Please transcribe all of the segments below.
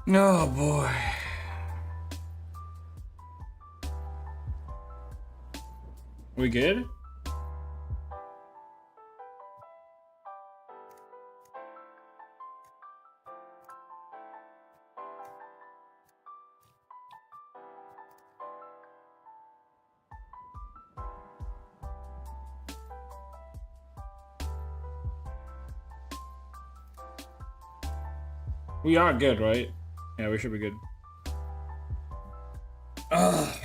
Oh boy. We good? We are good, right? Yeah, we should be good. Ugh.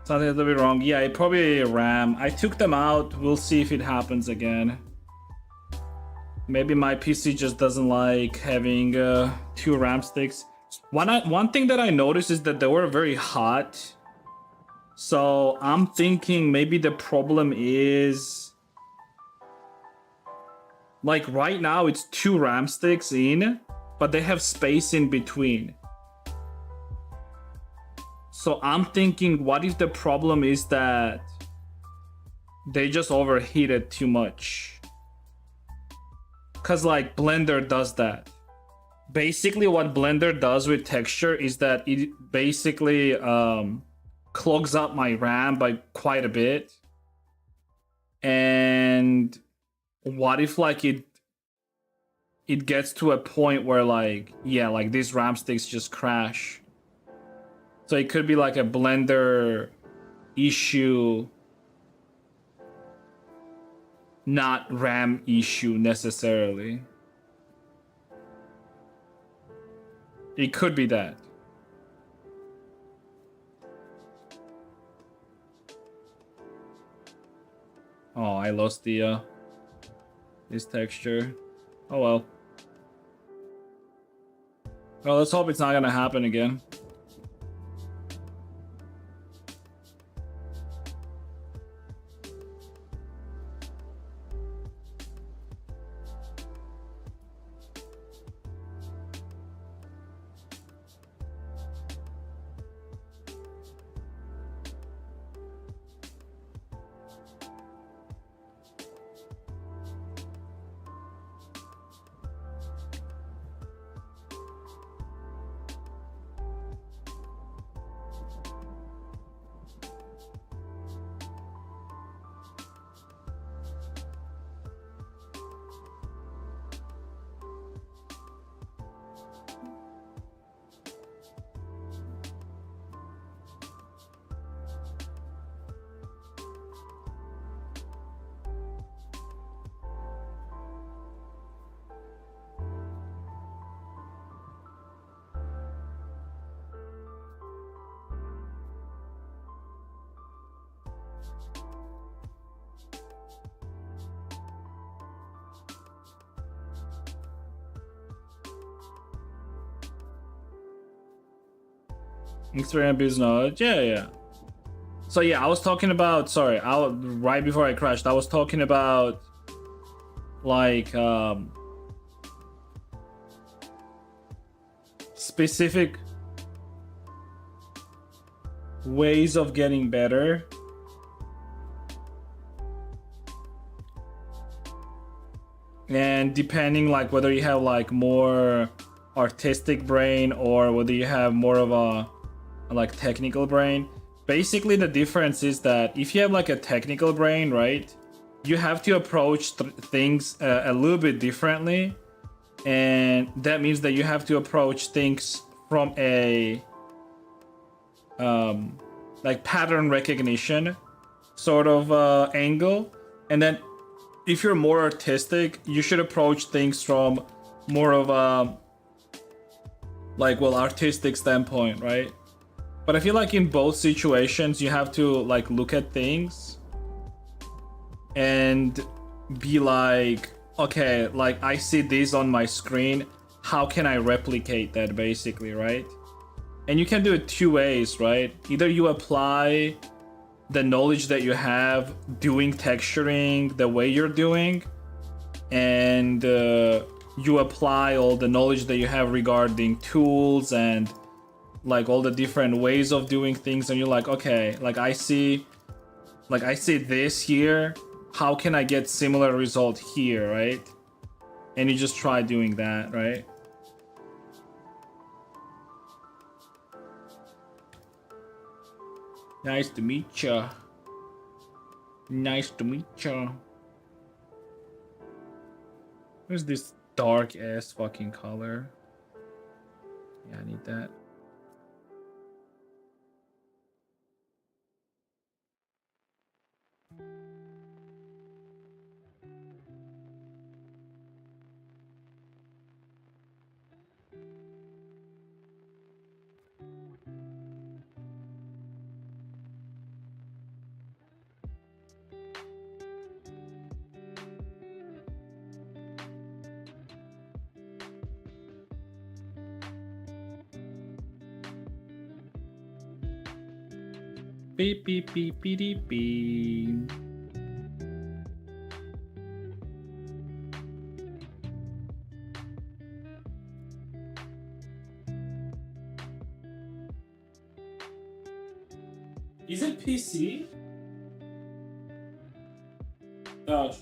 Something a little bit wrong. Yeah, it probably RAM. I took them out. We'll see if it happens again. Maybe my PC just doesn't like having 2 RAM sticks. One thing that I noticed is that they were very hot. So I'm thinking maybe the problem is... like right now it's 2 RAM sticks in, but they have space in between. So I'm thinking, what if the problem is that they just overheated too much? Cause like Blender does that. Basically what Blender does with texture is that it basically clogs up my RAM by quite a bit. And what if like it gets to a point where like, yeah, like these RAM sticks just crash. So it could be like a Blender issue, not RAM issue necessarily. It could be that. Oh, I lost the this texture. Oh well. Well, let's hope it's not gonna happen again. Instagram is not. Yeah. So yeah, I was talking about. Sorry, right before I crashed, I was talking about like specific ways of getting better. And depending like whether you have like more artistic brain or whether you have more of a like technical brain. Basically the difference is that if you have like a technical brain, right, you have to approach things a little bit differently, and that means that you have to approach things from a like pattern recognition sort of angle. And then if you're more artistic, you should approach things from more of a like, well, artistic standpoint, right? But I feel like in both situations, you have to like look at things and be like, okay, like I see this on my screen. How can I replicate that basically, right? And you can do it 2 ways, right? Either you apply the knowledge that you have doing texturing the way you're doing, and you apply all the knowledge that you have regarding tools and like all the different ways of doing things, and you're like, okay, like I see this here. how can I get similar result here, right? And you just try doing that, right? Nice to meet ya. Nice to meet ya. Where's this dark ass fucking color? Yeah, I need that. Beep beep beep beep beep beep. Is it PC? Gosh.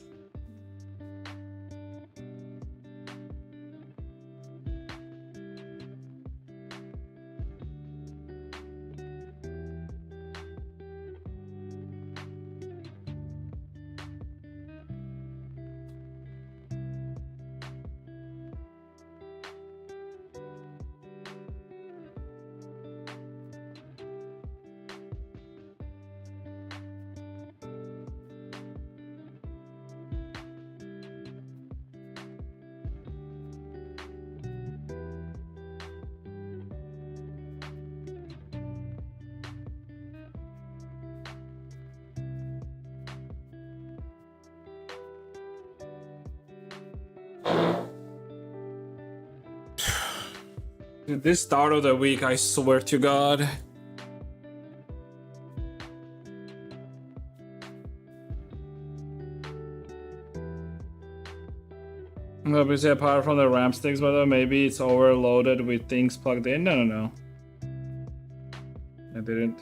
This start of the week, I swear to God. Obviously, apart from the RAM sticks, but maybe it's overloaded with things plugged in. No. I didn't.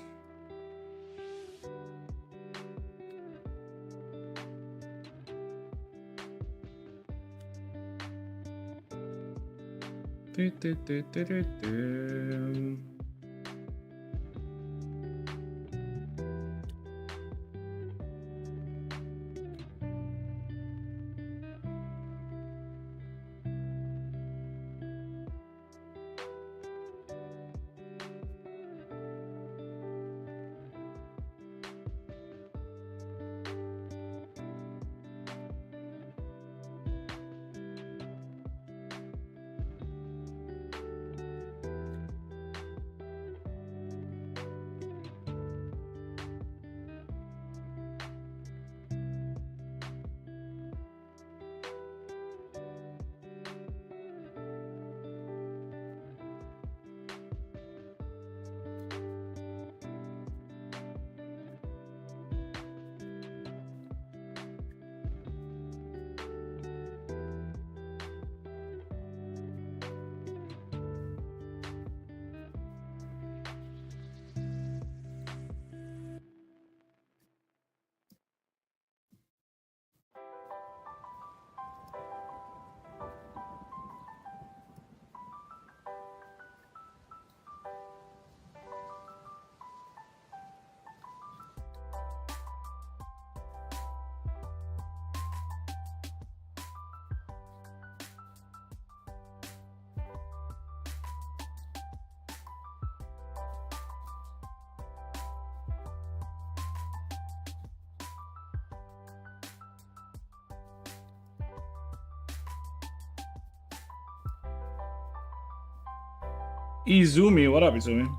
Izumi, what up, Izumi?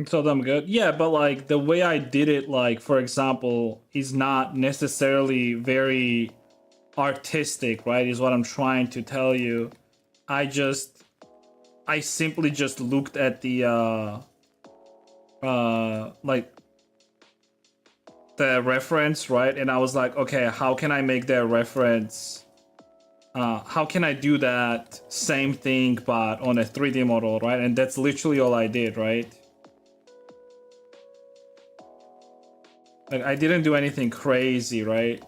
So I'm good. Yeah, but like the way I did it, like for example, is not necessarily very artistic, right? Is what I'm trying to tell you. I simply just looked at the like the reference, right? And I was like, okay, how can I make that reference? How can I do that same thing but on a 3D model, right? And that's literally all I did, right? Like I didn't do anything crazy, right?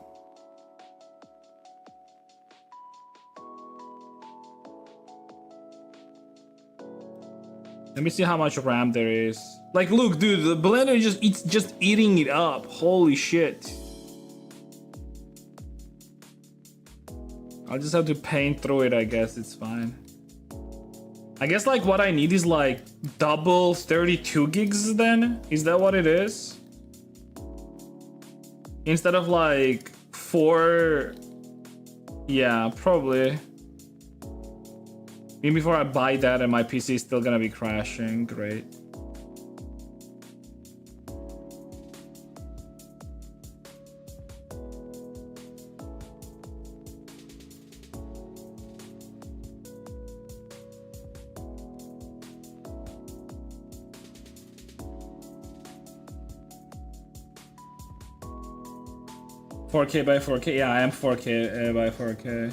Let me see how much RAM there is. Like, look, dude, the blender it's just eating it up. Holy shit. I'll just have to paint through it, I guess. It's fine. I guess like what I need is like double 32 gigs then? Is that what it is? Instead of like 4... Yeah, probably. Even before I buy that and my PC is still gonna be crashing. Great. $4K by $4K. Yeah, I am 4K by 4K.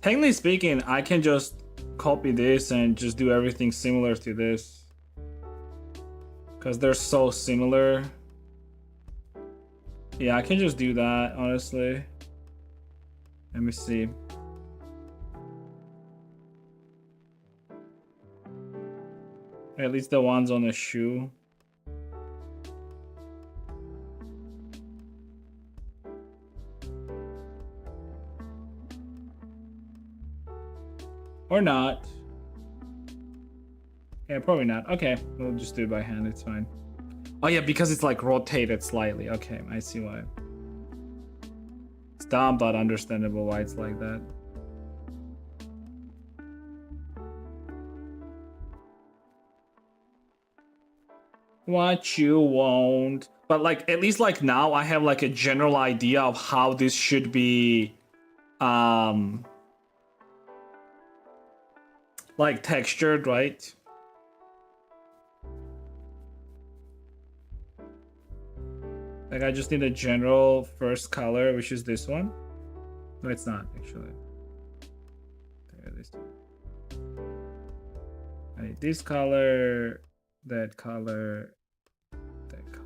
Technically speaking, I can just copy this and just do everything similar to this. Because they're so similar. Yeah, I can just do that, honestly. Let me see. At least the ones on the shoe. Or not. Yeah, probably not. Okay, we'll just do it by hand, it's fine. Oh yeah, because it's like rotated slightly. Okay, I see why. It's dumb, but understandable why it's like that. What you want. But like, at least like now I have like a general idea of how this should be like textured, right? Like I just need a general first color, which is this one. No, it's not actually. There it is. I need this color, that color, that color.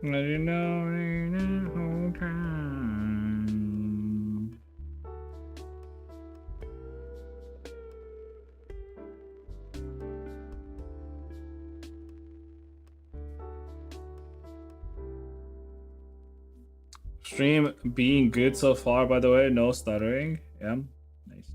You know the whole time. Stream being good so far, by the way, no stuttering. Yeah, nice.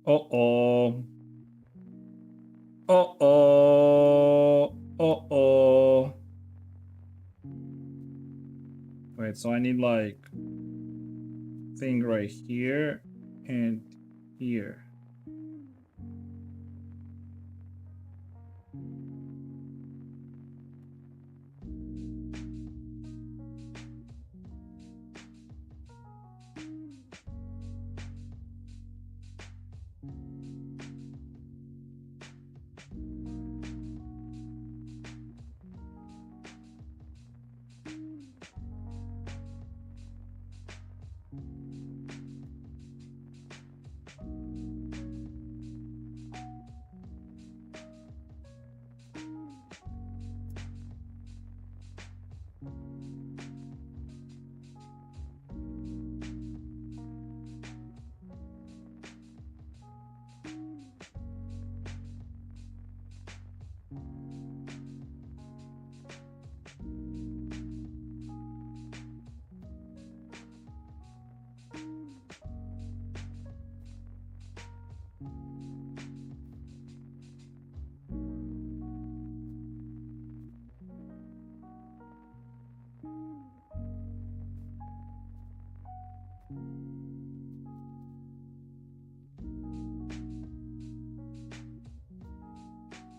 Uh-oh. Uh-oh. Uh-oh. Wait, so I need like thing right here and here.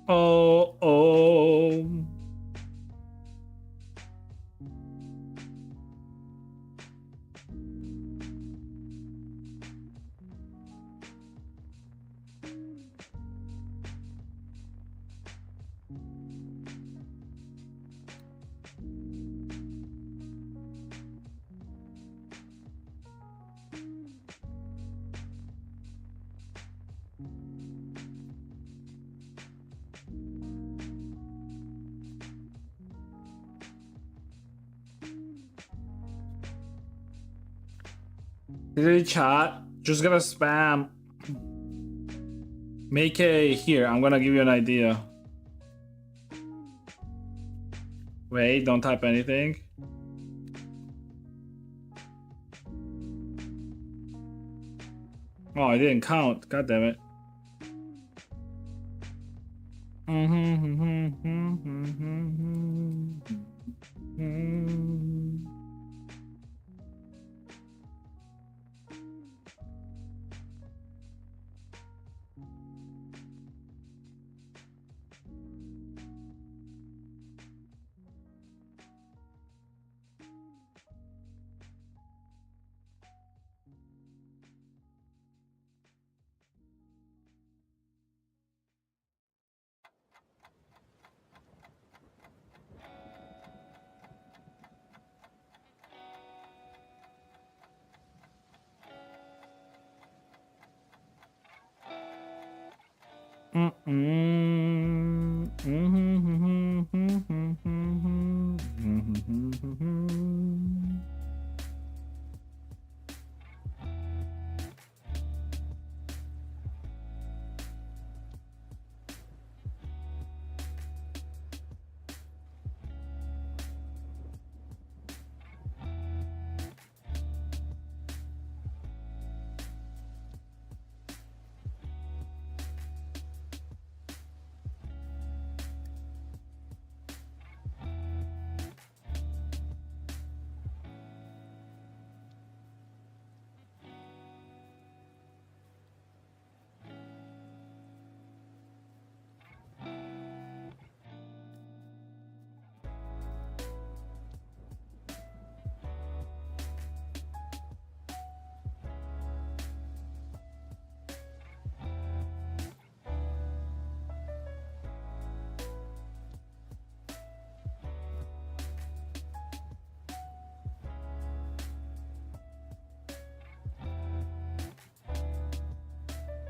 Oh, oh. VRChat, just gonna spam. Make a here. I'm gonna give you an idea. Wait, don't type anything. Oh, I didn't count. God damn it.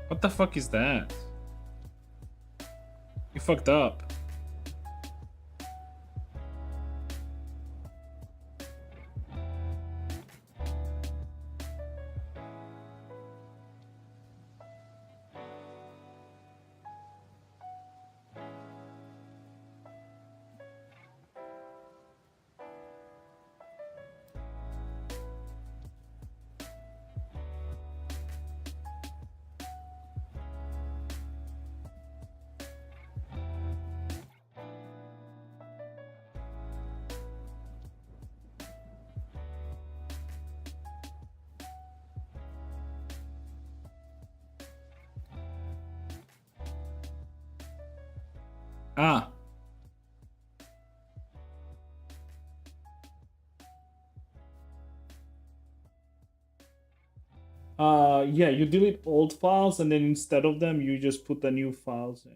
What the fuck is that? You fucked up. Ah. Yeah, you delete old files and then instead of them, you just put the new files in.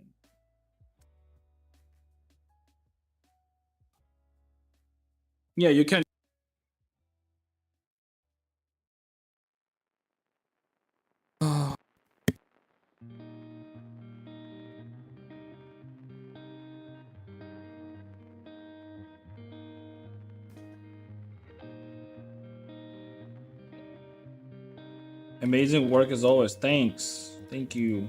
Yeah, you can. Amazing work as always. Thanks. Thank you.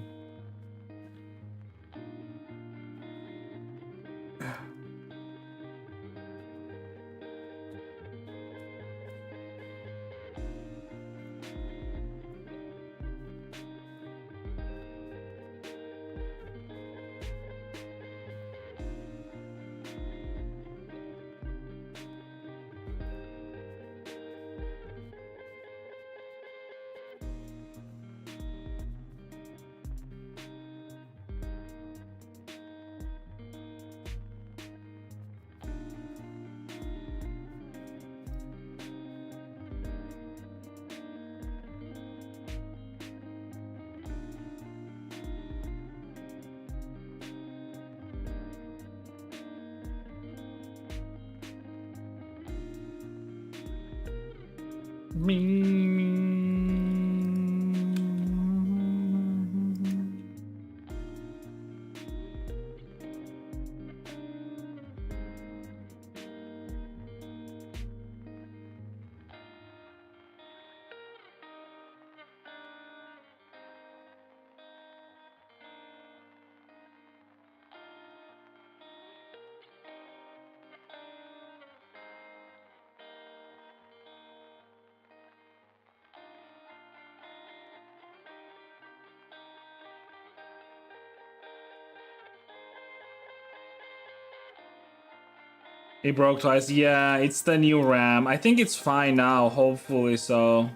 It broke twice. Yeah, it's the new RAM. I think it's fine now, hopefully so.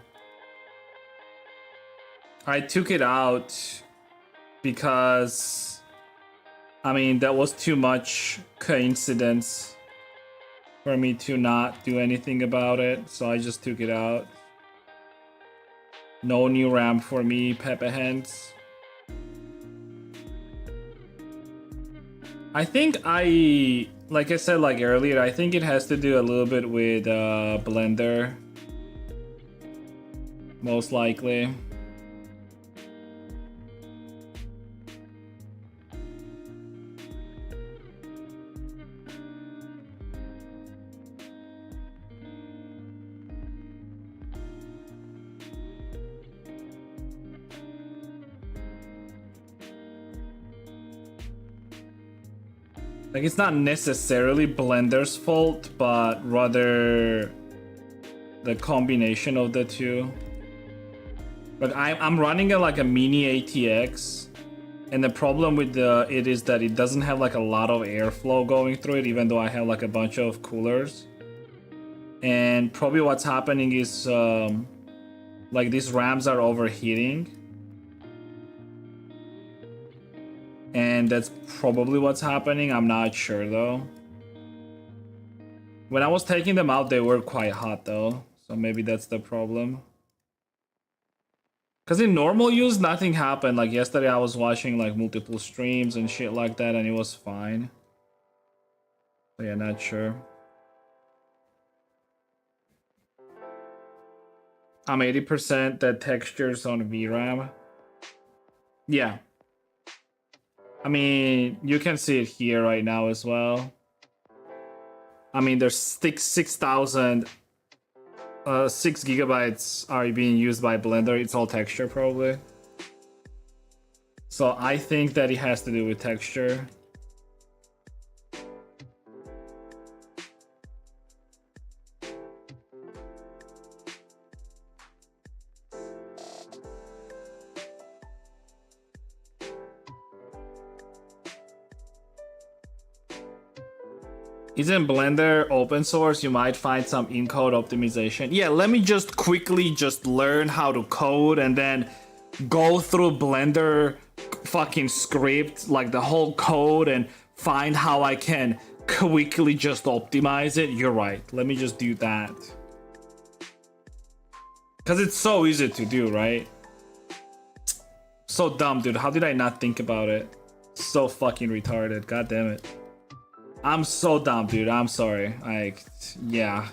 I took it out because, I mean, that was too much coincidence for me to not do anything about it. So I just took it out. No new RAM for me, Peppa Hands. I think like I said like earlier, I think it has to do a little bit with Blender. Most likely. Like, it's not necessarily Blender's fault, but rather the combination of the two. Like, I'm running like a mini ATX, and the problem with it is that it doesn't have like a lot of airflow going through it, even though I have like a bunch of coolers. And probably what's happening is like these RAMs are overheating. And that's probably what's happening. I'm not sure though. When I was taking them out, they were quite hot though. So maybe that's the problem. Because in normal use, nothing happened. Like yesterday, I was watching like multiple streams and shit like that, and it was fine. So yeah, not sure. I'm 80% that textures on VRAM. Yeah. I mean, you can see it here right now as well. I mean, there's 6,000, 6 gigabytes are being used by Blender. It's all texture probably. So I think that it has to do with texture. Isn't Blender open source? You might find some in-code optimization. Yeah, let me just quickly just learn how to code and then go through Blender fucking script, like the whole code, and find how I can quickly just optimize it. You're right. Let me just do that. Because it's so easy to do, right? So dumb, dude. How did I not think about it? So fucking retarded. God damn it. I'm so dumb, dude. I'm sorry. Like, yeah.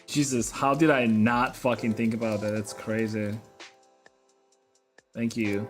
Jesus, how did I not fucking think about that? That's crazy. Thank you.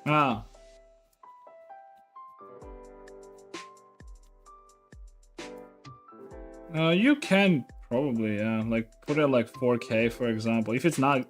Ah. You can probably, yeah, like put it like 4K, for example. If it's not.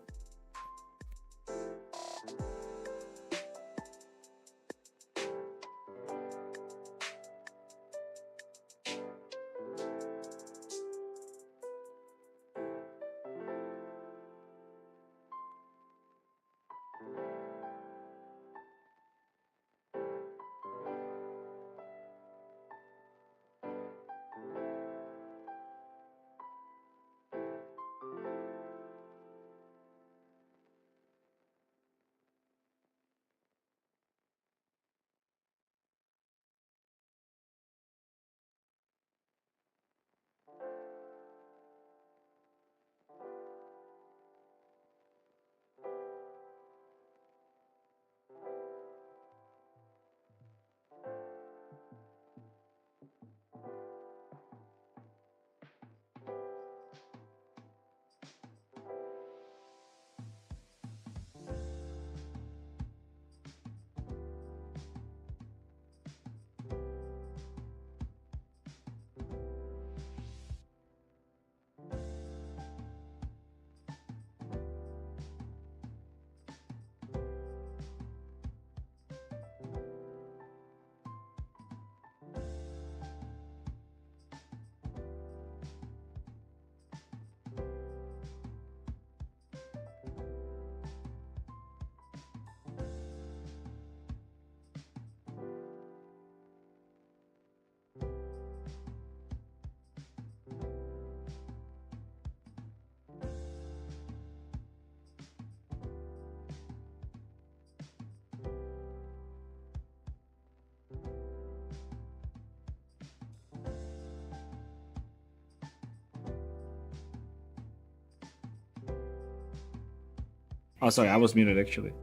Oh, sorry, I was muted actually.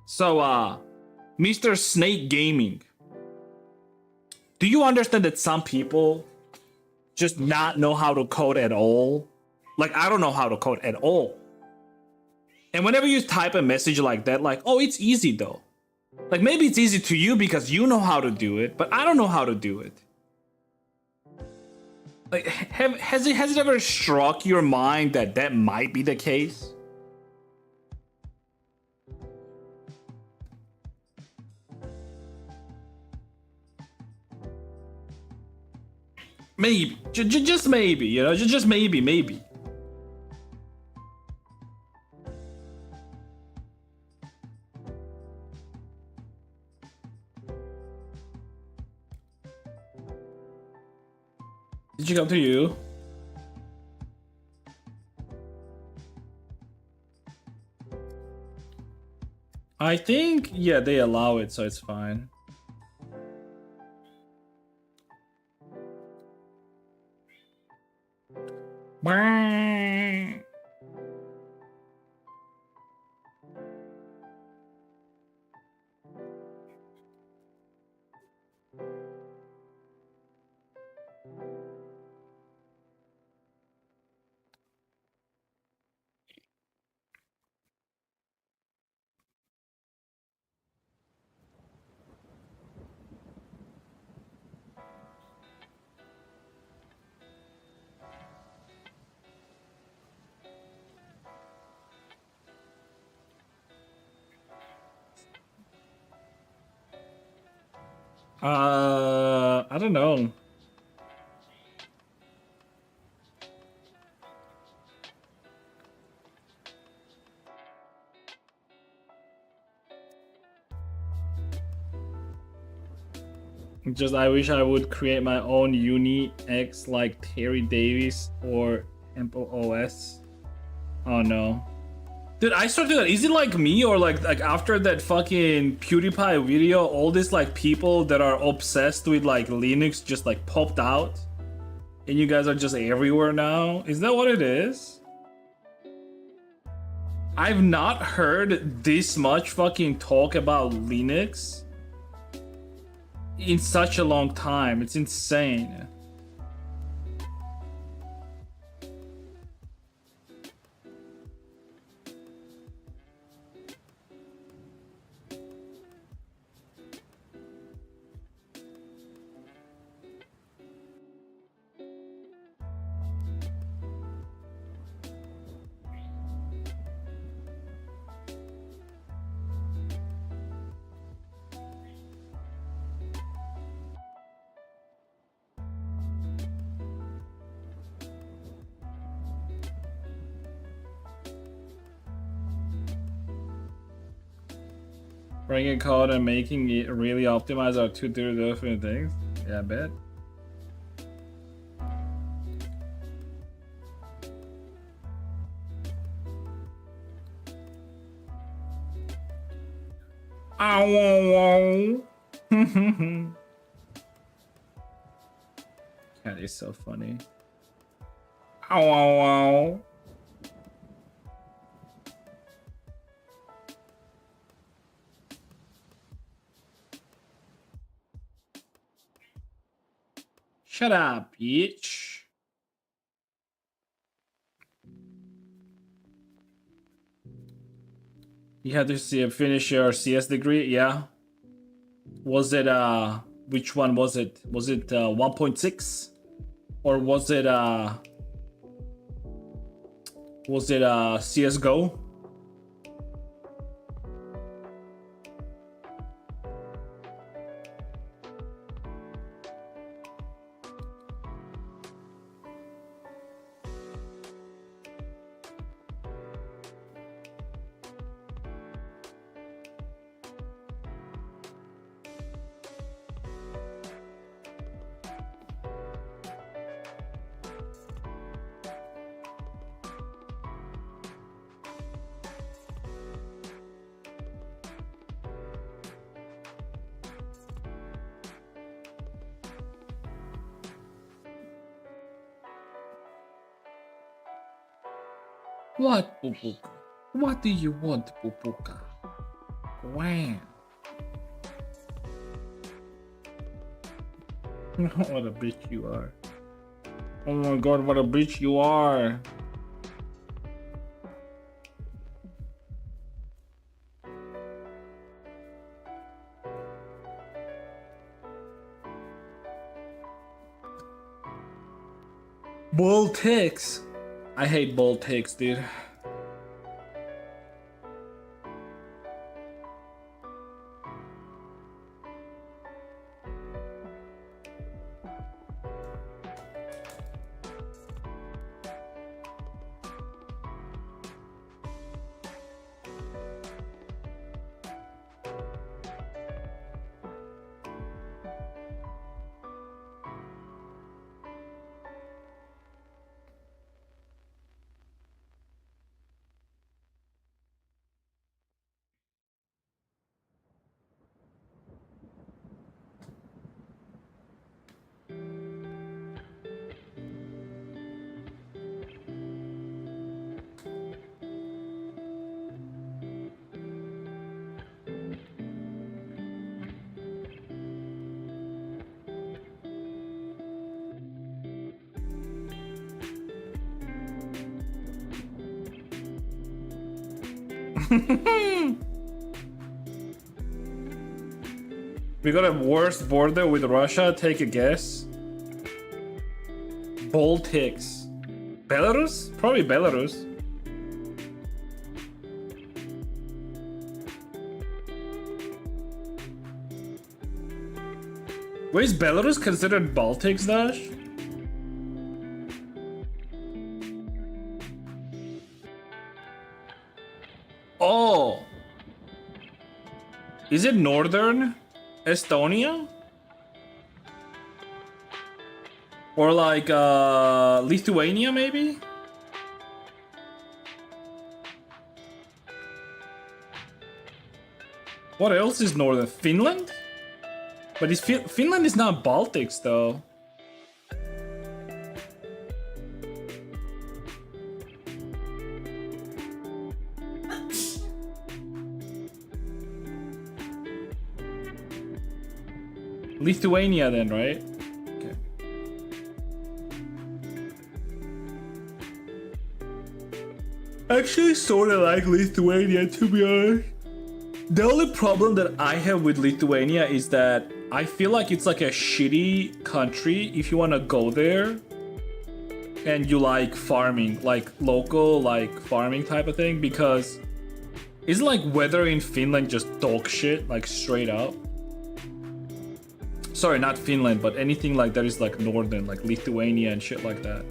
So, Mr. Snake Gaming, do you understand that some people just not know how to code at all? Like, I don't know how to code at all. And whenever you type a message like that, like, oh, it's easy though. Like, maybe it's easy to you because you know how to do it, but I don't know how to do it. Like, has it ever struck your mind that that might be the case? Maybe, just maybe, you know, just maybe. Did she come to you? I think, yeah, they allow it, so it's fine. I don't know. Just I wish I would create my own uni X like Terry Davis or Temple OS. Oh no. Dude, I started that. Is it like me or like after that fucking PewDiePie video, all these like people that are obsessed with like Linux just like popped out? And you guys are just everywhere now? Is that what it is? I've not heard this much fucking talk about Linux in such a long time. It's insane. Bringing code and making it really optimized are two different things. Yeah, I bet. Ow, Cat is so funny. Ow. Shut up, bitch. You had to finish your CS degree, yeah? Was it which one was it? Was it 1.6? Or was it CS:GO? What, Pupuka? What do you want, Pupuka? Wow. What a bitch you are. Oh my god, what a bitch you are. Bold ticks. I hate bold ticks, dude. We got a worse border with Russia. Take a guess. Baltics. Belarus? Probably Belarus. Wait, is Belarus considered Baltics, Dash? Oh. Is it northern Estonia? Or like Lithuania, maybe? What else is northern? Finland? But Finland is not Baltics, though. Lithuania, then, right? Okay. Actually, sort of like Lithuania, to be honest. The only problem that I have with Lithuania is that I feel like it's like a shitty country if you want to go there and you like farming, like local, like farming type of thing, because it's like weather in Finland just dog shit, like straight up. Sorry, not Finland, but anything like that is like northern, like Lithuania and shit like that.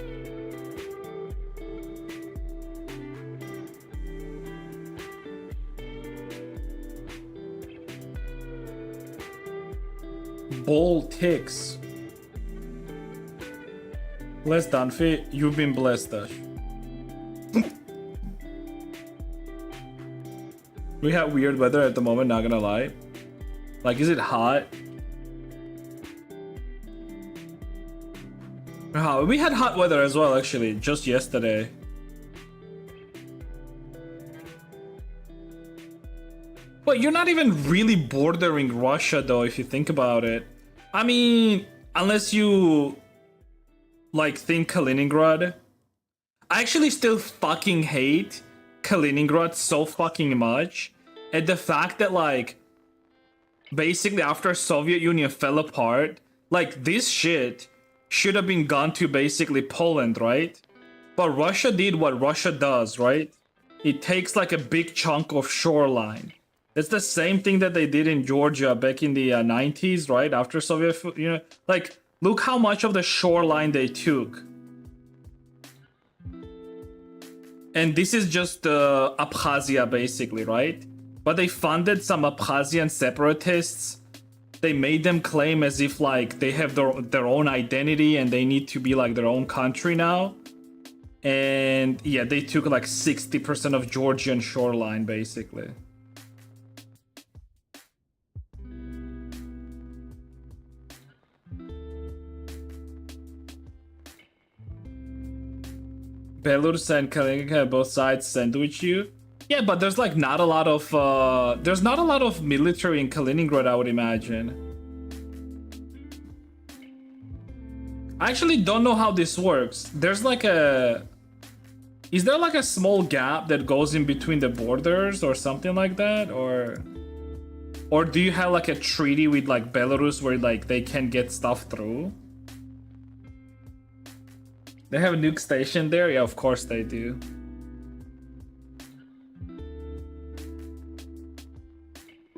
Baltics. Blessed Danfi, you've been blessed, Dash. We have weird weather at the moment, not gonna lie. Like, is it hot? We had hot weather as well, actually, just yesterday. But you're not even really bordering Russia, though, if you think about it. I mean, unless you, like, think Kaliningrad. I actually still fucking hate Kaliningrad so fucking much. And the fact that, like, basically after Soviet Union fell apart, like, this shit should have been gone to basically Poland, right? But Russia did what Russia does, right? It takes like a big chunk of shoreline. It's the same thing that they did in Georgia back in the 90s, right? After Soviet, you know, like, look how much of the shoreline they took. And this is just Abkhazia, basically, right? But they funded some Abkhazian separatists. They made them claim as if like they have their own identity and they need to be like their own country now. And yeah, they took like 60% of Georgian shoreline, basically. Belarus and Kaliningrad both sides sandwich you. Yeah, but there's like not a lot of military in Kaliningrad, I would imagine. I actually don't know how this works. There's like is there like a small gap that goes in between the borders or something like that, or do you have like a treaty with like Belarus where like they can get stuff through? They have a nuke station there? Yeah, of course they do.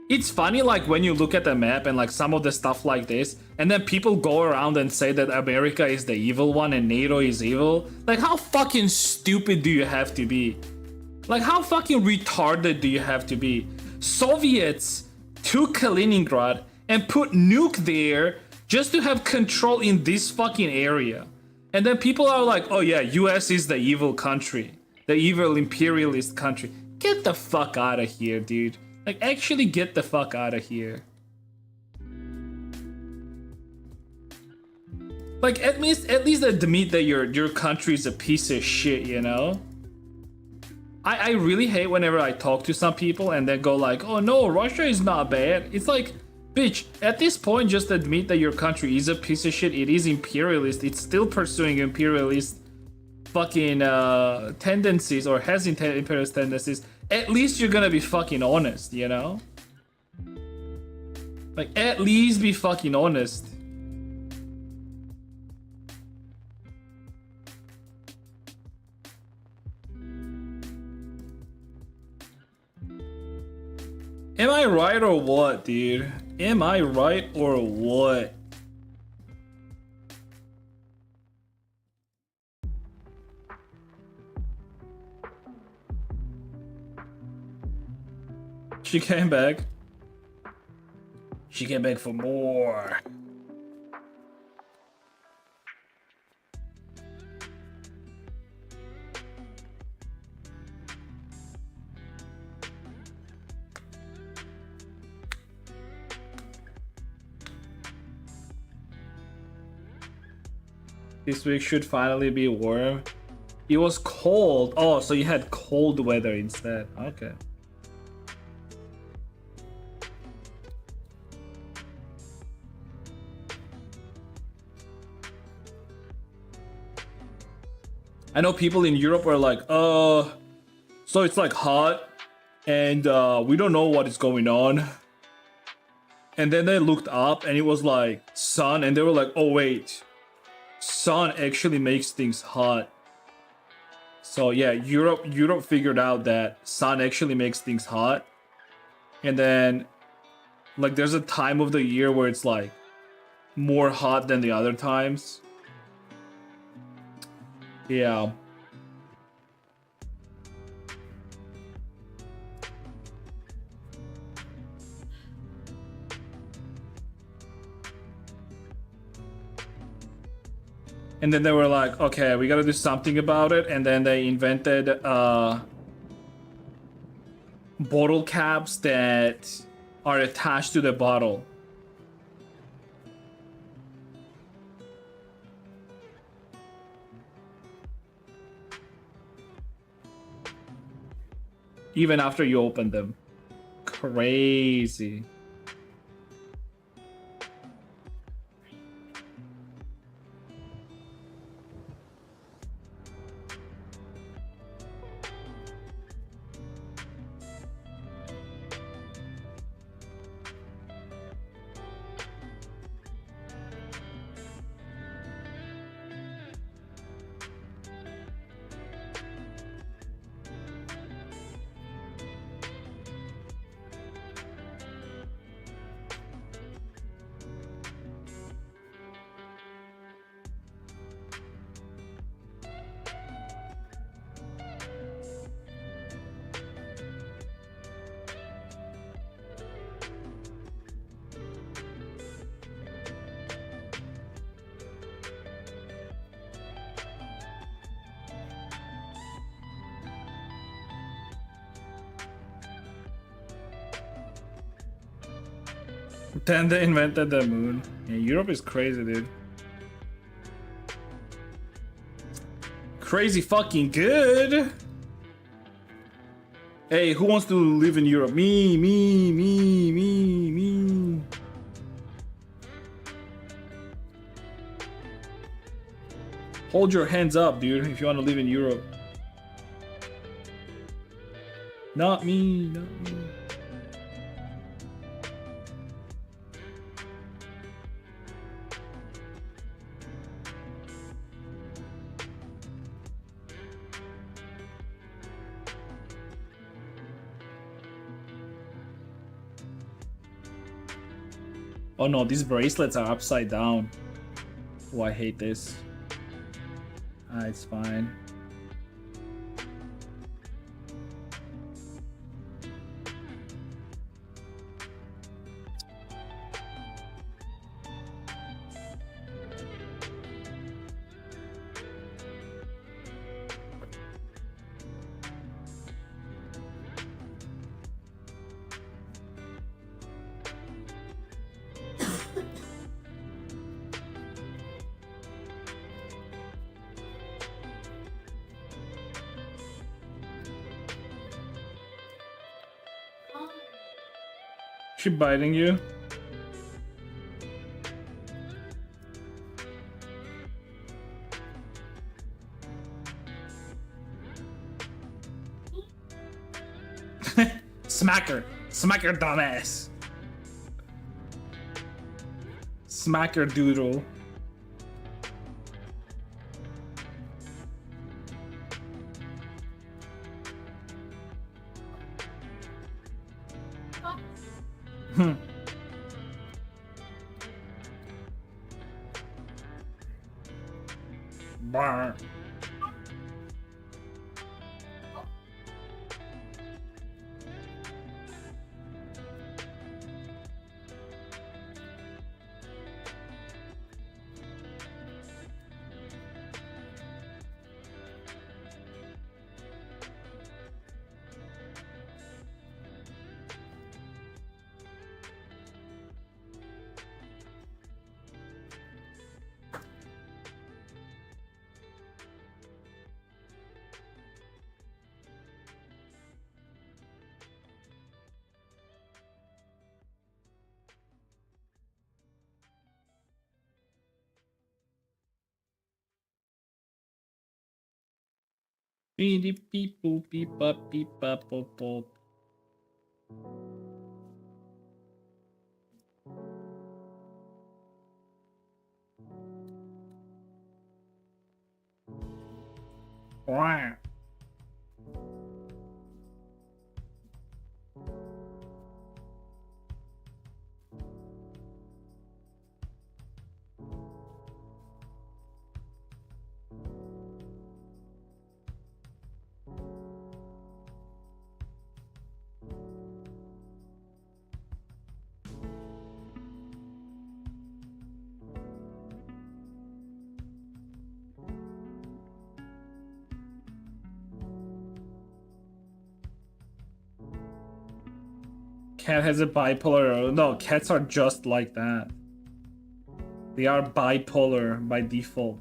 It's funny, like, when you look at the map and, like, some of the stuff like this, and then people go around and say that America is the evil one and NATO is evil. Like, how fucking stupid do you have to be? Like, how fucking retarded do you have to be? Soviets took Kaliningrad and put nuke there just to have control in this fucking area. And then people are like, oh yeah, US is the evil country. The evil imperialist country. Get the fuck out of here, dude. Like, actually get the fuck out of here. Like, at least admit that your country is a piece of shit, you know? I really hate whenever I talk to some people and then go like, oh no, Russia is not bad. It's like, bitch, at this point, just admit that your country is a piece of shit. It is imperialist. It's still pursuing imperialist fucking tendencies, or has imperialist tendencies. at least you're gonna be fucking honest, you know? Like, at least be fucking honest. Am I right or what, dude? Am I right or what? She came back. She came back for more. This week should finally be warm. It was cold. Oh, so you had cold weather instead. Okay. I know people in Europe are like, so it's like hot and we don't know what is going on. And then they looked up and it was like sun and they were like, oh wait, sun actually makes things hot. So yeah, Europe figured out that sun actually makes things hot. And then like there's a time of the year where it's like more hot than the other times. Yeah. And then they were like, okay, we gotta do something about it. And then they invented bottle caps that are attached to the bottle. Even after you open them. Crazy. Then they invented the moon. Yeah, Europe is crazy, dude. Crazy fucking good. Hey, who wants to live in Europe? Me. Hold your hands up, dude, if you want to live in Europe. Not me. Oh no, these bracelets are upside down. Oh, I hate this. Ah, it's fine. She biting you? Smack her, dumbass. Smack her, doodle. Bar. Beep beep boop beep up boop boop. Wow. Cat has a bipolar. No, cats are just like that. They are bipolar by default.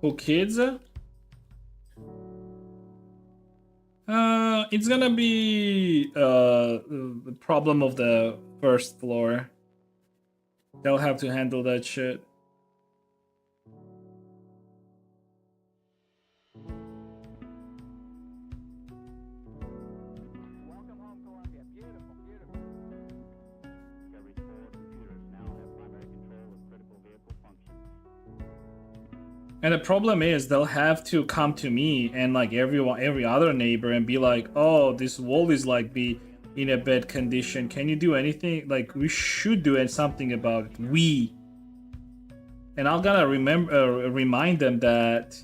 Who kids? It's gonna be the problem of the first floor. They'll have to handle that shit. Welcome home, Columbia. Beautiful, beautiful. Discovery 4 computers now have primary control of critical vehicle functions. And the problem is they'll have to come to me and like every other neighbor and be like, oh, this wall is like be in a bad condition. Can you do anything? Like we should do something about it. And I'm gonna remind them that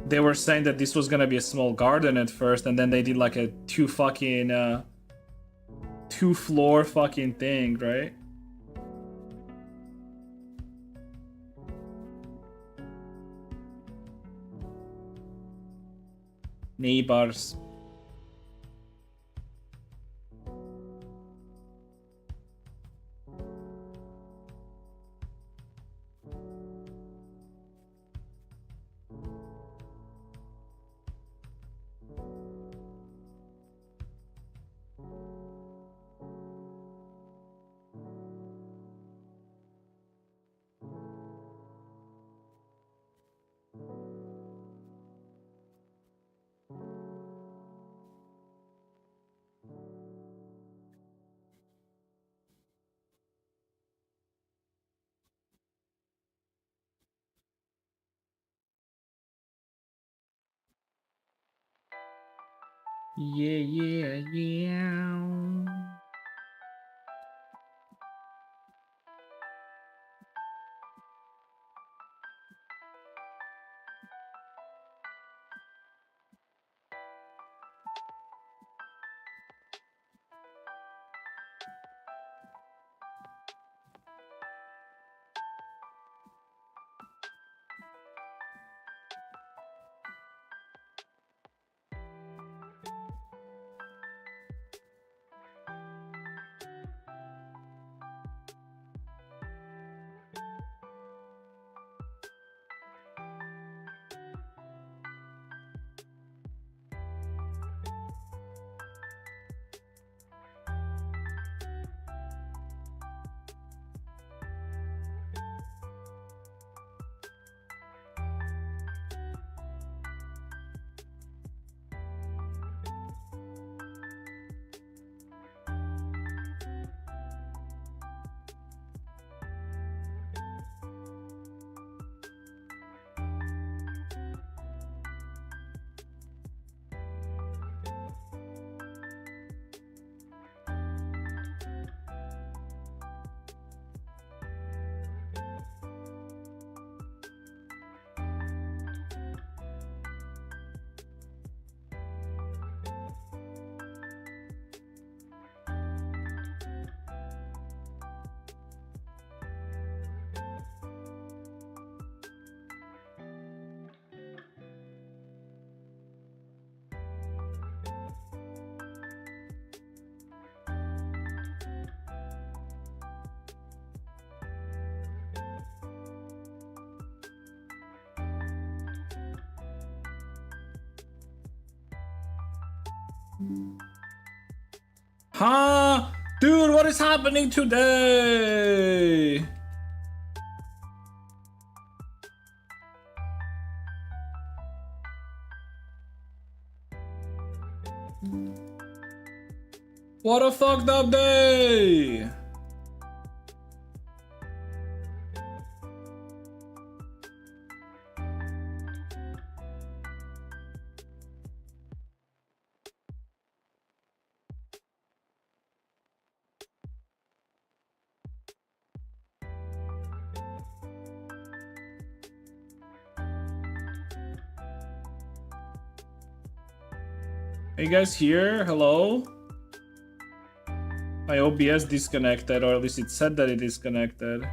they were saying that this was gonna be a small garden at first, and then they did like a two floor fucking thing, right? Neighbors. Yeah. Huh? Dude, what is happening today? What a fucked up day! Are you guys here? Hello? My OBS disconnected, or at least it said that it disconnected.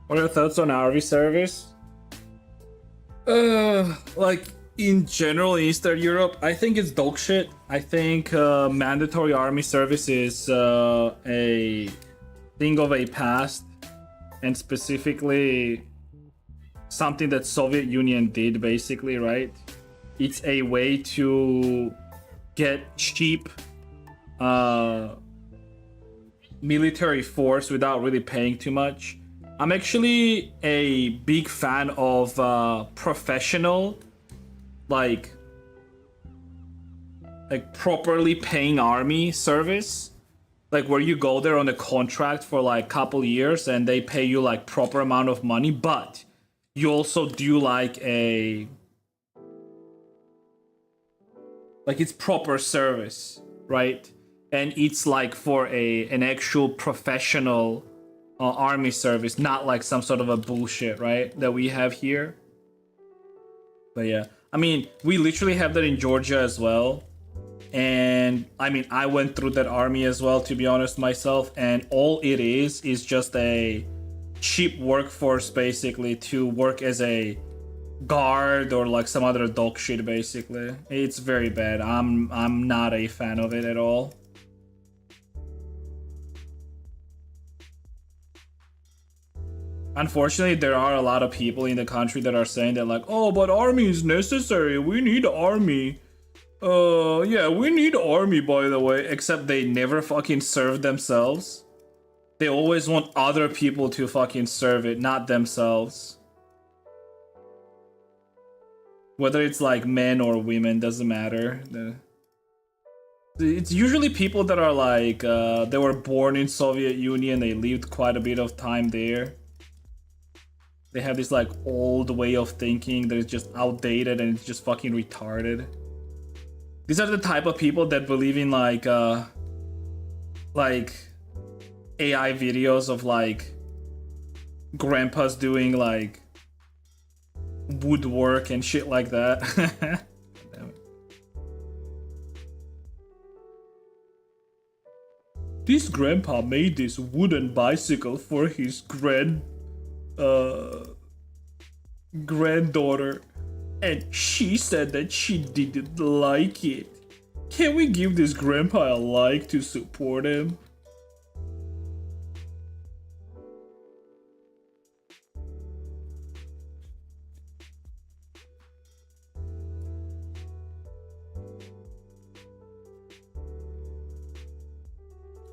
What are your thoughts on RV service? Like in general in Eastern Europe, I think it's dog shit. I think mandatory army service is a thing of a past, and specifically something that Soviet Union did basically, right? It's a way to get cheap military force without really paying too much. I'm actually a big fan of professional, like properly paying army service, like where you go there on a contract for like couple years and they pay you like proper amount of money, but you also do like it's proper service, right? And it's like for an actual professional army service, not like some sort of a bullshit, right, that we have here. But yeah, I mean, we literally have that in Georgia as well. And I mean, I went through that army as well, to be honest myself. And all it is just a cheap workforce basically to work as a guard or like some other dog shit basically. It's very bad. I'm not a fan of it at all. Unfortunately, there are a lot of people in the country that are saying that like, oh, but army is necessary. We need army. Yeah, we need army, by the way. Except they never fucking serve themselves. They always want other people to fucking serve it, not themselves. Whether it's like men or women, doesn't matter. It's usually people that are like, they were born in Soviet Union, they lived quite a bit of time there. They have this like old way of thinking that is just outdated and it's just fucking retarded. These are the type of people that believe in like AI videos of like grandpas doing like woodwork and shit like that. Damn it. This grandpa made this wooden bicycle for his granddaughter, and she said that she didn't like it. Can we give this grandpa a like to support him?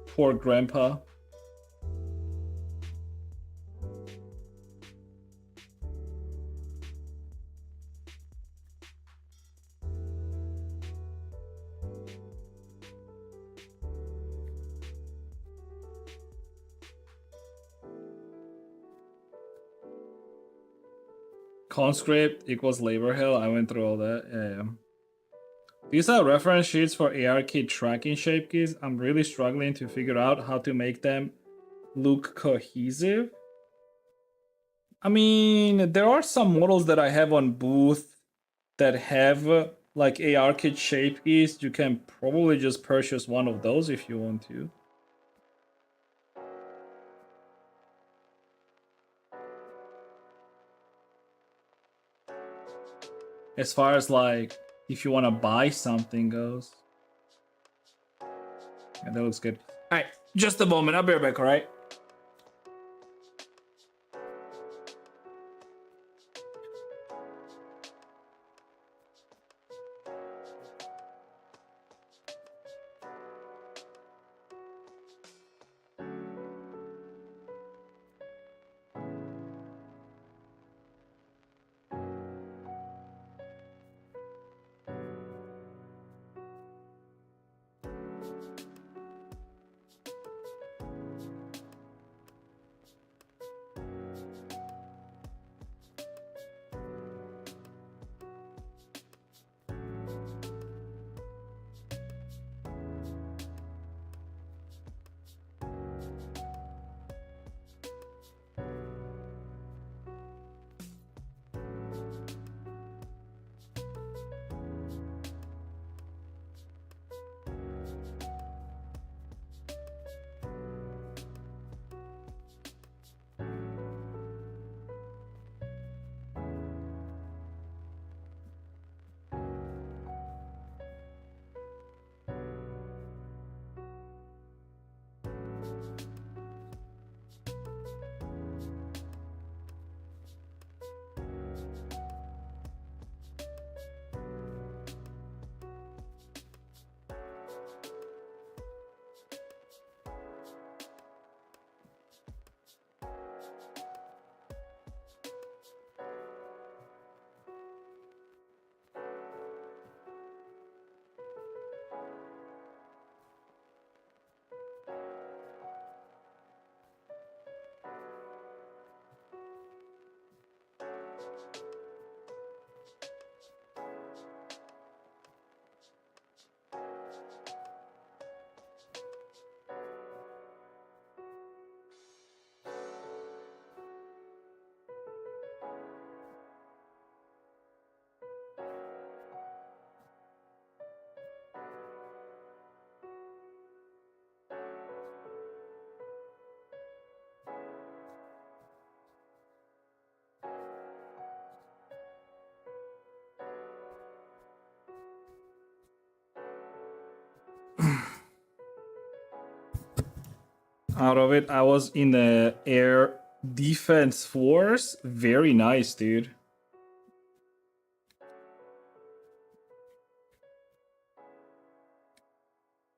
Poor grandpa. Conscript equals labor hell. I went through all that. Yeah. These are reference sheets for ARKit tracking shape keys. I'm really struggling to figure out how to make them look cohesive. I mean, there are some models that I have on Booth that have like ARKit shape keys. You can probably just purchase one of those if you want to. As far as like if you want to buy something goes. Yeah, that looks good. Alright, just a moment. I'll be right back, alright? out of it. I was in the Air Defense Force. Very nice, dude.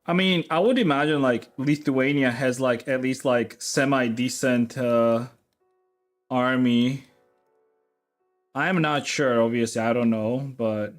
I mean, I would imagine like Lithuania has like at least like semi-decent army. I'm not sure, obviously, I don't know, but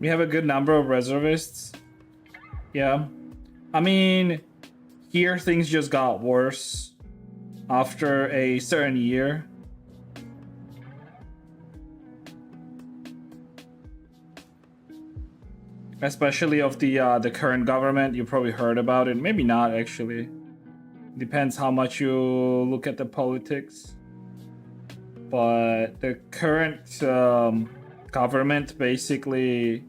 we have a good number of reservists. Yeah. I mean, here things just got worse after a certain year. Especially of the current government. You probably heard about it. Maybe not, actually. Depends how much you look at the politics. But the current government basically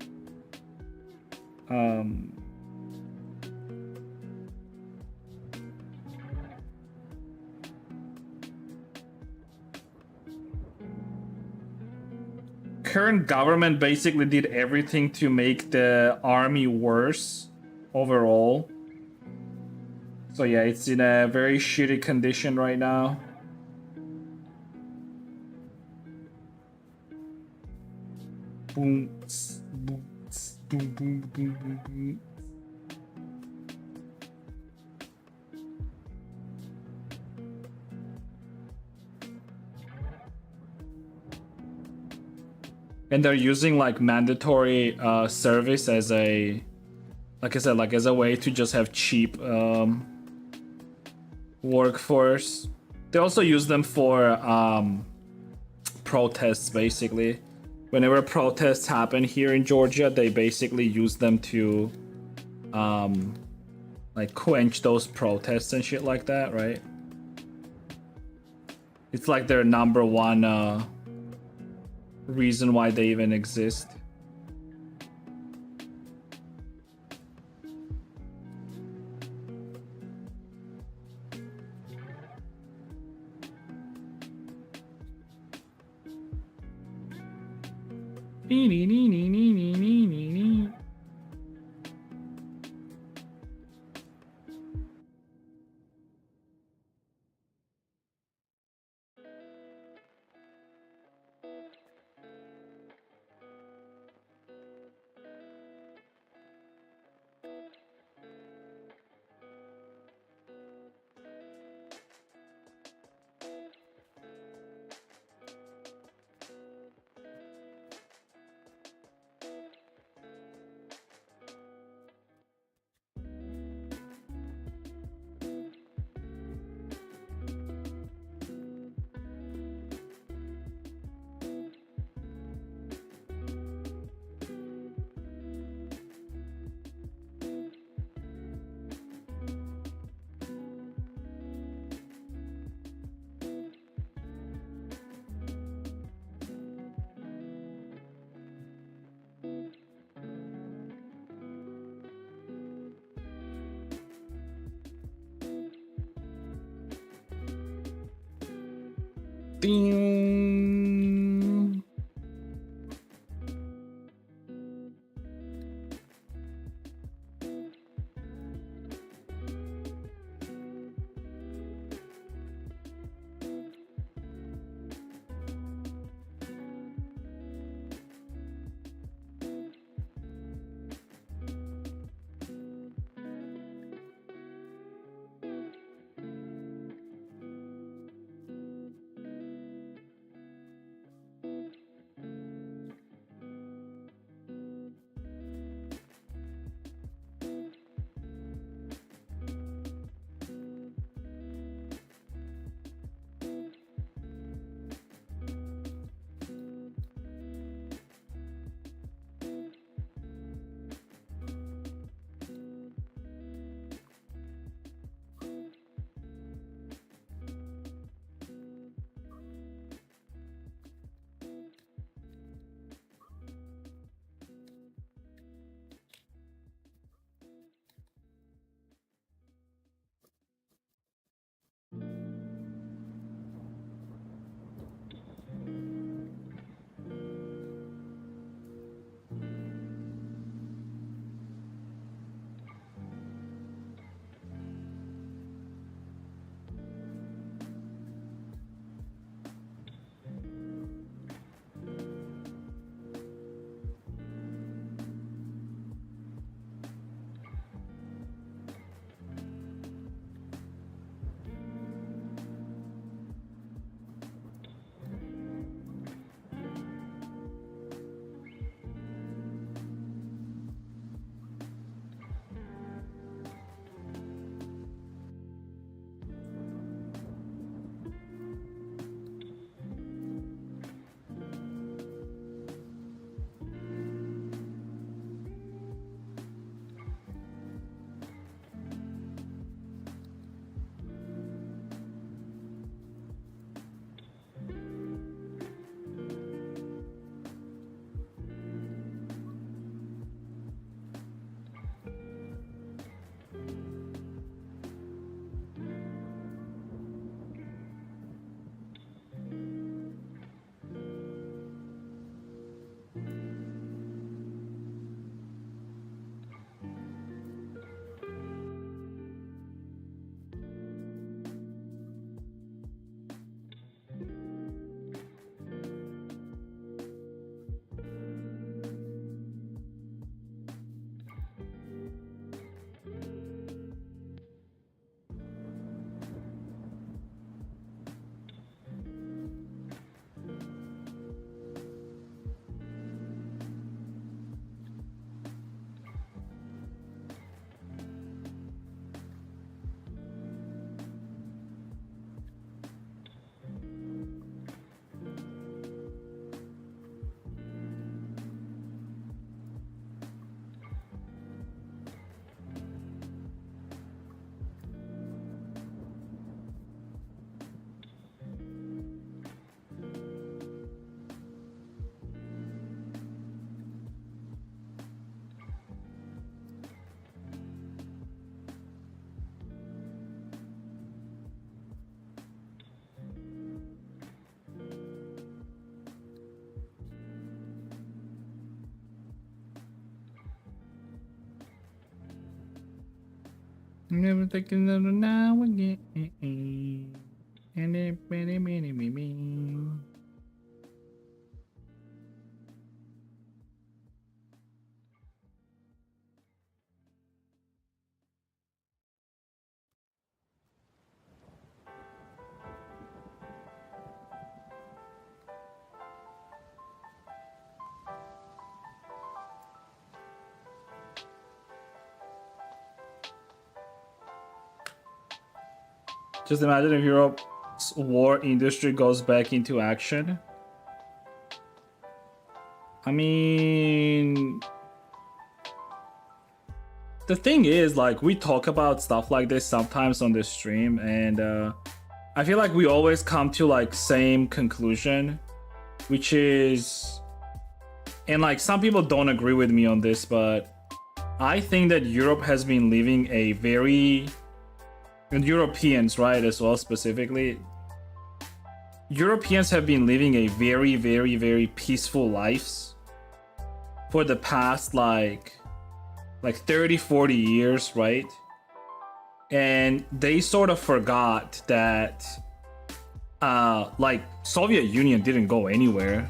current government basically did everything to make the army worse overall. So yeah, it's in a very shitty condition right now. Boom, boom, boom, boom, boom, boom, boom. And they're using like mandatory service as a, like I said, like as a way to just have cheap workforce. They also use them for protests, basically. Whenever protests happen here in Georgia, they basically use them to like quench those protests and shit like that, right? It's like their number one reason why they even exist. Ding. Never taking it now again. And it, just imagine if Europe's war industry goes back into action. I mean, the thing is, like, we talk about stuff like this sometimes on the stream, and I feel like we always come to like same conclusion, which is, and like some people don't agree with me on this, but I think that Europe has been living a very, and Europeans, right, as well, specifically, Europeans have been living a very, very, very peaceful lives for the past like 30, 40 years, right? And they sort of forgot that like Soviet Union didn't go anywhere.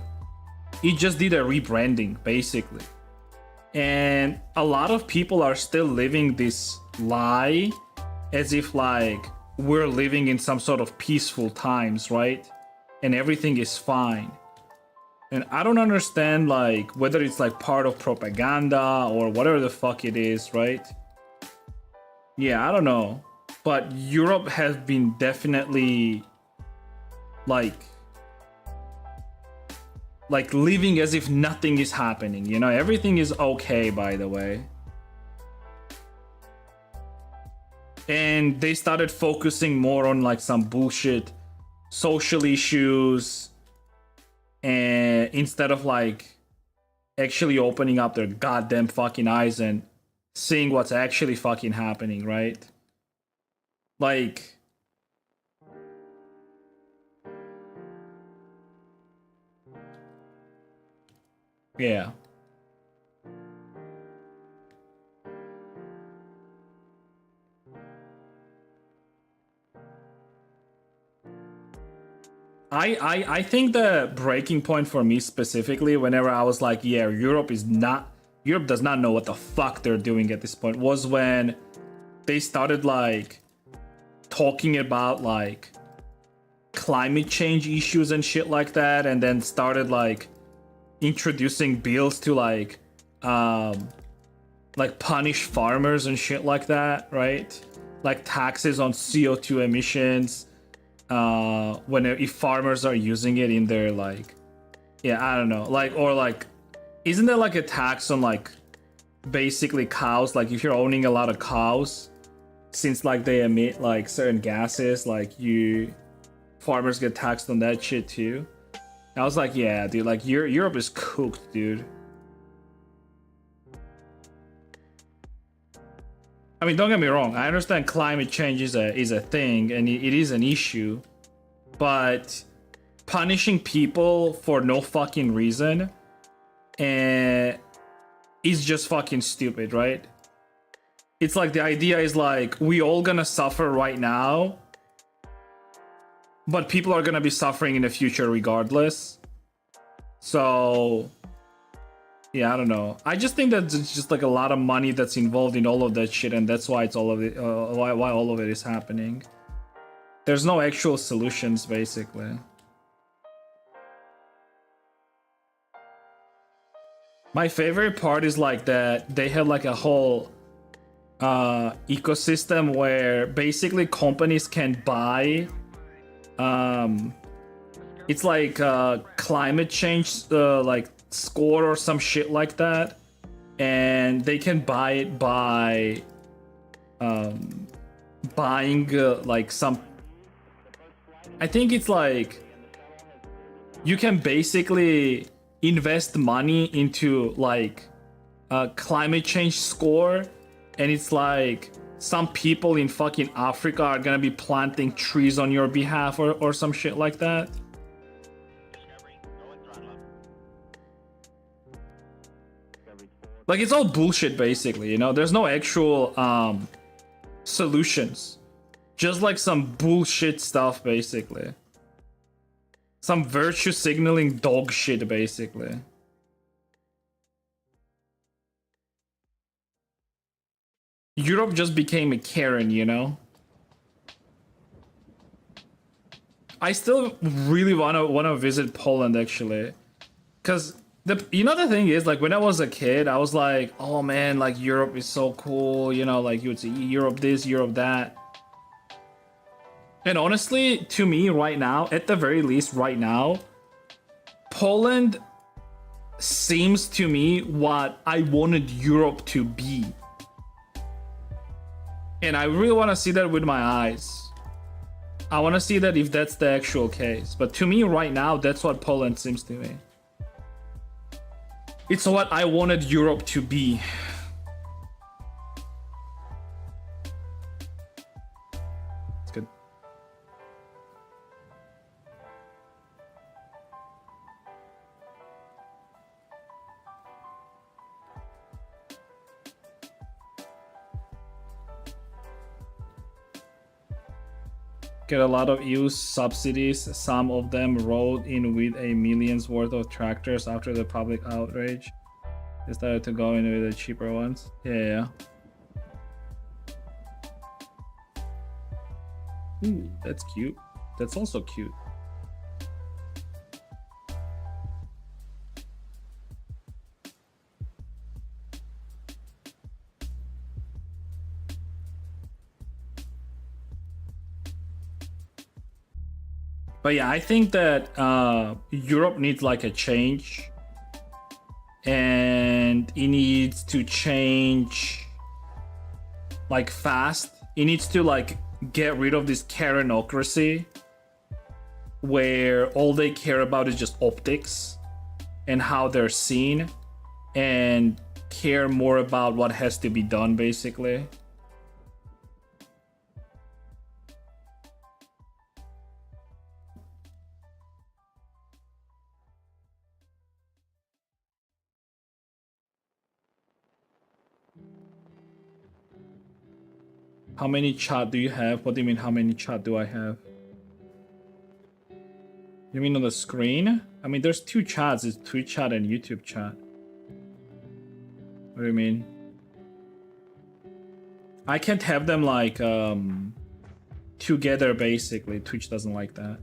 It just did a rebranding, basically. And a lot of people are still living this lie as if like we're living in some sort of peaceful times, right? And everything is fine. And I don't understand like whether it's like part of propaganda or whatever the fuck it is, right? Yeah, I don't know. But Europe has been definitely like living as if nothing is happening, you know? Everything is okay, by the way. And they started focusing more on like some bullshit social issues, and instead of like actually opening up their goddamn fucking eyes and seeing what's actually fucking happening, right? Like, yeah. I think the breaking point for me specifically, whenever I was like, yeah, Europe does not know what the fuck they're doing at this point, was when they started like talking about like climate change issues and shit like that, and then started like introducing bills to like punish farmers and shit like that, right? Like taxes on CO2 emissions, if farmers are using it in their like, yeah, I don't know, like, or like, isn't there like a tax on like basically cows? Like if you're owning a lot of cows, since like they emit like certain gases, like farmers get taxed on that shit too. I was like, yeah, dude, like Europe is cooked, dude. I mean, don't get me wrong. I understand climate change is a thing, and it is an issue, but punishing people for no fucking reason is just fucking stupid, right? It's like the idea is like we all gonna suffer right now, but people are gonna be suffering in the future regardless. So yeah, I don't know. I just think that it's just like a lot of money that's involved in all of that shit, and that's why it's all of it. Why all of it is happening. There's no actual solutions, basically. My favorite part is like that they had like a whole ecosystem where basically companies can buy. It's like climate change, like score or some shit like that, and they can buy it by buying like some, I think it's like you can basically invest money into like a climate change score, and it's like some people in fucking Africa are gonna be planting trees on your behalf or some shit like that. Like, it's all bullshit, basically, you know? There's no actual solutions. Just like some bullshit stuff, basically. Some virtue signaling dog shit, basically. Europe just became a Karen, you know? I still really wanna visit Poland, actually. Cause you know, the thing is, like, when I was a kid, I was like, oh man, like, Europe is so cool, you know, like, you would see Europe this, Europe that. And honestly, to me right now, at the very least right now, Poland seems to me what I wanted Europe to be. And I really want to see that with my eyes. I want to see that if that's the actual case. But to me right now, that's what Poland seems to me. It's what I wanted Europe to be. It's good. Get a lot of EU subsidies. Some of them rolled in with a millions worth of tractors after the public outrage. They started to go in with the cheaper ones. Yeah. Ooh, that's cute. That's also cute. But yeah, I think that Europe needs like a change, and it needs to change like fast. It needs to like get rid of this Karenocracy where all they care about is just optics and how they're seen, and care more about what has to be done, basically. How many chat do you have? What do you mean, how many chat do I have? You mean on the screen? I mean, there's two chats. It's Twitch chat and YouTube chat. What do you mean? I can't have them like together, basically. Twitch doesn't like that.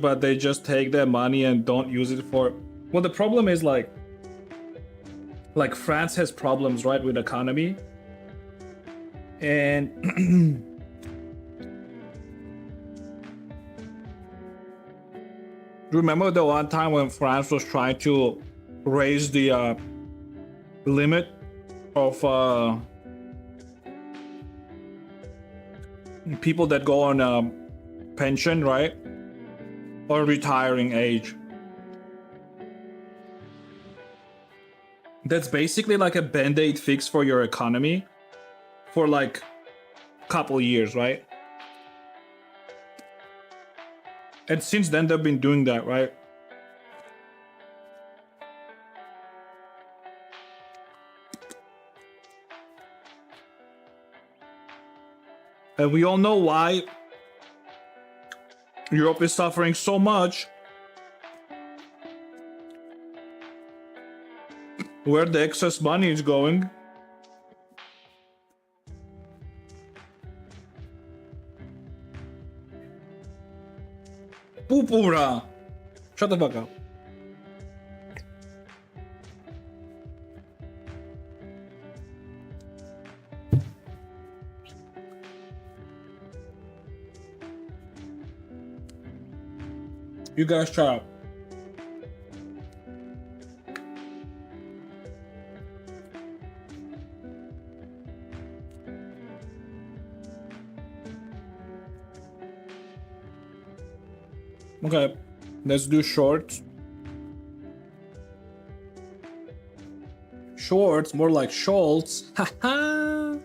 But they just take their money and don't use it for. Well, the problem is like France has problems, right, with economy, and remember the one time when France was trying to raise the limit of people that go on pension, right? Or retiring age. That's basically like a band-aid fix for your economy for like a couple years, right? And since then they've been doing that, right? And we all know why Europe is suffering so much. Where the excess money is going. Pupura! Shut the fuck up. You guys shut up. Okay, let's do shorts. Shorts, more like Schultz. Haha.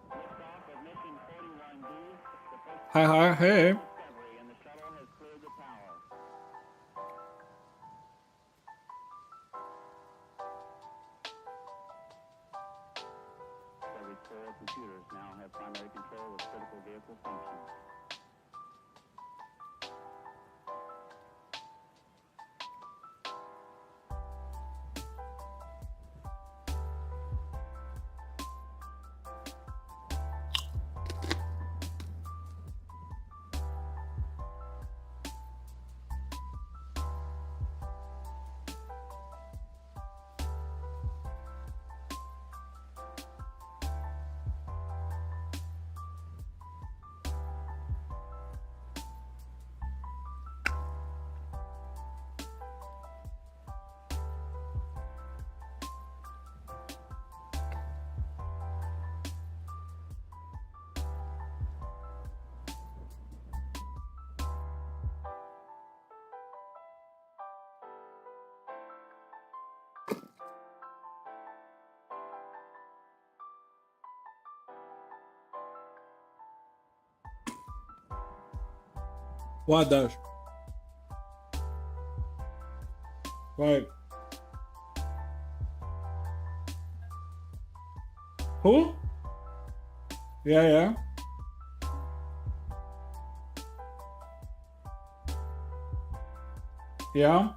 Liftoff of mission 41B. The first Hi, hi, hey. discovery, and the shuttle has cleared the tower. Discovery's 4 computers now have primary control of critical vehicle functions. What does? Right. Who? Yeah, yeah. Yeah.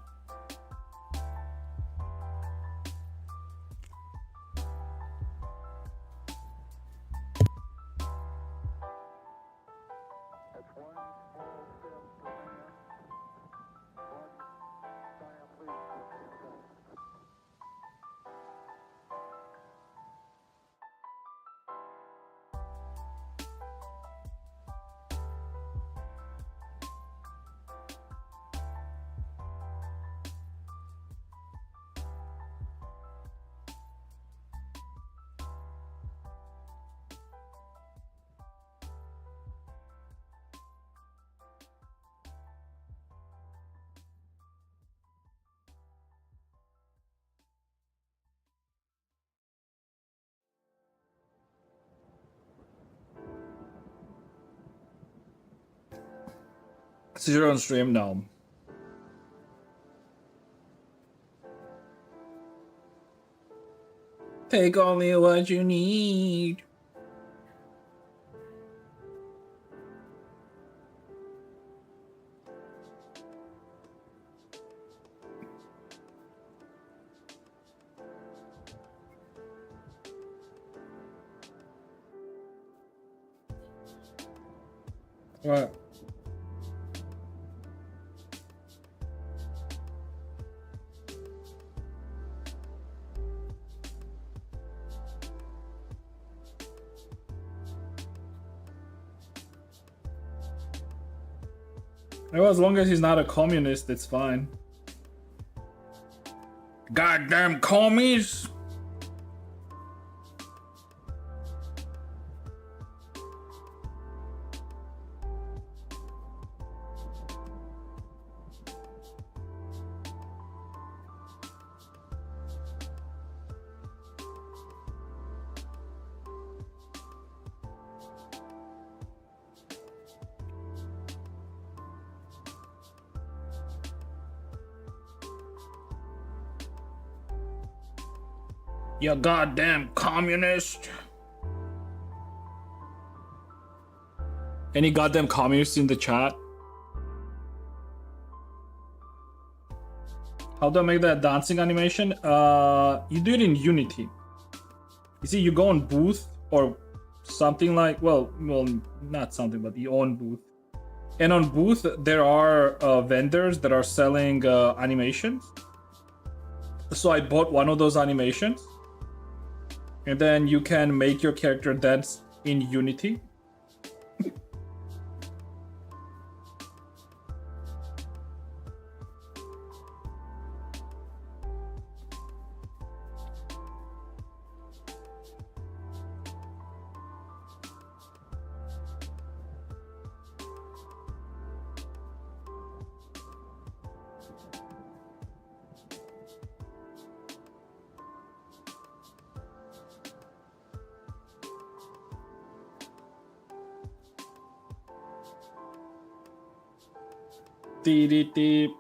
That's one small step for man, one giant leap for mankind. So you're on stream now. Take only what you need. Right. Well, as long as he's not a communist, it's fine. Goddamn commies! You goddamn communist! Any goddamn communists in the chat? How do I make that dancing animation? You do it in Unity. You see, you go on booth or something like, well, not something, but you own booth. And on booth, there are vendors that are selling animations. So I bought one of those animations. And then you can make your character dance in Unity. Deep, deep.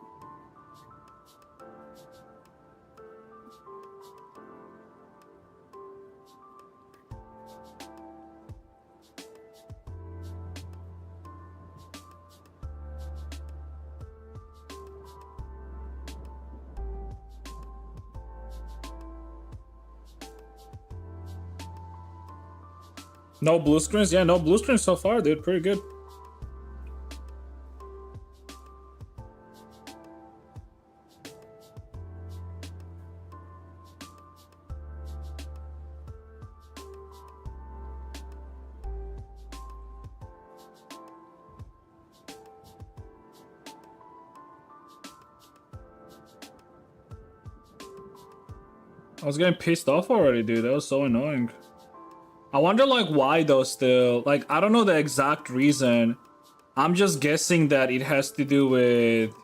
No blue screens? Yeah, no blue screens so far, dude. Pretty good. I was getting pissed off already, dude. That was so annoying. I wonder, like, why though still. Like, I don't know the exact reason. I'm just guessing that it has to do with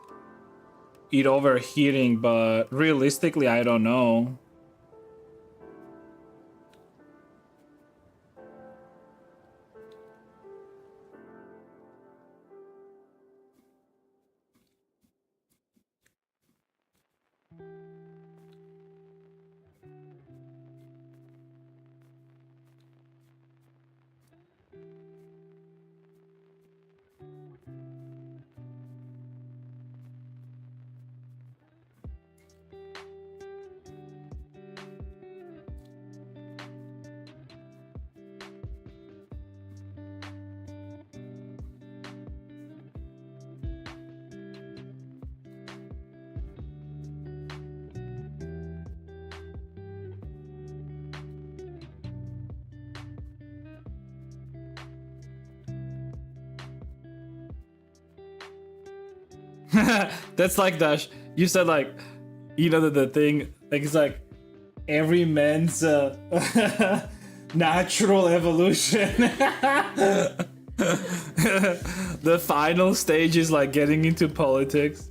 it overheating, but realistically, I don't know. That's like Dash. You said like, you know the thing like it's like every man's natural evolution. The final stage is like getting into politics.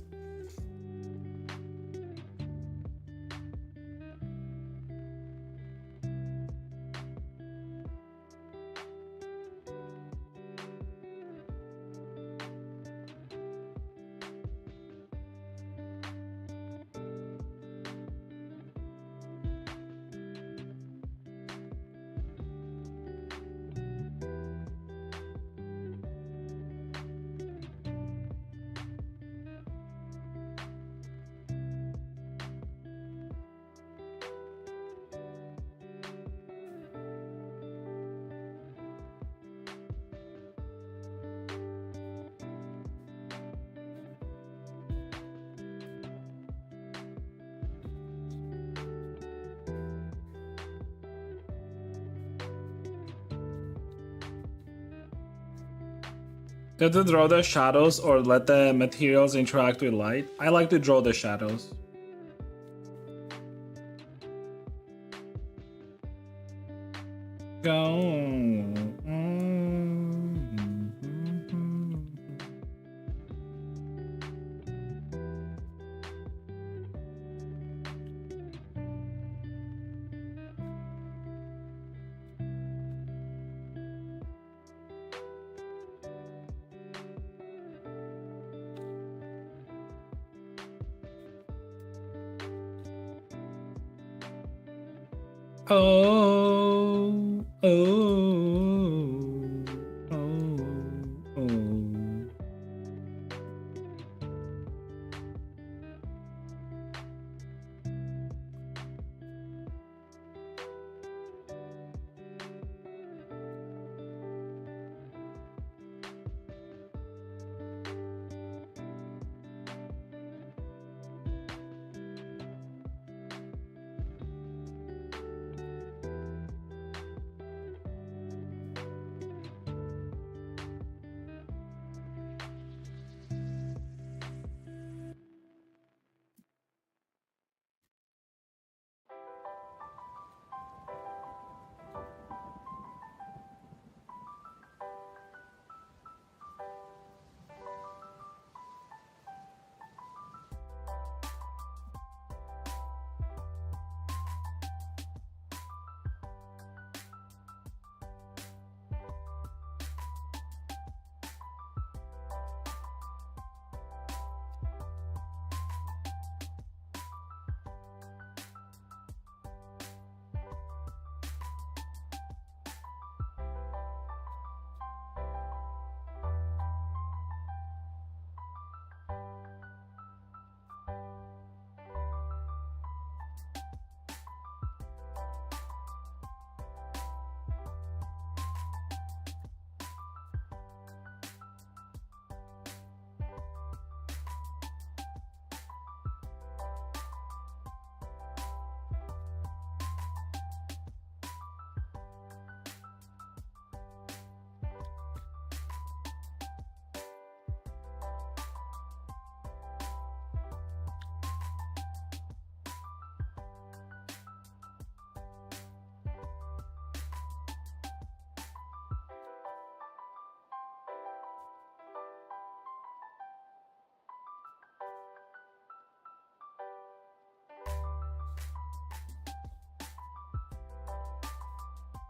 Do you have to draw the shadows or let the materials interact with light? I like to draw the shadows. Go. Oh, oh, oh,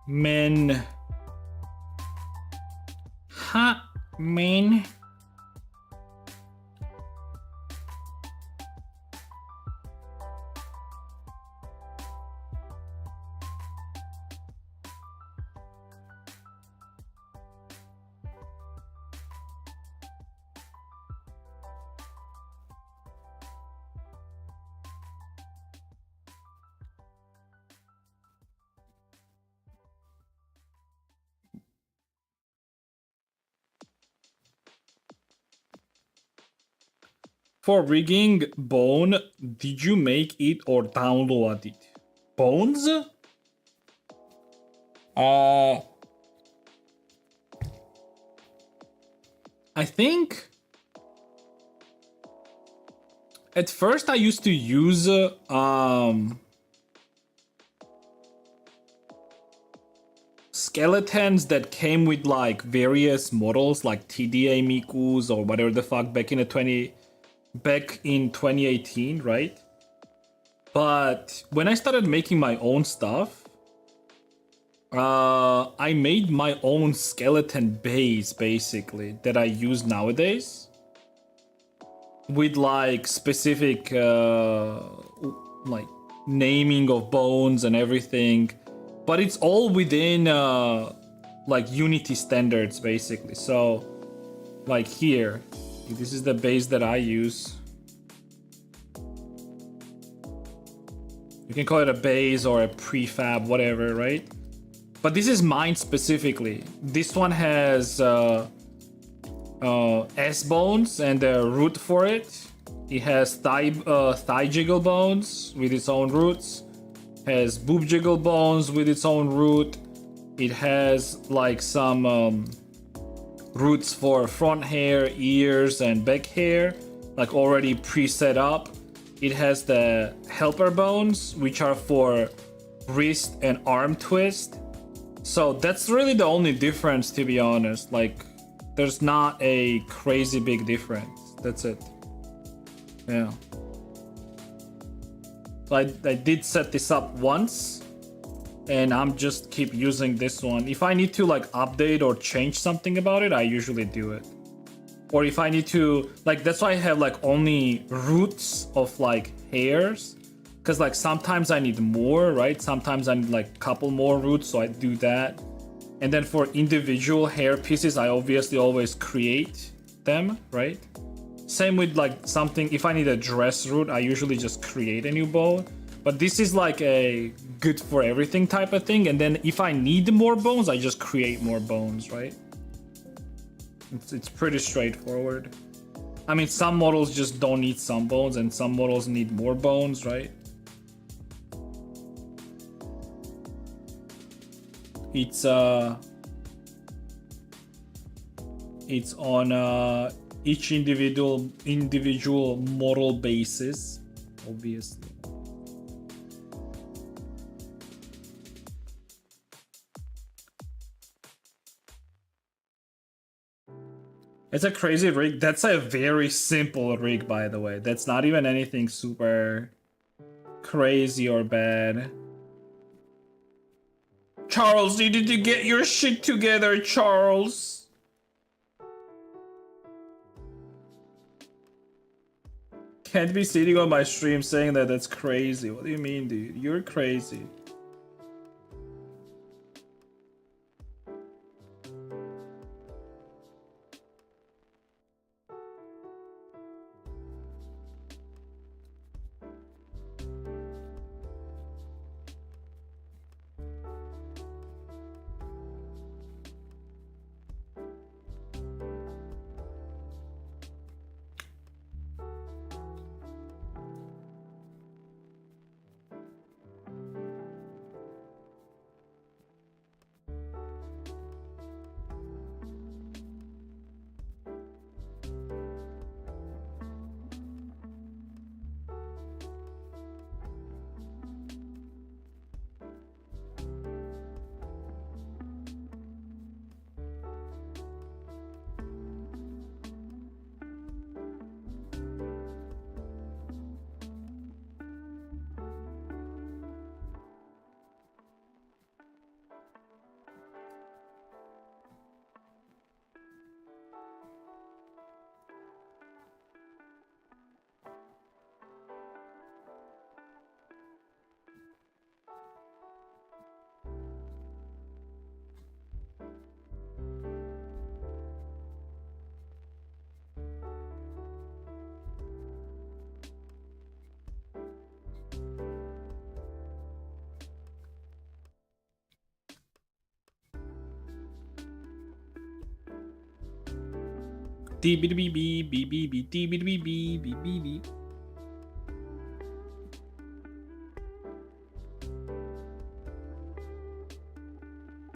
Men. Ha, men. For rigging bone, did you make it or download it? Bones? I think at first I used to use skeletons that came with like various models like TDA Mikus or whatever the fuck back in 2018, right? But when I started making my own stuff, I made my own skeleton base basically that I use nowadays with like specific like naming of bones and everything, but it's all within like Unity standards basically. So like here, this is the base that I use. You can call it a base or a prefab, whatever, right? But this is mine specifically. This one has S bones and a root for it. It has thigh jiggle bones with its own roots. Has boob jiggle bones with its own root. It has like some roots for front hair, ears, and back hair, like already pre-set up. It has the helper bones, which are for wrist and arm twist. So that's really the only difference, to be honest. Like, there's not a crazy big difference. That's it. Yeah. So I did set this up once, and I'm just keep using this one. If I need to like update or change something about it, I usually do it. Or if I need to, like, that's why I have like only roots of like hairs, because like sometimes I need more, right? Sometimes I need like a couple more roots, so I do that. And then for individual hair pieces, I obviously always create them, right? Same with like something, if I need a dress root, I usually just create a new bone. But this is like a good for everything type of thing. And then if I need more bones, I just create more bones, right? It's pretty straightforward. I mean, some models just don't need some bones and some models need more bones, right? It's on each individual model basis, obviously. It's a crazy rig. That's a very simple rig, by the way. That's not even anything super crazy or bad. Charles, you need to get your shit together, Charles. Can't be sitting on my stream saying that. That's crazy. What do you mean, dude? You're crazy.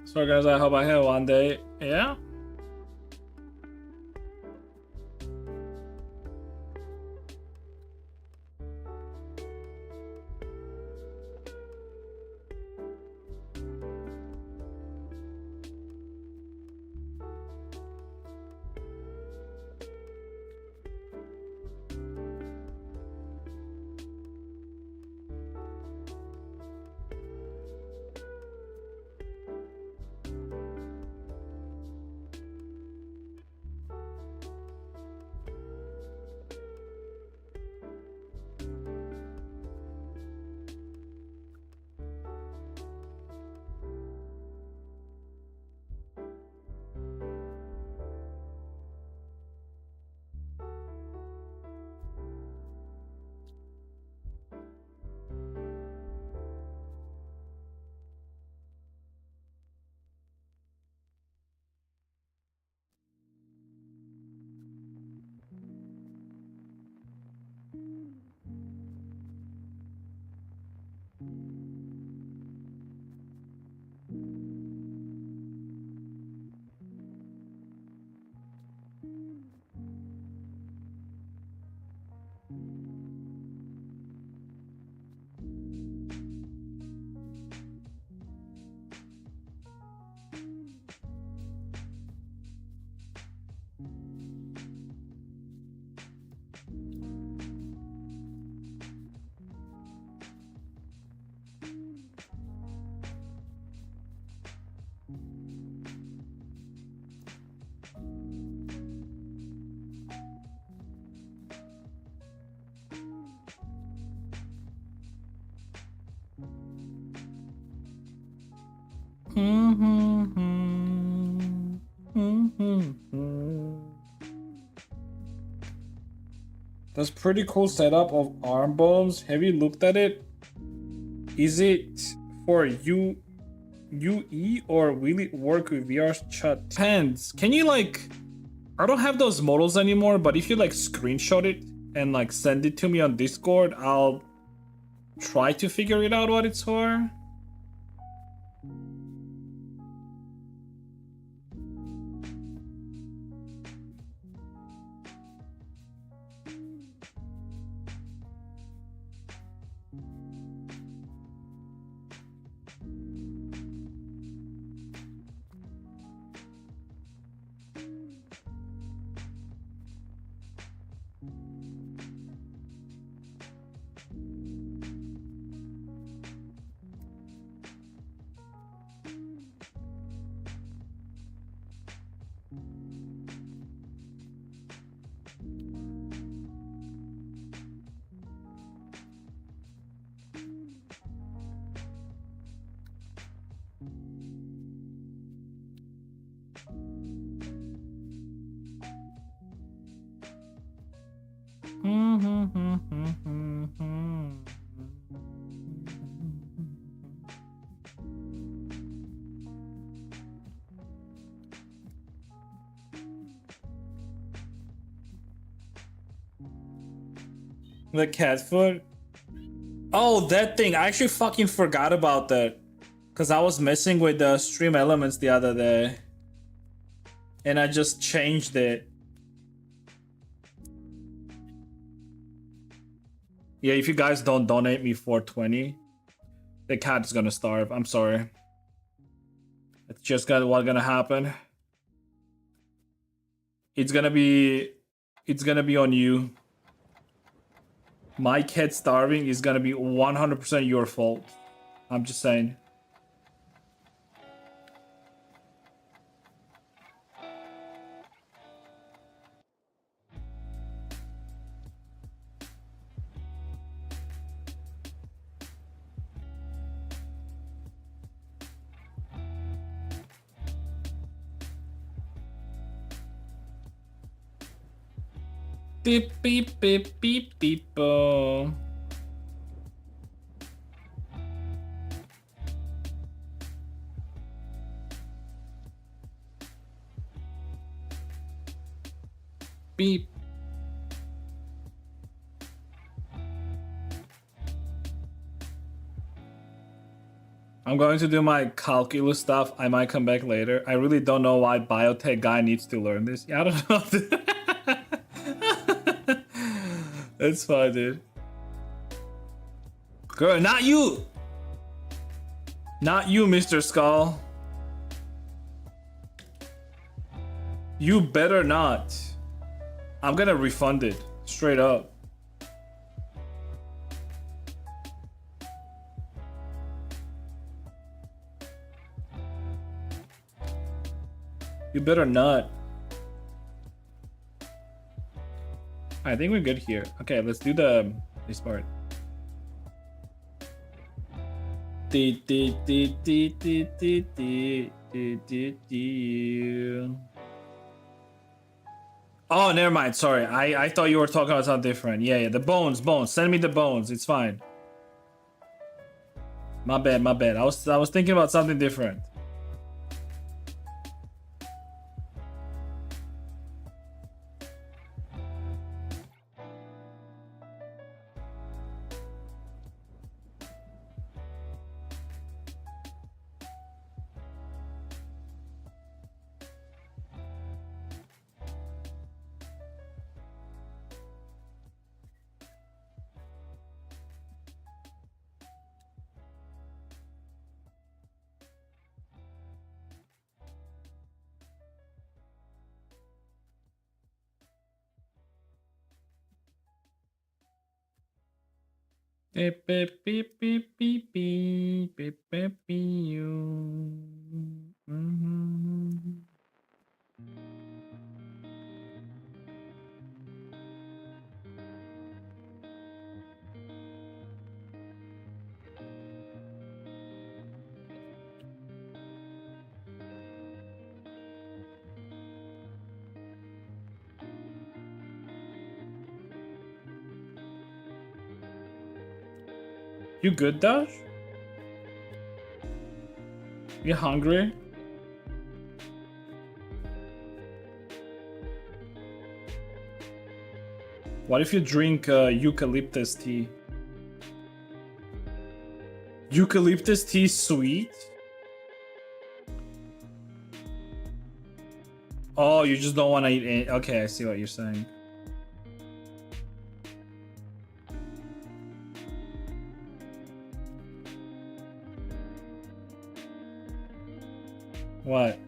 So guys, I hope I have one day. Yeah. That's pretty cool setup of arm bones. Have you looked at it? Is it for UE or will it work with VRChat? Depends. Can you like, I don't have those models anymore, but if you like screenshot it and like send it to me on Discord, I'll try to figure it out what it's for. The cat foot? Oh, that thing. I actually fucking forgot about that. Because I was messing with the stream elements the other day. And I just changed it. Yeah, if you guys don't donate me 420, the cat is gonna starve. I'm sorry. It's just what's gonna happen. It's gonna be on you. My cat starving is gonna be 100% your fault. I'm just saying. Beep beep beep beep beep. beep. I'm going to do my calculus stuff. I might come back later. I really don't know why biotech guy needs to learn this. Yeah, I don't know. It's fine, dude. Girl, not you! Not you, Mr. Skull. You better not. I'm gonna refund it. Straight up. You better not. I think we're good here. Okay, let's do this part. Oh, never mind. Sorry, I thought you were talking about something different. Yeah, the bones. Send me the bones. It's fine. My bad. I was thinking about something different. Beep beep beep beep beep beep beep beep beep. You good, Dash? You hungry? What if you drink eucalyptus tea? Eucalyptus tea sweet? Oh, you just don't want to eat any. Okay, I see what you're saying. What?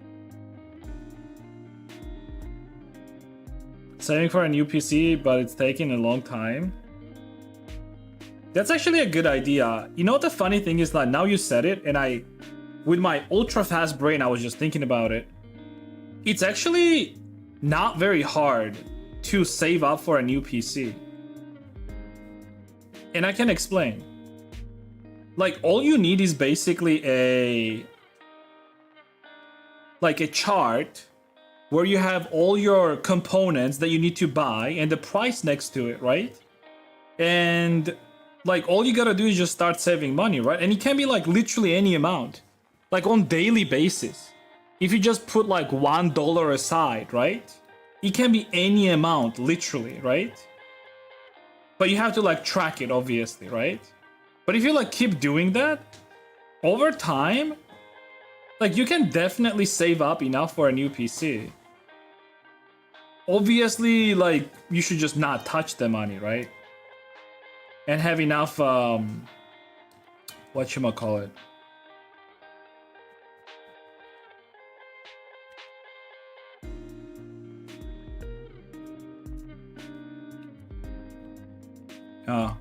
Saving for a new PC, but it's taking a long time. That's actually a good idea. You know what the funny thing is that now you said it, and with my ultra fast brain, I was just thinking about it. It's actually not very hard to save up for a new PC. And I can explain. Like, all you need is basically a chart where you have all your components that you need to buy and the price next to it, right? And like, all you gotta do is just start saving money, right? And it can be like literally any amount, like on daily basis. If you just put like $1 aside, right? It can be any amount, literally, right? But you have to like track it, obviously, right? But if you like keep doing that over time, like, you can definitely save up enough for a new PC. Obviously, like, you should just not touch the money, right? And have enough, whatchamacallit? Oh.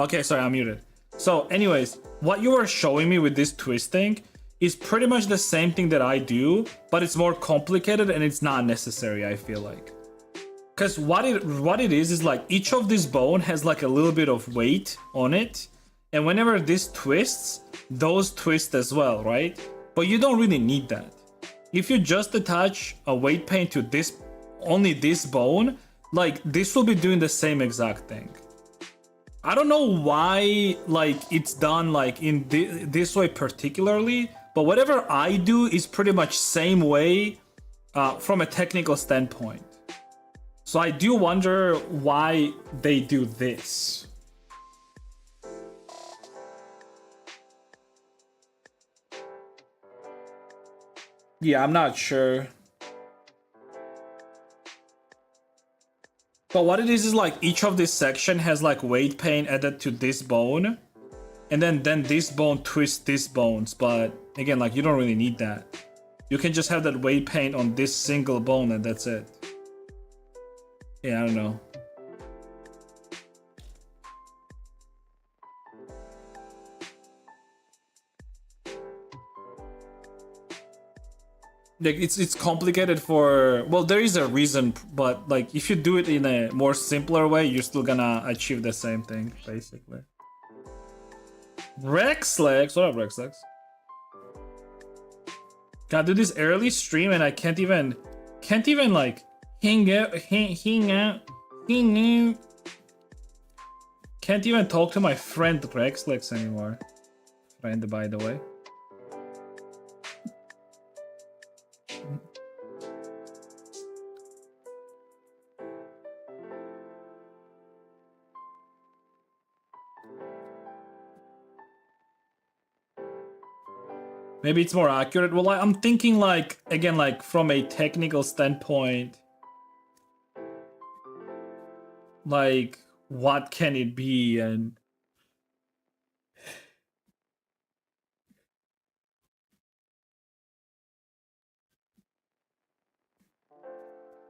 Okay, sorry, I'm muted. So anyways, what you were showing me with this twisting is pretty much the same thing that I do, but it's more complicated and it's not necessary, I feel like. Because what it is like each of this bone has like a little bit of weight on it, and whenever this twists, those twist as well, right? But you don't really need that. If you just attach a weight paint to this, only this bone, like this will be doing the same exact thing. I don't know why like it's done like in this way particularly, but whatever I do is pretty much same way from a technical standpoint. So I do wonder why they do this. Yeah, I'm not sure. But what it is like each of this section has like weight paint added to this bone. And then this bone twists these bones. But again, like you don't really need that. You can just have that weight paint on this single bone and that's it. Yeah, I don't know. Like it's complicated for, well, there is a reason, but like if you do it in a more simpler way, you're still gonna achieve the same thing, basically. Rexlex, what up, Rexlex? Gotta do this early stream and I can't even like hang out. Can't even talk to my friend Rexlex anymore. Friend, by the way. Maybe it's more accurate. Well, I'm thinking like, again, like from a technical standpoint, like what can it be? And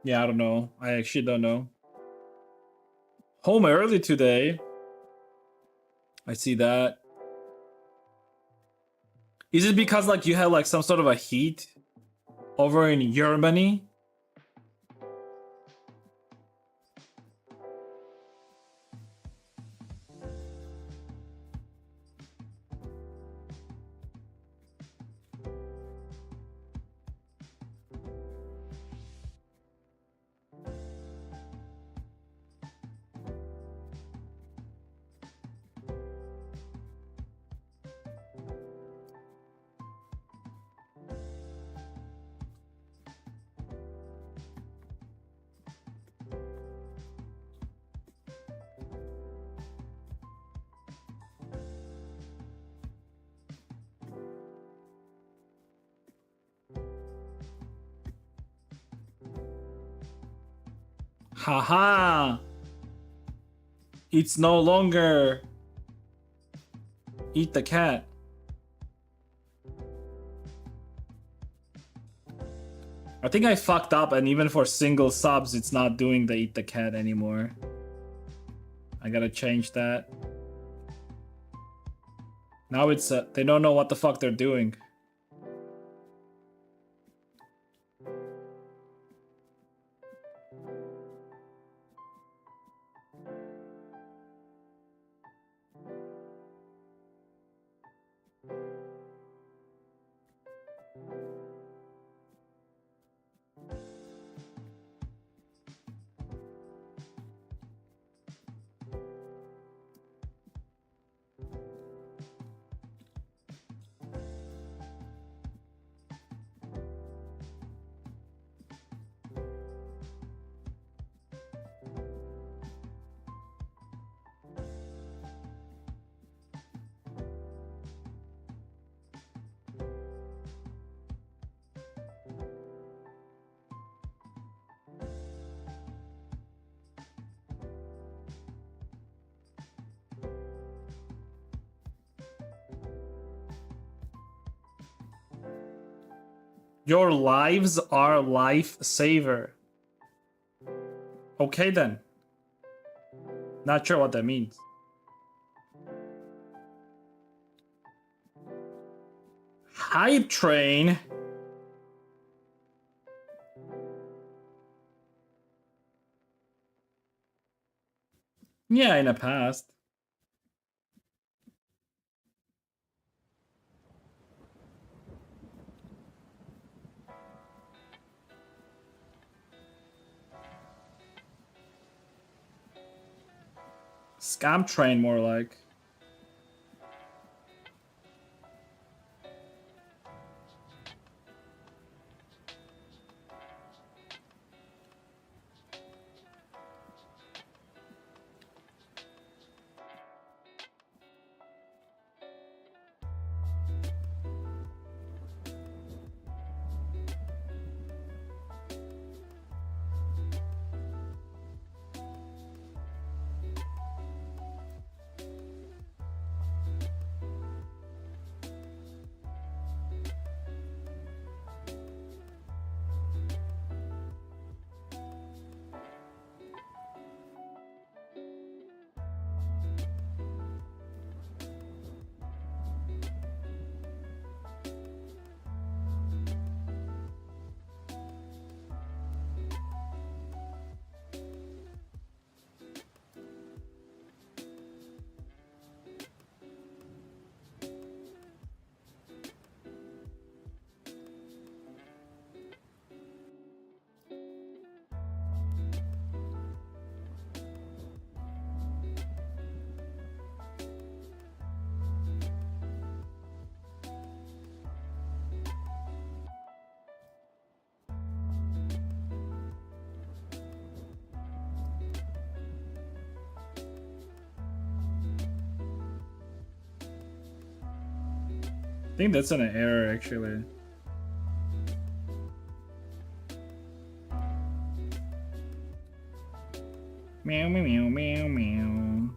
yeah, I don't know. I actually don't know. Home early today. I see that. Is it because like you have like some sort of a heat over in Germany? Haha! It's no longer eat the cat. I think I fucked up, and even for single subs, it's not doing the eat the cat anymore. I gotta change that. Now it's they don't know what the fuck they're doing. Your lives are lifesaver. Okay then. Not sure what that means. Hype train. Yeah, in the past. Scam train, more like. I think that's an error, actually. Meow, meow, meow, meow, meow.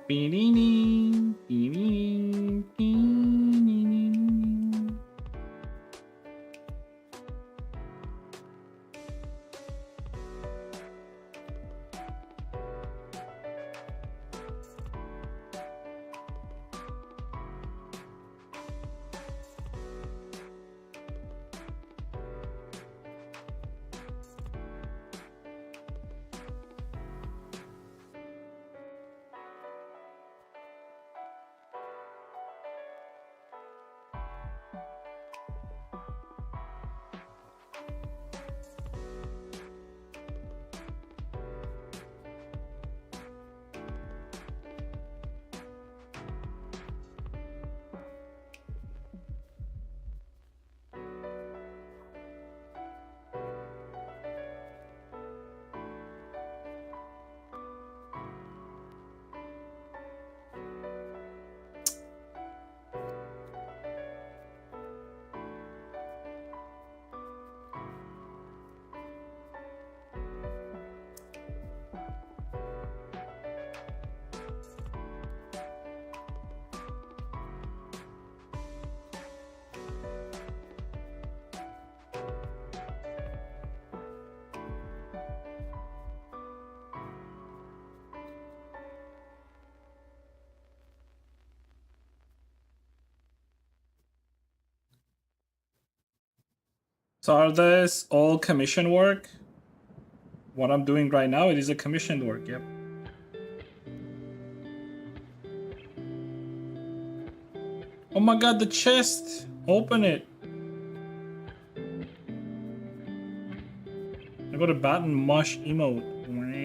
Be-dee-dee, be-dee-dee, be-dee-dee. So are this all commission work? What I'm doing right now, it is a commissioned work, yep. Oh my god, the chest! Open it! I got a button mush emote. Wow.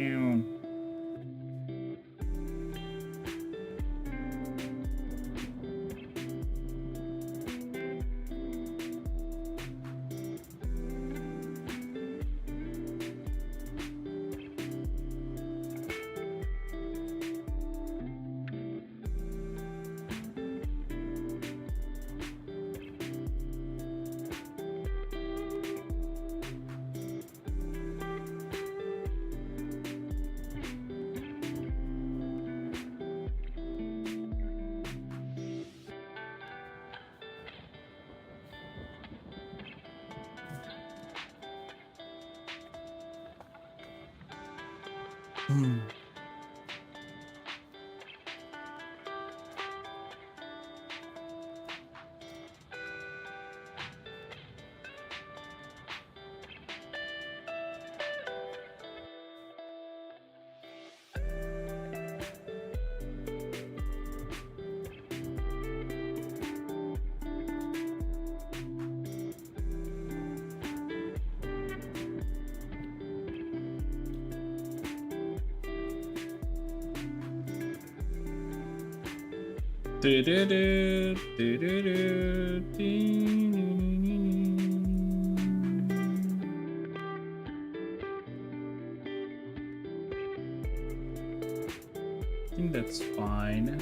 I think that's fine.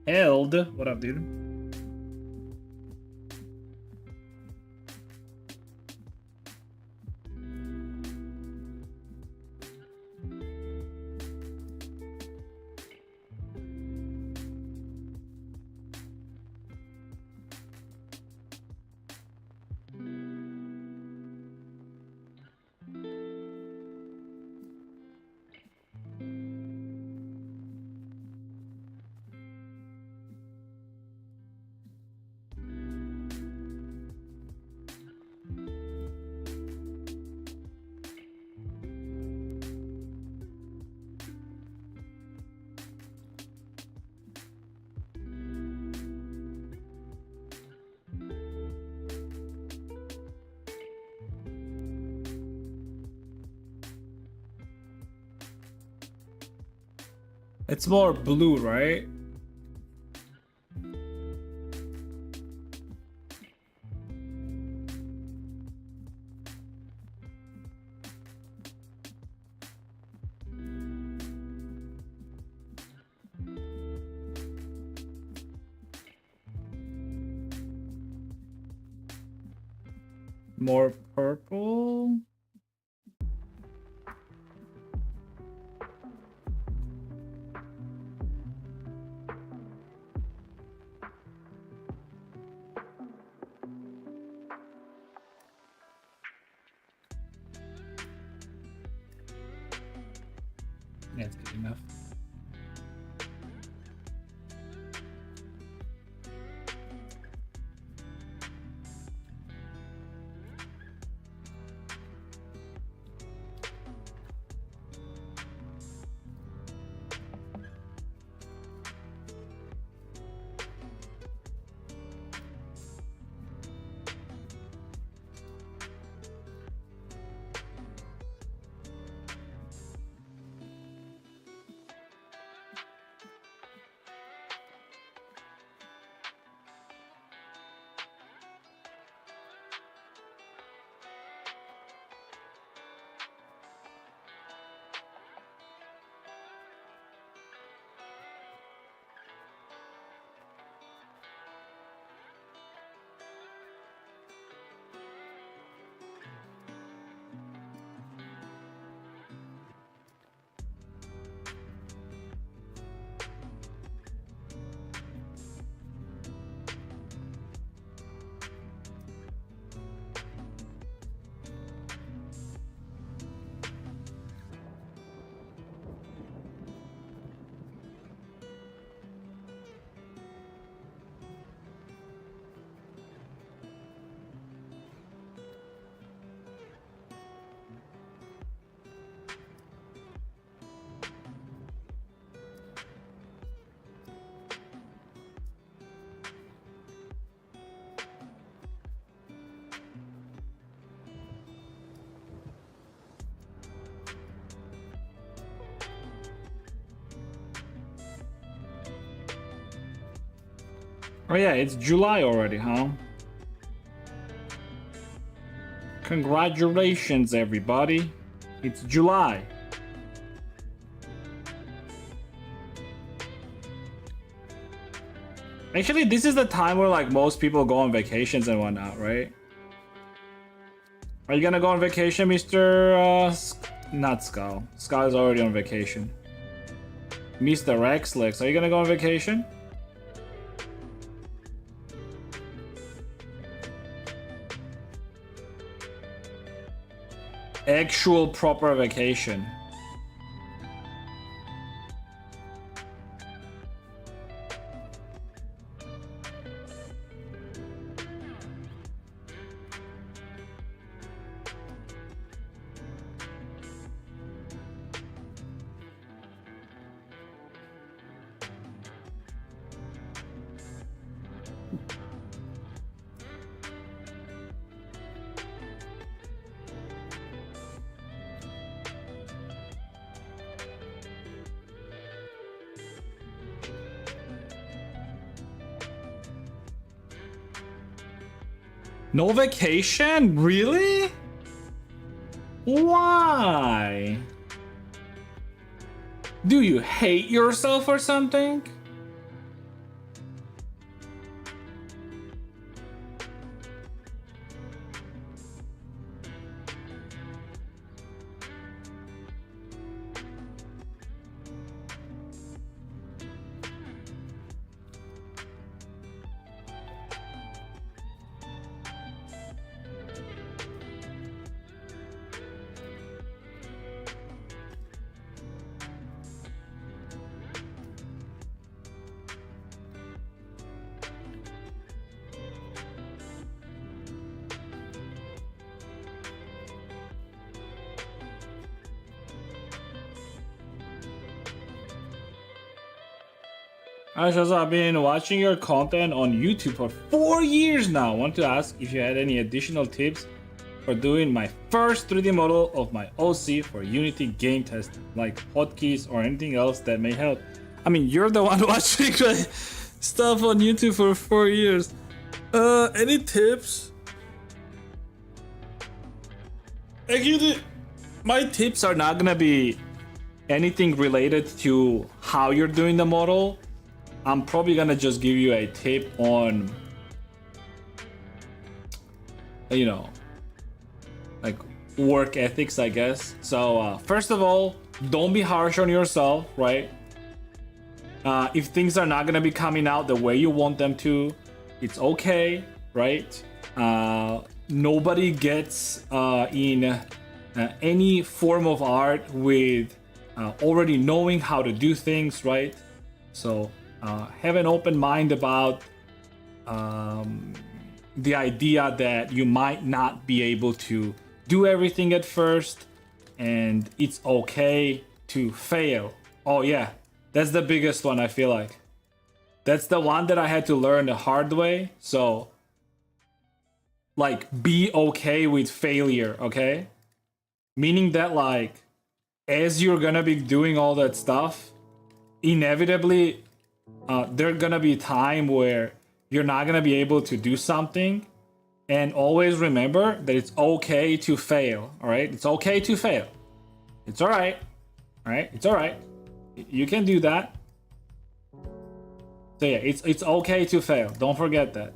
Held. What up, dude? It's more blue, right? More purple. That's good enough. Oh yeah, it's July already, huh? Congratulations, everybody. It's July. Actually, this is the time where like most people go on vacations and whatnot, right? Are you gonna go on vacation, Mr. Not Skull. Skull is already on vacation. Mr. Rexlex, are you gonna go on vacation? Actual proper vacation. No vacation? Really? Why? Do you hate yourself or something? I've been watching your content on YouTube for 4 years now. Want to ask if you had any additional tips for doing my first 3D model of my OC for Unity game testing, like hotkeys or anything else that may help. I mean, you're the one watching my stuff on YouTube for 4 years. Any tips? Actually, my tips are not gonna be anything related to how you're doing the model. I'm probably gonna just give you a tip on, you know, like work ethics, I guess. So first of all, don't be harsh on yourself, right? If things are not gonna be coming out the way you want them to, it's okay, right? Nobody gets in any form of art with already knowing how to do things, right? So have an open mind about the idea that you might not be able to do everything at first, and it's okay to fail. Oh yeah, that's the biggest one, I feel like. That's the one that I had to learn the hard way. So like, be okay with failure, okay? Meaning that, like, as you're gonna be doing all that stuff, inevitably there's gonna be a time where you're not gonna be able to do something. And always remember that it's okay to fail, all right? It's okay to fail. It's all right, It's all right. You can do that. So yeah, it's okay to fail. Don't forget that.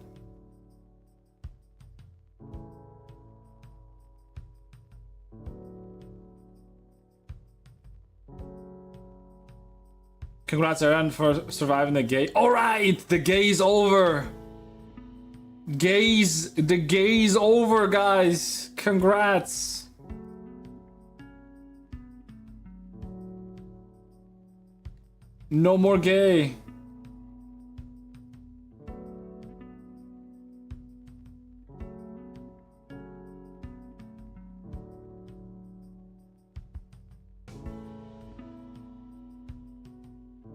Congrats, Aaron, for surviving the gay. All right, the gay's over. The gay's over, guys. Congrats. No more gay.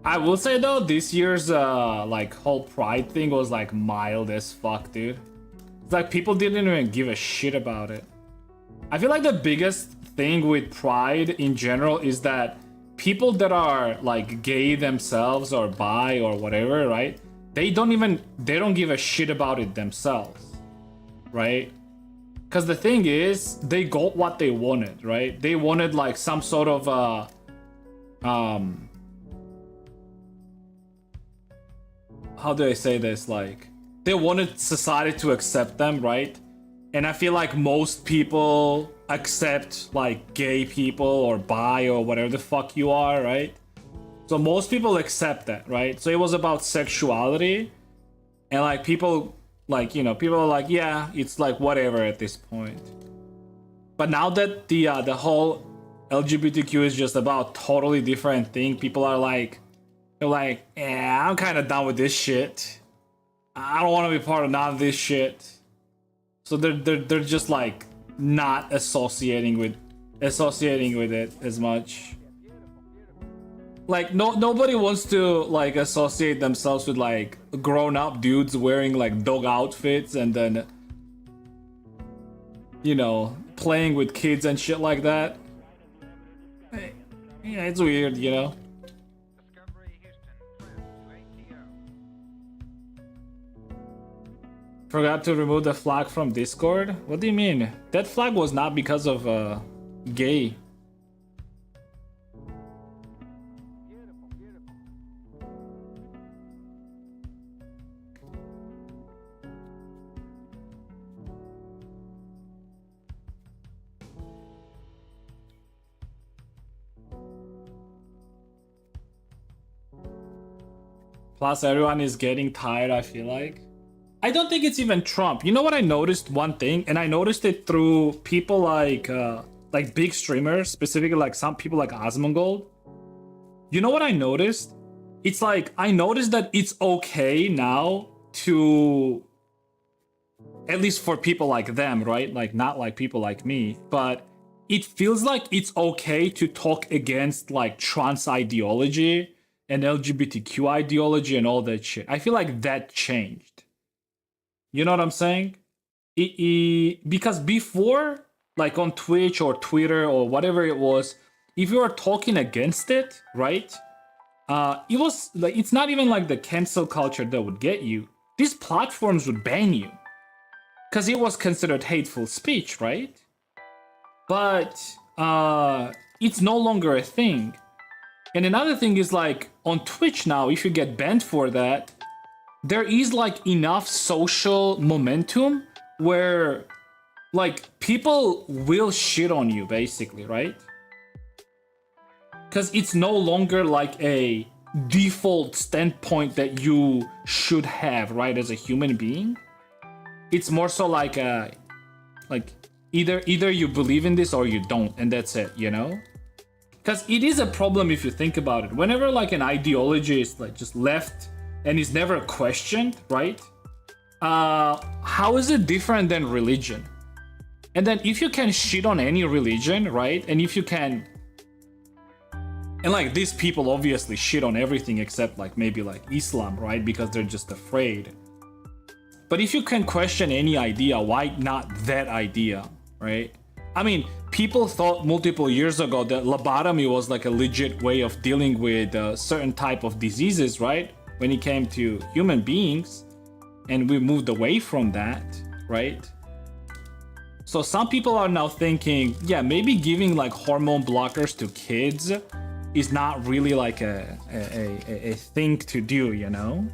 I will say though, this year's like whole pride thing was like mild as fuck, dude. It's like people didn't even give a shit about it. I feel like the biggest thing with pride in general is that people that are like gay themselves or bi or whatever, right? They don't give a shit about it themselves, right? Because the thing is, they got what they wanted, right? They wanted like some sort of how do I say this? Like, they wanted society to accept them, right? And I feel like most people accept like gay people or bi or whatever the fuck you are, right? So most people accept that, right? So it was about sexuality, and like people, like, you know, people are like, yeah, it's like whatever at this point. But now that the whole LGBTQ is just about totally different thing, people are like, they're like, yeah, I'm kind of done with this shit. I don't want to be part of none of this shit. So they're just like not associating with it as much. Like nobody wants to like associate themselves with like grown-up dudes wearing like dog outfits and then, you know, playing with kids and shit like that. Yeah, it's weird, you know. Forgot to remove the flag from Discord? What do you mean? That flag was not because of gay. Plus everyone is getting tired, I feel like. I don't think it's even Trump. You know what I noticed? One thing, and I noticed it through people like big streamers, specifically like some people like Asmongold. You know what I noticed? It's like, I noticed that it's okay now to, at least for people like them, right? Like not like people like me, but it feels like it's okay to talk against like trans ideology and LGBTQ ideology and all that shit. I feel like that changed. You know what I'm saying? Because before, like on Twitch or Twitter or whatever it was, if you are talking against it, right? It was like, it's not even like the cancel culture that would get you. These platforms would ban you because it was considered hateful speech, right? But it's no longer a thing. And another thing is like on Twitch now, if you get banned for that, there is like enough social momentum where like people will shit on you basically, right? Because it's no longer like a default standpoint that you should have, right, as a human being. It's more so like either you believe in this or you don't, and that's it, you know? Because it is a problem if you think about it. Whenever like an ideology is like just left and is never questioned, right? How is it different than religion? And then if you can shit on any religion, right? And if you can, and like these people obviously shit on everything except like maybe like Islam, right? Because they're just afraid. But if you can question any idea, why not that idea, right? I mean, people thought multiple years ago that lobotomy was like a legit way of dealing with certain type of diseases, right? When it came to human beings, and we moved away from that, right? So some people are now thinking, yeah, maybe giving like hormone blockers to kids is not really like a thing to do, you know?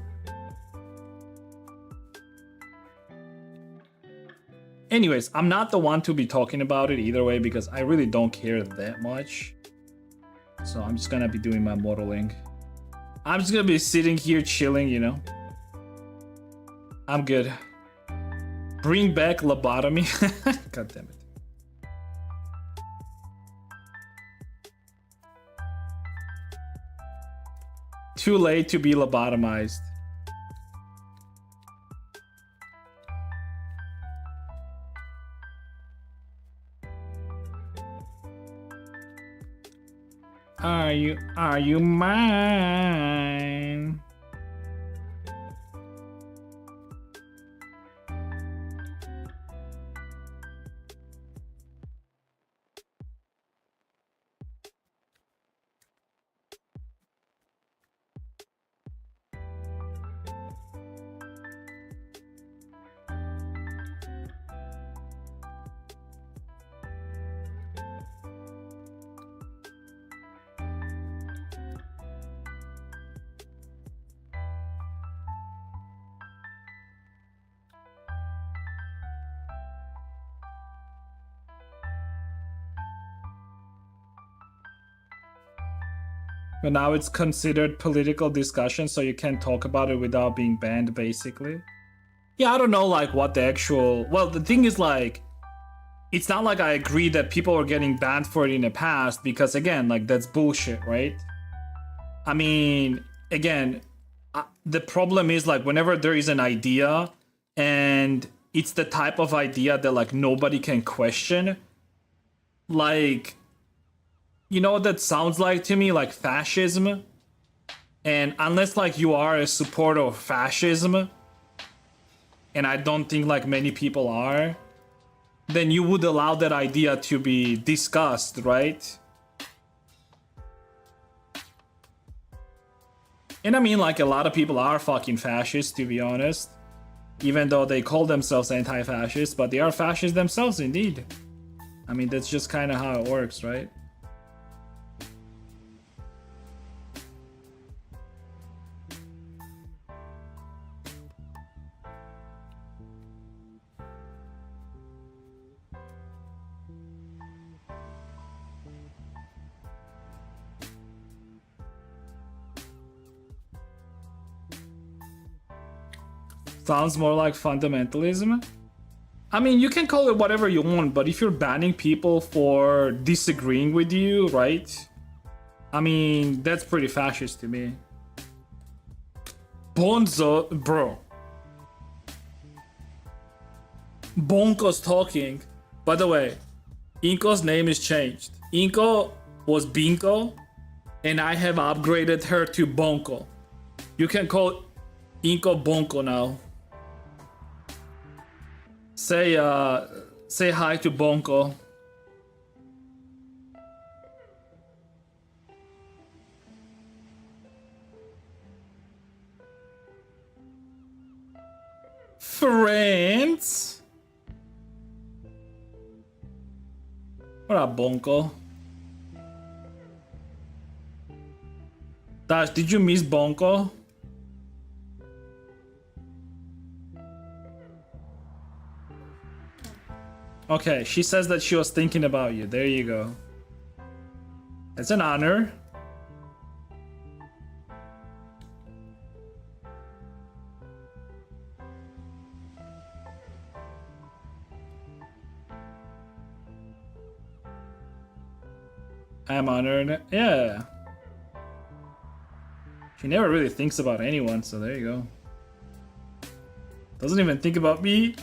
Anyways, I'm not the one to be talking about it either way because I really don't care that much. So I'm just gonna be doing my modeling. I'm just gonna be sitting here chilling, you know? I'm good. Bring back lobotomy. God damn it. Too late to be lobotomized. Are you mine? But now it's considered political discussion, so you can't talk about it without being banned, basically. Yeah, I don't know, like, what the actual... Well, the thing is, like, it's not like I agree that people are getting banned for it in the past, because, again, like, that's bullshit, right? I mean, again, the problem is, like, whenever there is an idea, and it's the type of idea that, like, nobody can question, like... You know what that sounds like to me? Like fascism. And unless like you are a supporter of fascism, and I don't think like many people are, then you would allow that idea to be discussed, right? And I mean, like, a lot of people are fucking fascists, to be honest. Even though they call themselves anti-fascists, but they are fascists themselves, indeed. I mean, that's just kind of how it works, right? Sounds more like fundamentalism. I mean, you can call it whatever you want, but if you're banning people for disagreeing with you, right? I mean, that's pretty fascist to me. Bonzo, bro. Bonko's talking. By the way, Inko's name is changed. Inko was Binko, and I have upgraded her to Bonko. You can call Inko Bonko now. Say hi to Bonko. friends. What up, Bonko? Dash, did you miss Bonko? Okay, she says that she was thinking about you. There you go. It's an honor. I'm honored. Yeah. She never really thinks about anyone, so there you go. Doesn't even think about me.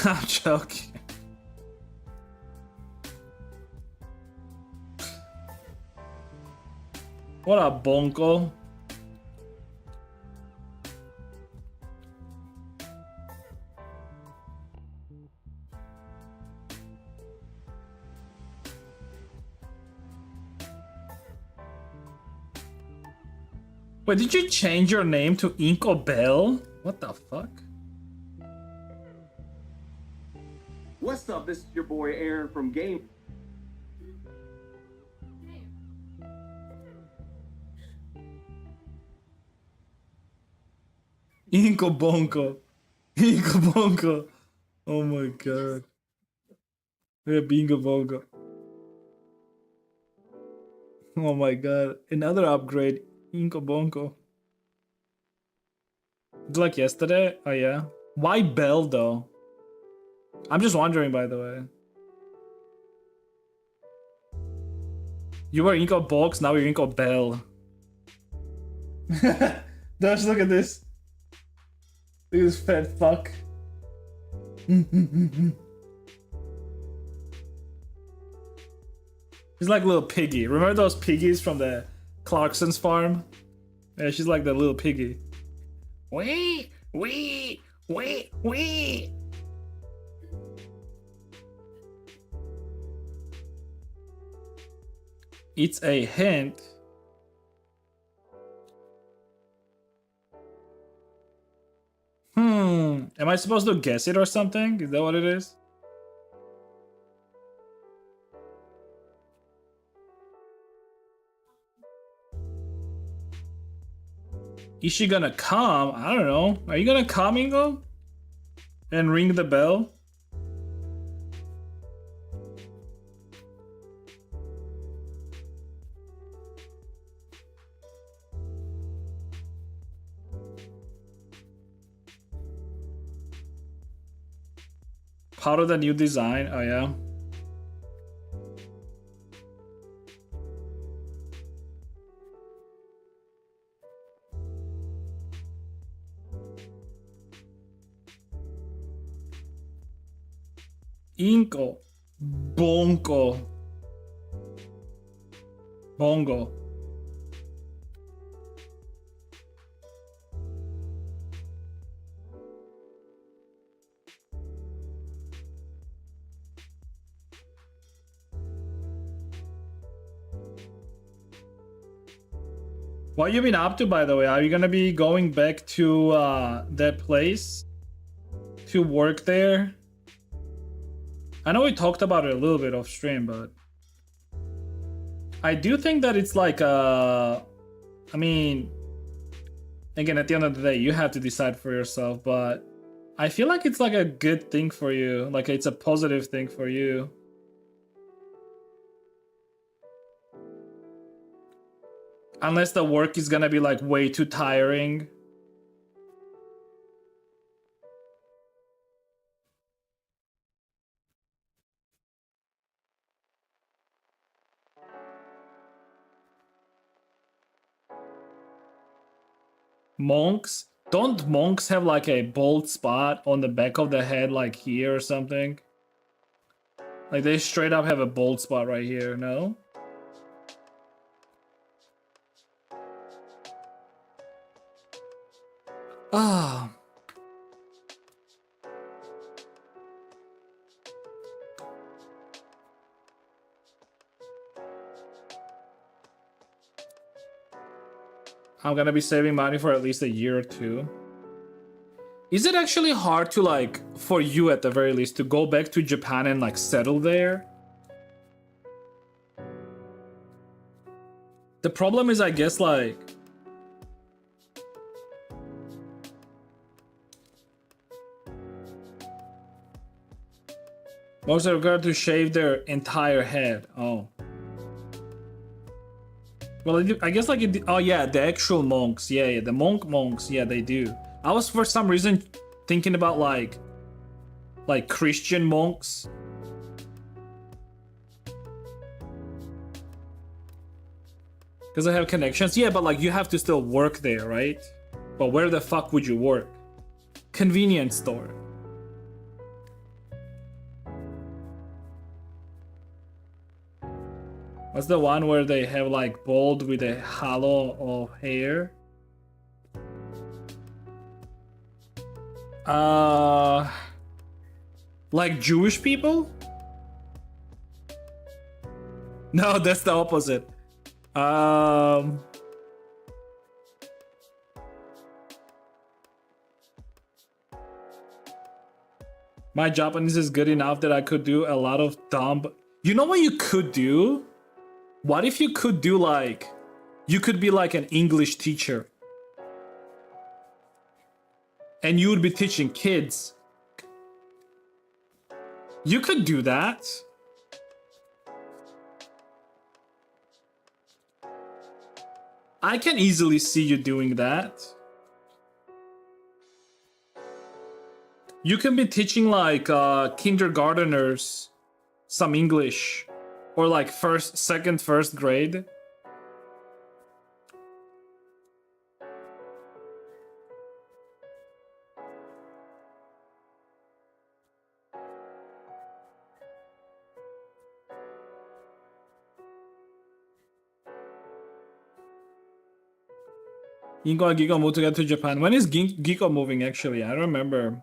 I'm joking. What up, Bonko? Wait, did you change your name to Inko Bell? What the fuck? What's up? This is your boy Aaron from Game. Inko Bonko. Inko Bonko. Oh my god. Yeah, Bingo Bongo. Oh my god. Another upgrade. Inko Bonko. Like yesterday? Oh yeah. Why Bell though? I'm just wondering, by the way. You were Inko Box, now you're Inko Bell. Dash, look at this. Look at this fat fuck. She's like a little piggy. Remember those piggies from the Clarkson's farm? Yeah, she's like the little piggy. Wee, wee, wee, wee. It's a hint. Am I supposed to guess it or something? Is that what it is? Is she gonna come? I don't know. Are you gonna come, Ingo? And ring the bell? Part of the new design? Oh yeah. Inko. Bonko. Bongo. What you been up to, by the way? Are you gonna be going back to that place to work there? I know we talked about it a little bit off stream, but I do think that it's like I mean, again, at the end of the day, you have to decide for yourself, but I feel like it's like a good thing for you. Like it's a positive thing for you. Unless the work is gonna be like way too tiring. Monks? Don't monks have like a bald spot on the back of the head like here or something? Like they straight up have a bald spot right here, no? Ah. I'm gonna be saving money for at least a year or two. Is it actually hard to like, for you at the very least, to go back to Japan and like settle there? The problem is, I guess, like, most are required to shave their entire head. Oh. Well, I guess like, oh yeah, the actual monks. Yeah, the monks. Yeah, they do. I was for some reason thinking about like Christian monks. Because I have connections. Yeah, but like you have to still work there, right? But where the fuck would you work? Convenience store. What's the one where they have like bald with a halo of hair? Like Jewish people? No, that's the opposite. My Japanese is good enough that I could do a lot of dumb. You know what you could do? What if you could do like, you could be like an English teacher and you would be teaching kids. You could do that. I can easily see you doing that. You can be teaching like kindergarteners some English, or like first grade. Ginko and Giko moved together to Japan. When is Giko moving actually? I don't remember.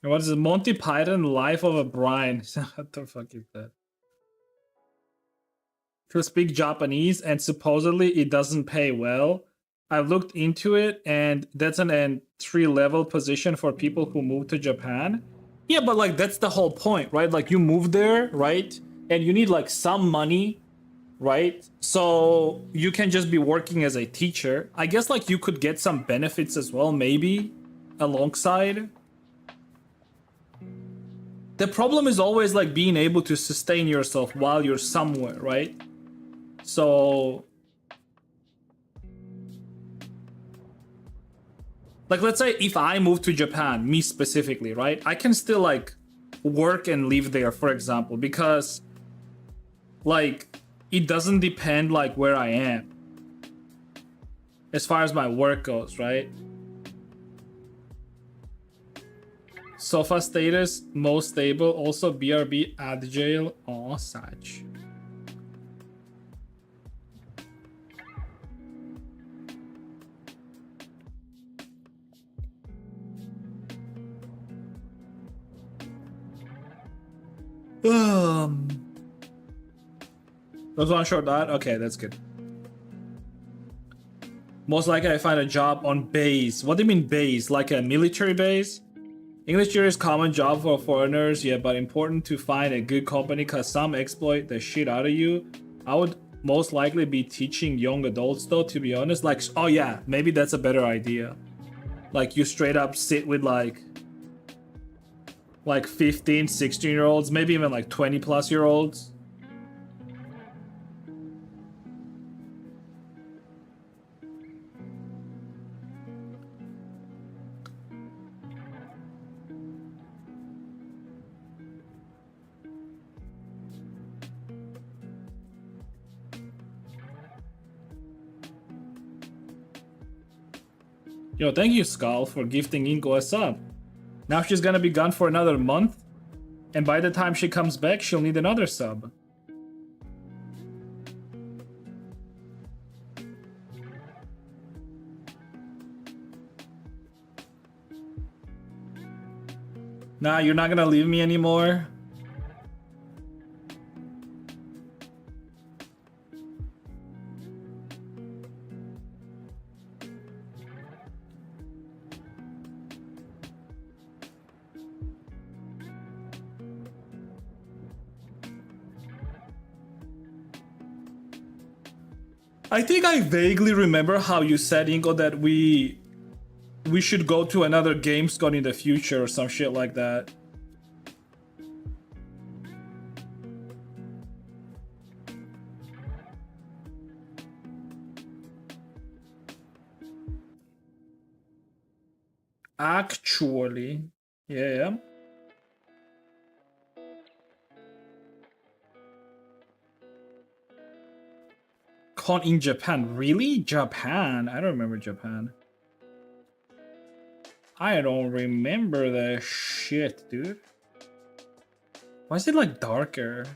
What is it? Monty Python Life of a Brian. What the fuck is that? To speak Japanese, and supposedly it doesn't pay well. I've looked into it, and that's an entry-level position for people who move to Japan. Yeah, but like that's the whole point, right? Like you move there, right? And you need like some money, right? So you can just be working as a teacher. I guess like you could get some benefits as well, maybe, alongside. The problem is always like being able to sustain yourself while you're somewhere, right? So, like, let's say if I move to Japan, me specifically, right? I can still like work and live there, for example, because like it doesn't depend like where I am as far as my work goes, right? Sofa status, most stable, also BRB at jail. Oh, such. Those one short that? Okay, that's good. Most likely I find a job on base. What do you mean base? Like a military base? English teacher is common job for foreigners, yeah, but important to find a good company because some exploit the shit out of you. I would most likely be teaching young adults though, to be honest. Like, oh yeah, maybe that's a better idea. Like you straight up sit with like 15, 16-year-olds, maybe even like 20-plus-year-olds. Yo, thank you, Skull, for gifting Inko a sub. Now she's gonna be gone for another month, and by the time she comes back, she'll need another sub. Nah, you're not gonna leave me anymore? I think I vaguely remember how you said, Ingo, that we should go to another Gamescom in the future or some shit like that. Actually, yeah. Con in Japan. Really? Japan? I don't remember Japan. I don't remember that shit, dude. Why is it like darker?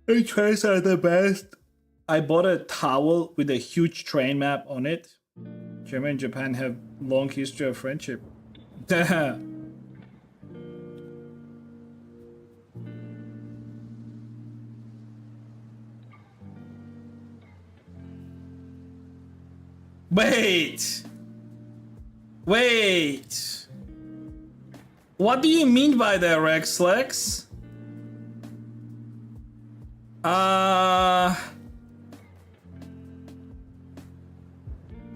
The trains are the best. I bought a towel with a huge train map on it. Germany and Japan have long history of friendship. Wait! Wait! What do you mean by that, Rexlex?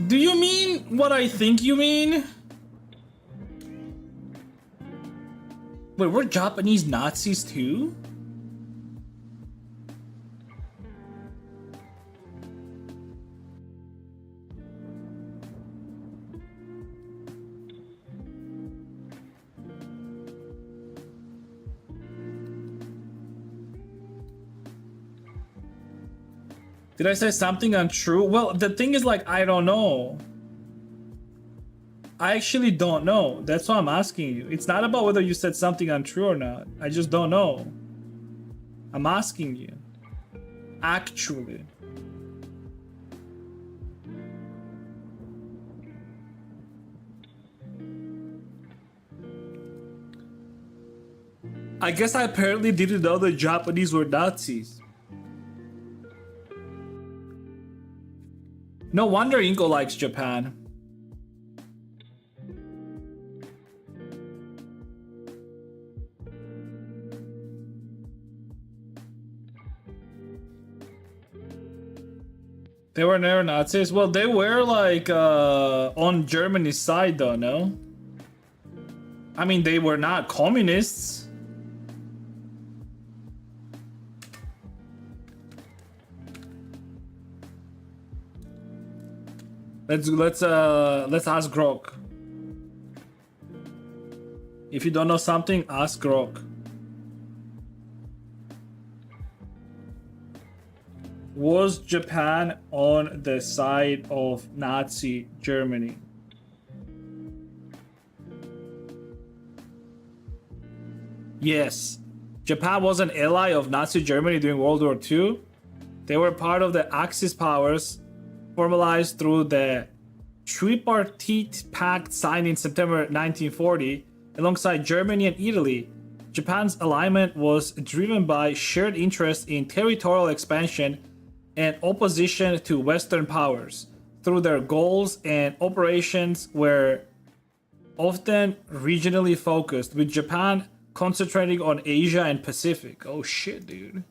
Do you mean what I think you mean? Wait, we're Japanese Nazis too? Did I say something untrue? Well, the thing is, like, I don't know. I actually don't know. That's why I'm asking you. It's not about whether you said something untrue or not. I just don't know. I'm asking you. Actually. I guess I apparently didn't know the Japanese were Nazis. No wonder Inko likes Japan. They were never Nazis? Well, they were like on Germany's side though, no? I mean, they were not communists. Let's ask Grok. If you don't know something, ask Grok. Was Japan on the side of Nazi Germany? Yes. Japan was an ally of Nazi Germany during World War II. They were part of the Axis powers, formalized through the Tripartite Pact signed in September 1940 alongside Germany and Italy. Japan's alignment was driven by shared interest in territorial expansion and opposition to Western powers. Through their goals and operations were often regionally focused, with Japan concentrating on Asia and Pacific. Oh shit, dude.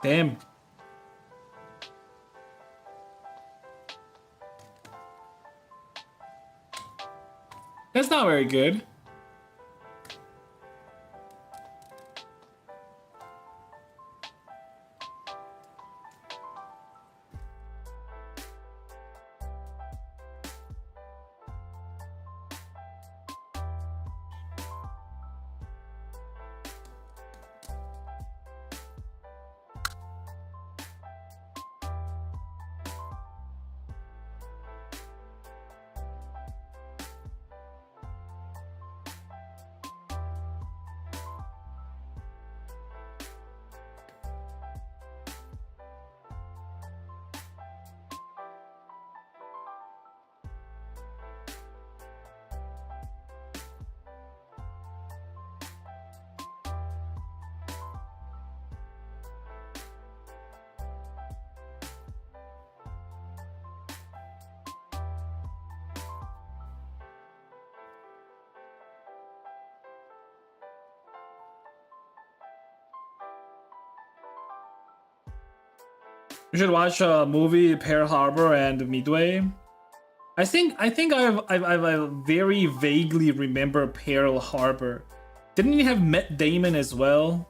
Damn. That's not very good. You should watch a movie, Pearl Harbor and Midway. I think I very vaguely remember Pearl Harbor. Didn't he have Matt Damon as well?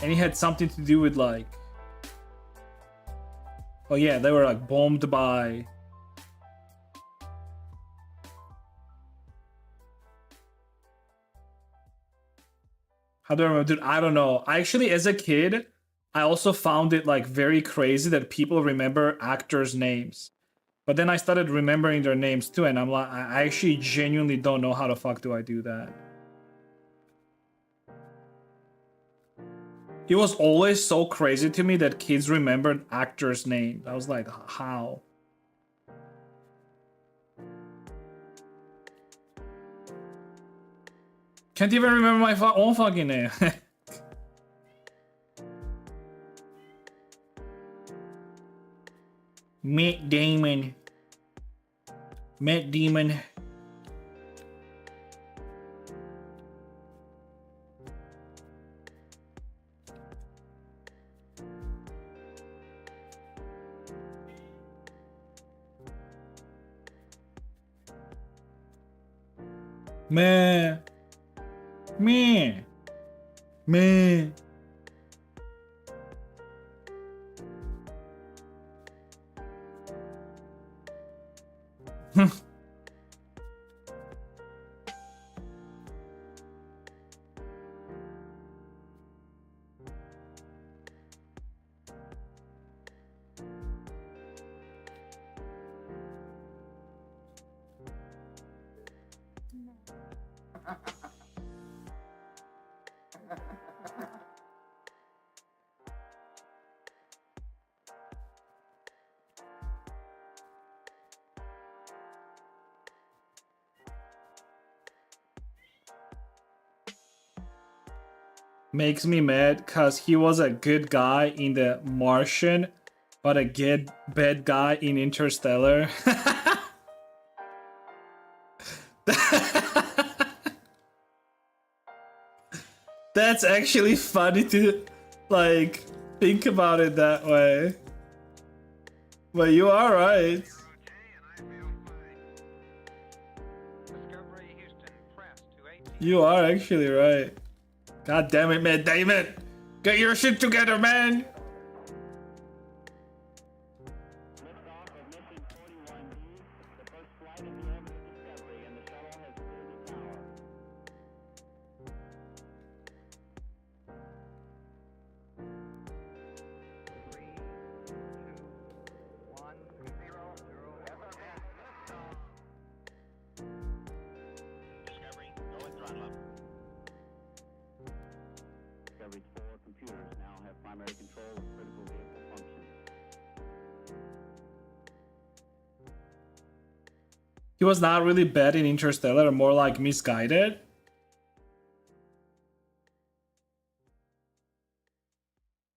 And he had something to do with like, oh yeah, they were like bombed by. How do I remember? Dude, I don't know. Actually, as a kid, I also found it like very crazy that people remember actors' names. But then I started remembering their names too, and I'm like, I actually genuinely don't know how the fuck do I do that. It was always so crazy to me that kids remembered actors' names. I was like, how? Can't even remember my own fucking name. Matt Damon. Matt Damon. Man. Man. Man. Makes me mad because he was a good guy in The Martian, but a bad guy in Interstellar. That's actually funny to like think about it that way. But you are right. Discovery Houston, press to You are actually right. God damn it, man, Damon! Get your shit together, man! Liftoff of mission 41B, the first flight in the orbit of Discovery, and the shuttle has cleared the tower. 3, 2, 1, 0, 0. Discovery, go with throttle up. Discovery's 4 computers now have primary control of critical vehicle functions. He was not really bad in Interstellar, more like misguided.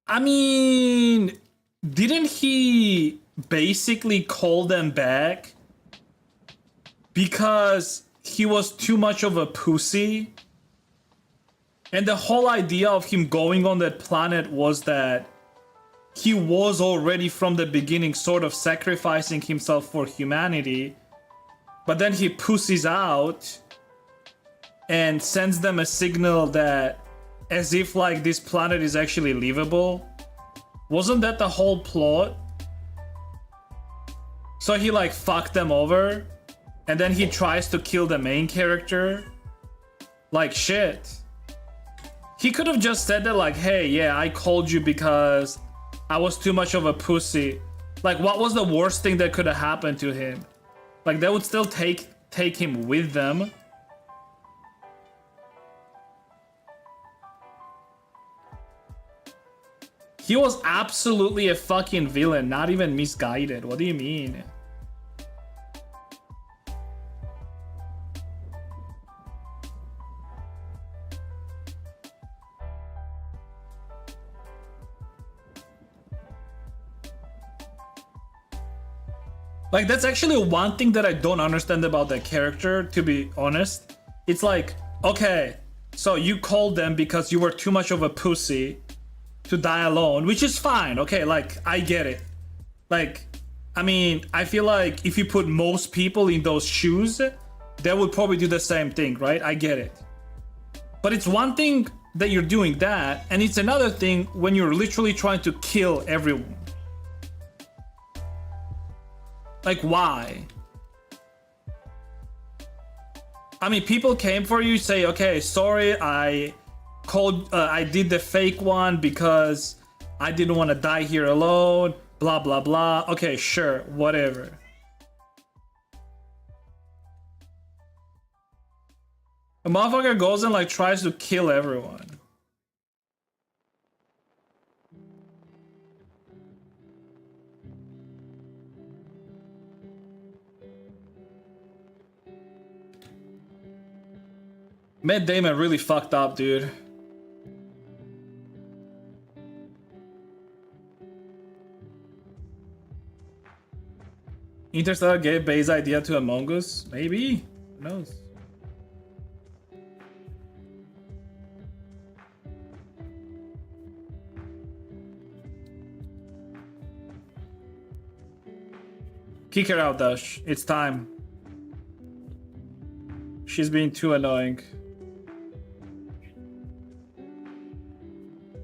I mean, didn't he basically call them back because he was too much of a pussy? And the whole idea of him going on that planet was that he was already from the beginning sort of sacrificing himself for humanity, but then he pussies out and sends them a signal that as if like this planet is actually livable. Wasn't that the whole plot? So he like fucked them over and then he tries to kill the main character. Like shit. He could have just said that like, hey, yeah, I called you because I was too much of a pussy. Like, what was the worst thing that could have happened to him? Like, they would still take him with them. He was absolutely a fucking villain, not even misguided. What do you mean? Like, that's actually one thing that I don't understand about that character, to be honest. It's like, okay, so you called them because you were too much of a pussy to die alone, which is fine. Okay, like, I get it. Like, I mean, I feel like if you put most people in those shoes, they would probably do the same thing, right? I get it. But it's one thing that you're doing that, and it's another thing when you're literally trying to kill everyone. Like, why? I mean, people came for you, say, okay, sorry, I did the fake one because I didn't want to die here alone, blah, blah, blah. Okay, sure, whatever. A motherfucker goes and like tries to kill everyone. Matt Damon really fucked up, dude. Interstellar gave Bay's idea to Among Us? Maybe? Who knows? Kick her out, Dash. It's time. She's being too annoying.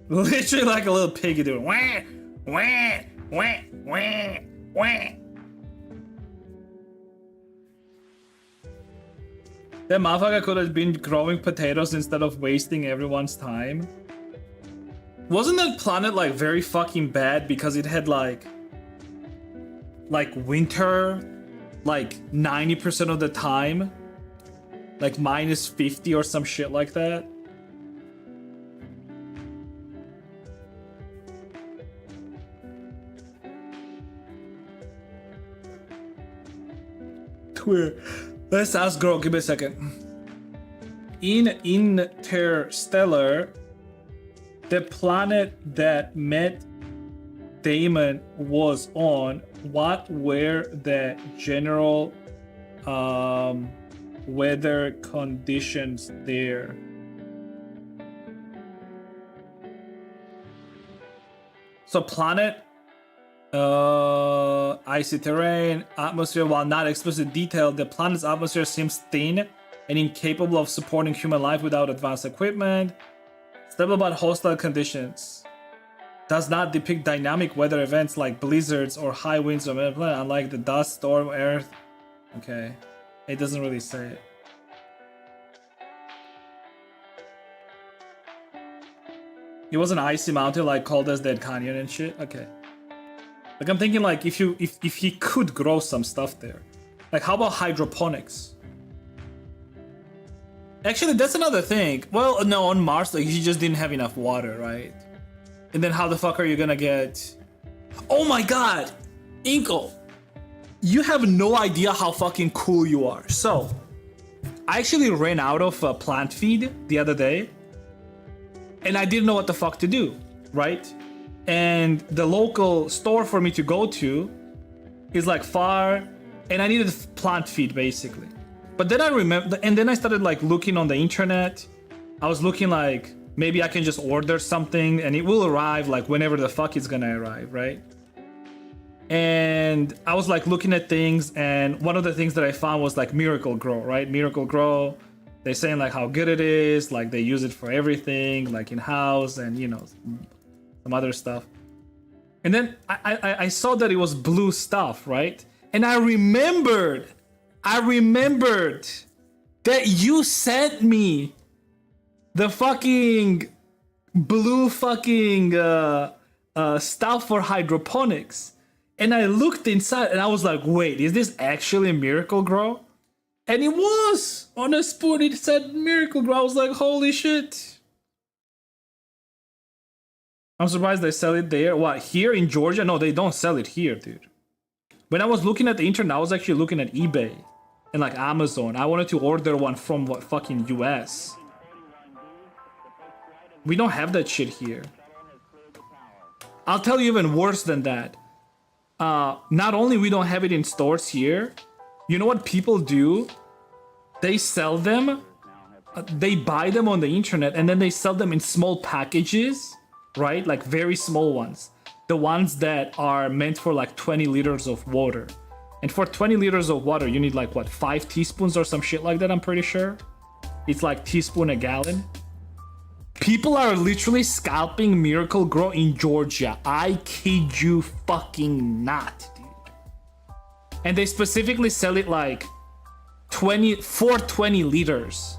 Literally like a little piggy doing wah, wah, wah, wah, wah. That motherfucker could have been growing potatoes instead of wasting everyone's time. Wasn't that planet like very fucking bad because it had like winter like 90% of the time? Like minus 50 or some shit like that? Weird. Let's ask girl, give me a second. In Interstellar, the planet that Matt Damon was on, what were the general weather conditions there? So planet, icy terrain, atmosphere. While not explicitly detailed, the planet's atmosphere seems thin and incapable of supporting human life without advanced equipment. Stable about hostile conditions. Does not depict dynamic weather events like blizzards or high winds or unlike the dust storm, earth. Okay. It doesn't really say it. It was an icy mountain like cold as Dead Canyon and shit. Okay. Like I'm thinking like if he could grow some stuff there. Like how about hydroponics? Actually, that's another thing. Well, no, on Mars, like he just didn't have enough water, right? And then how the fuck are you gonna get... Oh my god! Inkle! You have no idea how fucking cool you are. So, I actually ran out of plant feed the other day. And I didn't know what the fuck to do, right? And the local store for me to go to is like far, and I needed plant feed basically. But then I remember, and then I started like looking on the internet. I was looking like, maybe I can just order something and it will arrive like whenever the fuck it's gonna arrive, right? And I was like looking at things, and one of the things that I found was like Miracle Grow, right? Miracle Grow, they're saying like how good it is, like they use it for everything, like in house and you know, some other stuff. And then I saw that it was blue stuff, right? And I remembered that you sent me the fucking blue fucking stuff for hydroponics. And I looked inside and I was like, wait, is this actually Miracle Grow? And it was! On a spoon it said Miracle Grow. I was like, holy shit. I'm surprised they sell it there. What, here in Georgia? No, they don't sell it here, dude. When I was looking at the internet, I was actually looking at eBay and like Amazon. I wanted to order one from what fucking US. We don't have that shit here. I'll tell you even worse than that. Not only we don't have it in stores here, you know what people do? They sell them, they buy them on the internet and then they sell them in small packages, right? Like very small ones. The ones that are meant for like 20 liters of water. And for 20 liters of water, you need like what, 5 teaspoons or some shit like that, I'm pretty sure. It's like teaspoon a gallon. People are literally scalping Miracle Grow in Georgia. I kid you fucking not, dude. And they specifically sell it like 20 liters.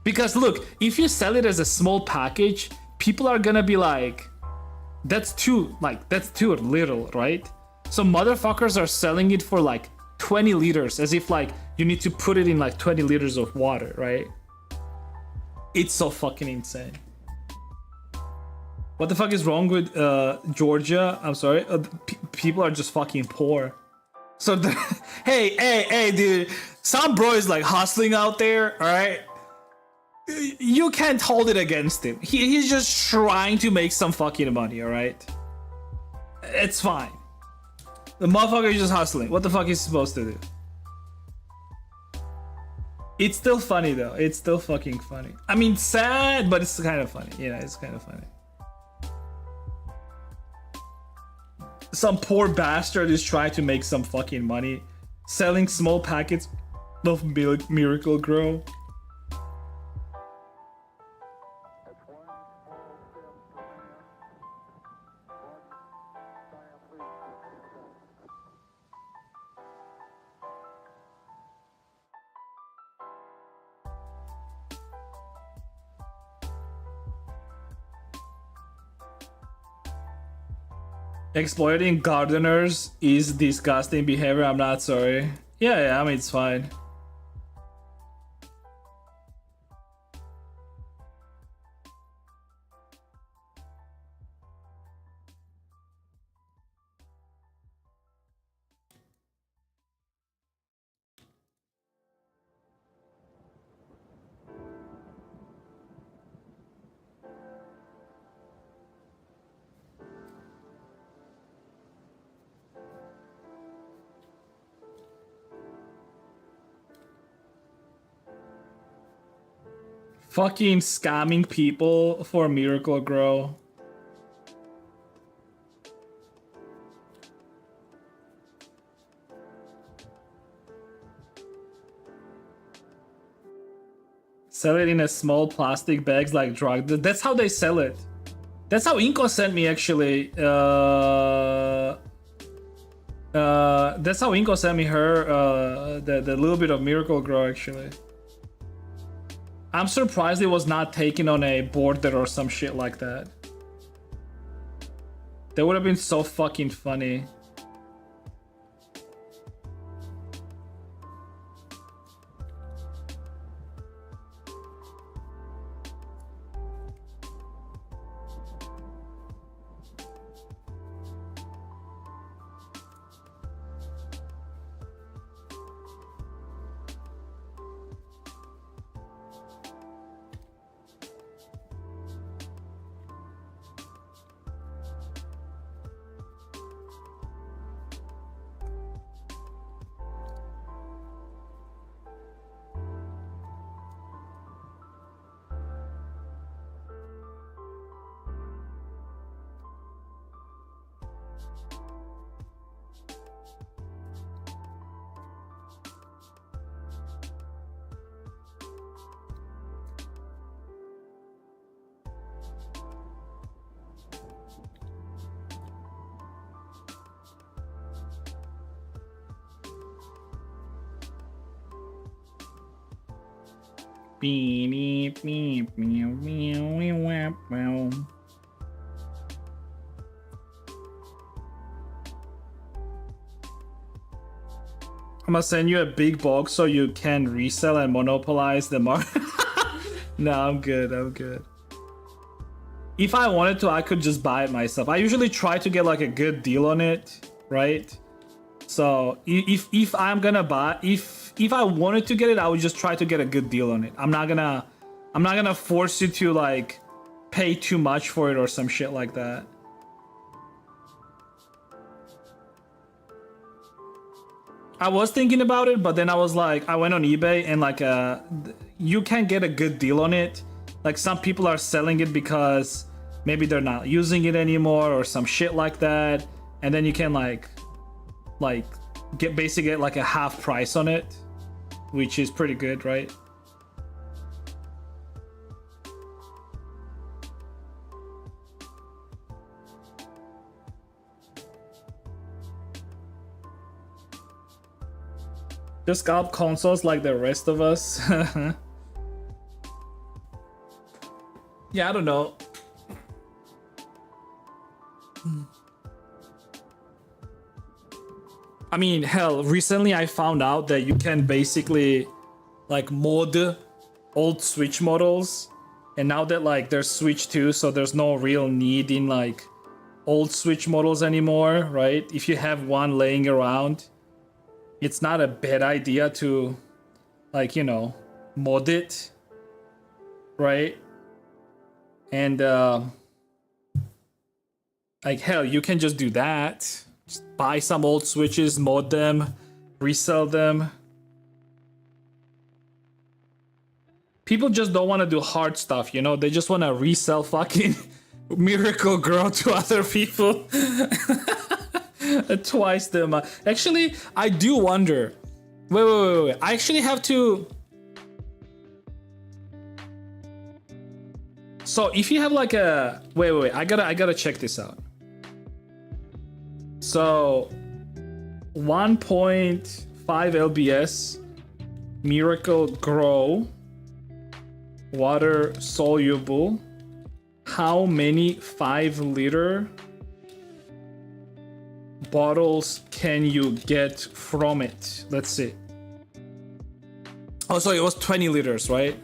Because look, if you sell it as a small package, people are gonna be like, that's too little, right? So motherfuckers are selling it for like 20 liters, as if like you need to put it in like 20 liters of water, right? It's so fucking insane. What the fuck is wrong with Georgia? I'm sorry. People are just fucking poor. So, hey, dude. Some bro is like hustling out there, alright? You can't hold it against him. He's just trying to make some fucking money, alright? It's fine. The motherfucker is just hustling. What the fuck is he supposed to do? It's still funny though. It's still fucking funny. I mean, sad, but it's kind of funny. Yeah, it's kind of funny. Some poor bastard is trying to make some fucking money selling small packets of Miracle Grow. Exploiting gardeners is disgusting behavior. I'm not sorry. Yeah, I mean, it's fine. Fucking scamming people for Miracle Grow. Sell it in a small plastic bags like drug. That's how they sell it. That's how Inko sent me actually. That's how Inko sent me her the little bit of Miracle Grow actually. I'm surprised it was not taken on a border or some shit like that. That would have been so fucking funny. Beep, beep, meow, meow, meow, meow. I'm gonna send you a big box so you can resell and monopolize the market. No, I'm good. I'm good. If I wanted to, I could just buy it myself. I usually try to get like a good deal on it, right? So if I'm gonna buy, if I wanted to get it, I would just try to get a good deal on it. I'm not gonna force you to like pay too much for it or some shit like that. I was thinking about it, but then I was like, I went on eBay and like you can get a good deal on it. Like some people are selling it because maybe they're not using it anymore or some shit like that, and then you can like basically get like a half price on it, which is pretty good, right? Just scalp consoles like the rest of us. Yeah, I don't know. I mean, hell, recently I found out that you can basically like mod old Switch models, and now that like there's Switch 2, so there's no real need in like old Switch models anymore, right? If you have one laying around, it's not a bad idea to like, you know, mod it, right? And like hell, you can just do that. Just buy some old Switches, mod them, resell them. People just don't want to do hard stuff, you know? They just want to resell fucking Miracle Grow to other people. Twice the amount. Actually, I do wonder. Wait. I actually have to. So if you have like a wait, I gotta check this out. So 1.5 lbs Miracle Grow water soluble. How many 5-liter bottles can you get from it? Let's see. Oh, so it was 20 liters, right?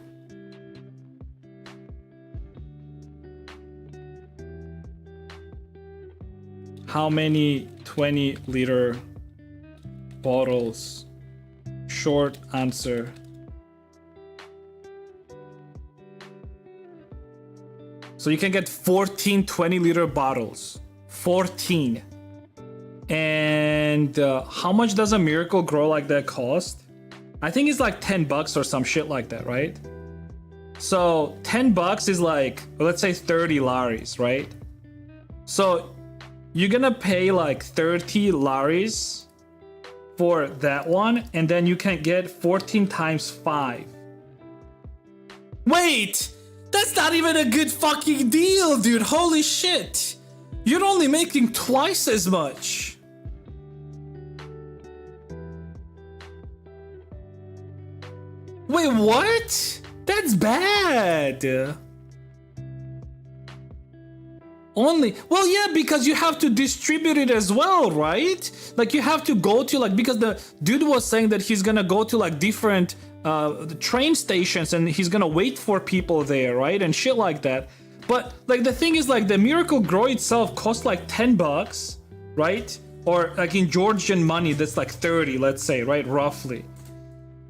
How many 20-liter bottles? Short answer. So you can get 14 20-liter bottles. 14. And how much does a Miracle Grow like that cost? I think it's like $10 or some shit like that, right? So $10 is like, let's say 30 laris, right? So you're gonna pay like 30 laris for that one, and then you can get 14 times 5. Wait, that's not even a good fucking deal, dude. Holy shit. You're only making twice as much. Wait, what? That's bad. Only, well, yeah, because you have to distribute it as well, right? Like you have to go to like, because the dude was saying that he's gonna go to like different train stations and he's gonna wait for people there, right? And shit like that. But like the thing is like the Miracle Grow itself costs like $10, right? Or like in Georgian money, that's like 30, let's say, right? Roughly.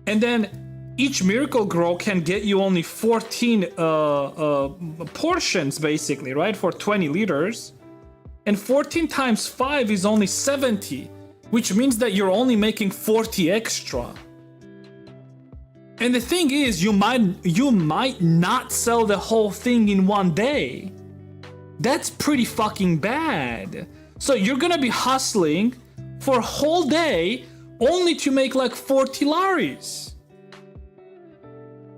And then each Miracle Grow can get you only 14 portions, basically, right? For 20 liters. And 14 times 5 is only 70, which means that you're only making 40 extra. And the thing is, you might not sell the whole thing in one day. That's pretty fucking bad. So you're gonna be hustling for a whole day only to make like 40 laris.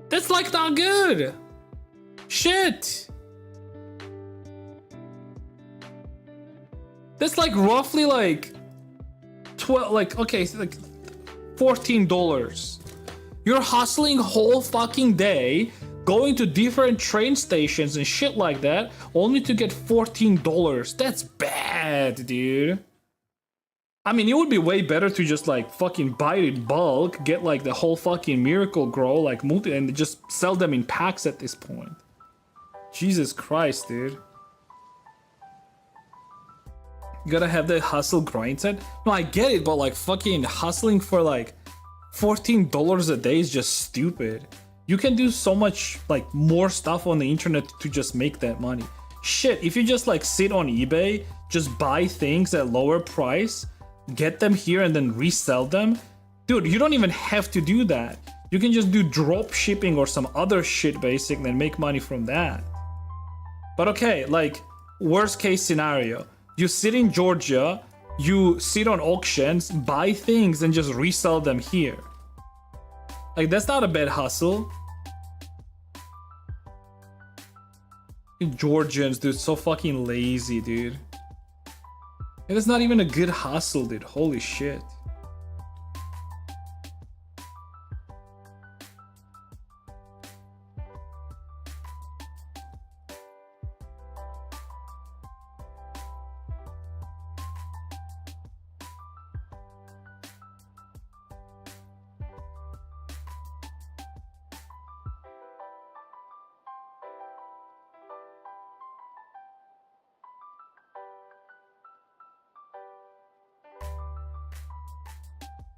That's like not good. Shit. That's like roughly like 12, like, okay, so like $14. You're hustling whole fucking day, going to different train stations and shit like that, only to get $14. That's bad, dude. I mean, it would be way better to just like fucking buy it in bulk, get like the whole fucking Miracle Grow, like and just sell them in packs at this point. Jesus Christ, dude. You gotta have the hustle grind set. No, I get it, but like fucking hustling for like $14 a day is just stupid. You can do so much like more stuff on the internet to just make that money. Shit, if you just like sit on eBay, just buy things at lower price, get them here and then resell them, dude, you don't even have to do that. You can just do drop shipping or some other shit basically and make money from that. But okay, like worst case scenario, you sit in Georgia, you sit on auctions, buy things and just resell them here. Like that's not a bad hustle. Georgians, dude, so fucking lazy, dude. It is not even a good hustle, dude. Holy shit.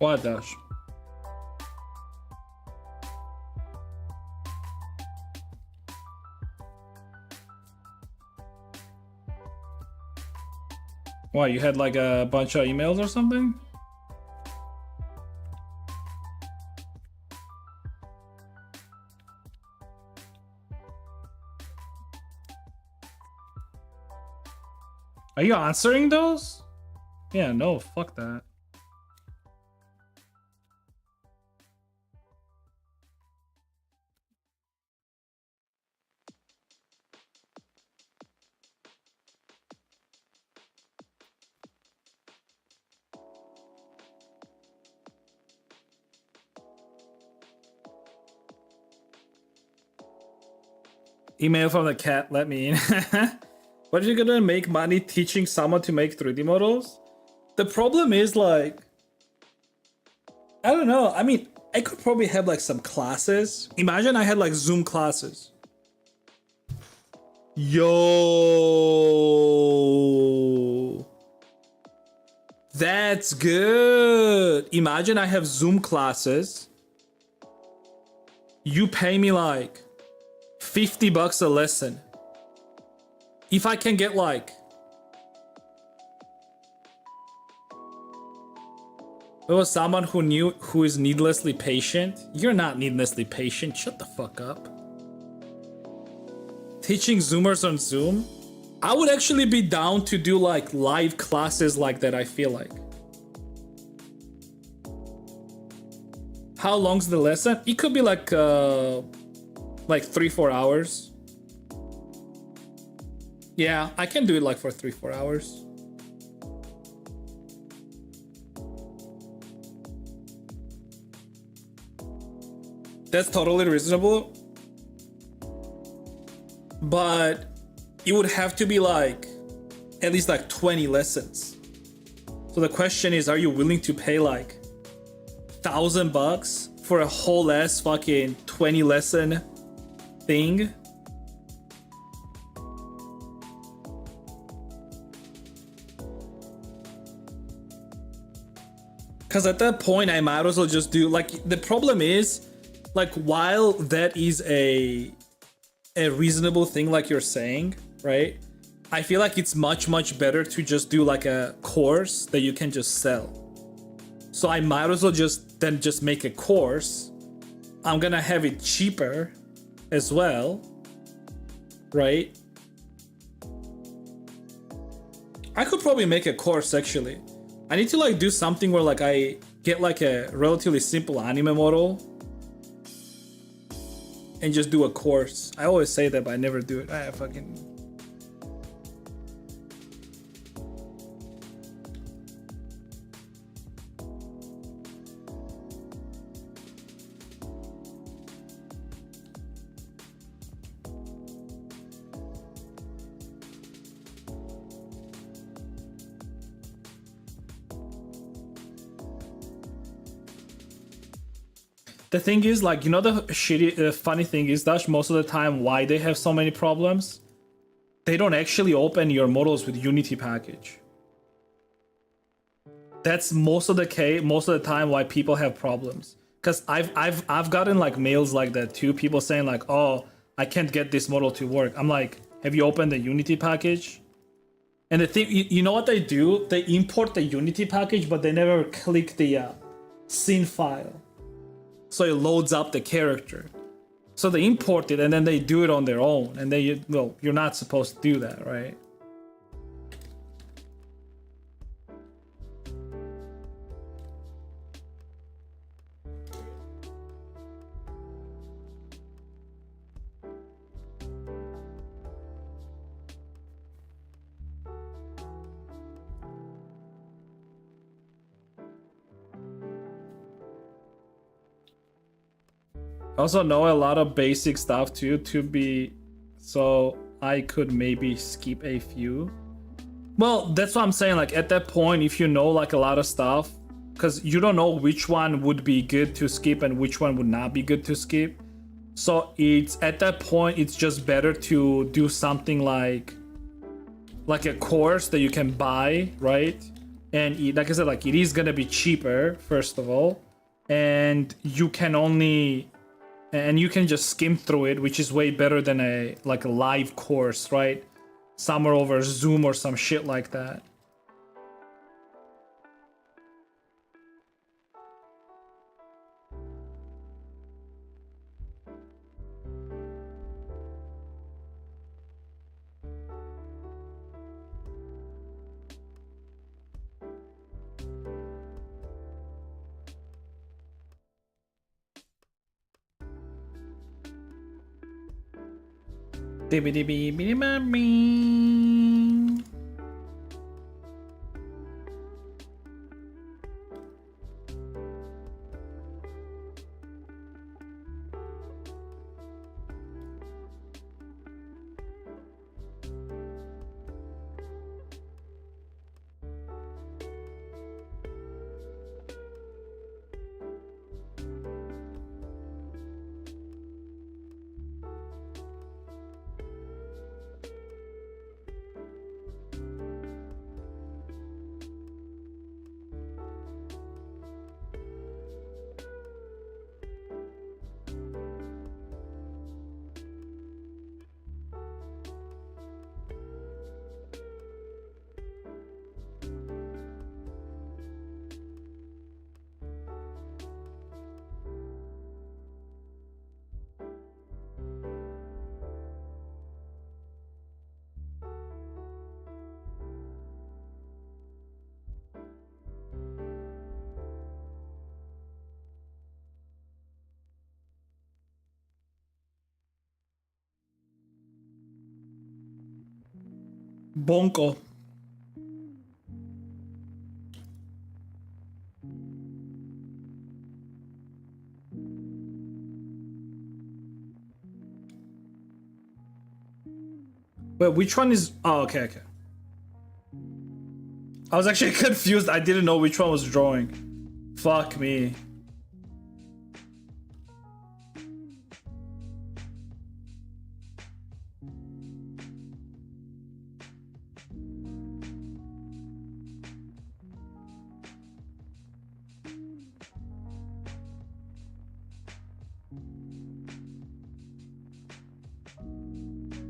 What, Dash? What, you had like a bunch of emails or something? Are you answering those? Yeah, no, fuck that. Email from the cat, let me in. What are you gonna make money teaching someone to make 3D models? The problem is like, I don't know. I mean, I could probably have like some classes. Imagine I had like Zoom classes. Yo. That's good. Imagine I have Zoom classes. You pay me like $50 a lesson. If I can get like, there was someone who is needlessly patient. You're not needlessly patient. Shut the fuck up. Teaching Zoomers on Zoom. I would actually be down to do like live classes like that, I feel like. How long's the lesson? It could be like Like 3-4 hours. Yeah, I can do it like for 3-4 hours. That's totally reasonable. But it would have to be like at least like 20 lessons. So the question is, are you willing to pay like $1,000 for a whole ass fucking 20 lesson thing? Because at that point, I might as well just do like, the problem is, like, while that is a reasonable thing, like you're saying, right? I feel like it's much better to just do like a course that you can just sell. So I might as well just make a course. I'm gonna have it cheaper as well, right? I could probably make a course actually. I need to like do something where like I get like a relatively simple anime model and just do a course. I always say that, but I never do it. I fucking... The thing is, like, you know, the funny thing is that most of the time why they have so many problems, they don't actually open your models with Unity package. That's most of the time why people have problems. Because I've gotten like mails like that too, people saying like, oh, I can't get this model to work. I'm like, have you opened the Unity package? And the thing, you know what they do? They import the Unity package, but they never click the scene file. So it loads up the character. So they import it and then they do it on their own. And they, well, you're not supposed to do that, right? I also know a lot of basic stuff too, so I could maybe skip a few. Well, that's what I'm saying, like at that point, if you know like a lot of stuff, because you don't know which one would be good to skip and which one would not be good to skip. So it's at that point, it's just better to do something like a course that you can buy, right? And like I said, like it is gonna be cheaper, first of all, and you can just skim through it, which is way better than a live course, right? Somewhere over Zoom or some shit like that. Bonko. Wait, which one is... Oh, okay, okay. I was actually confused. I didn't know which one was drawing. Fuck me.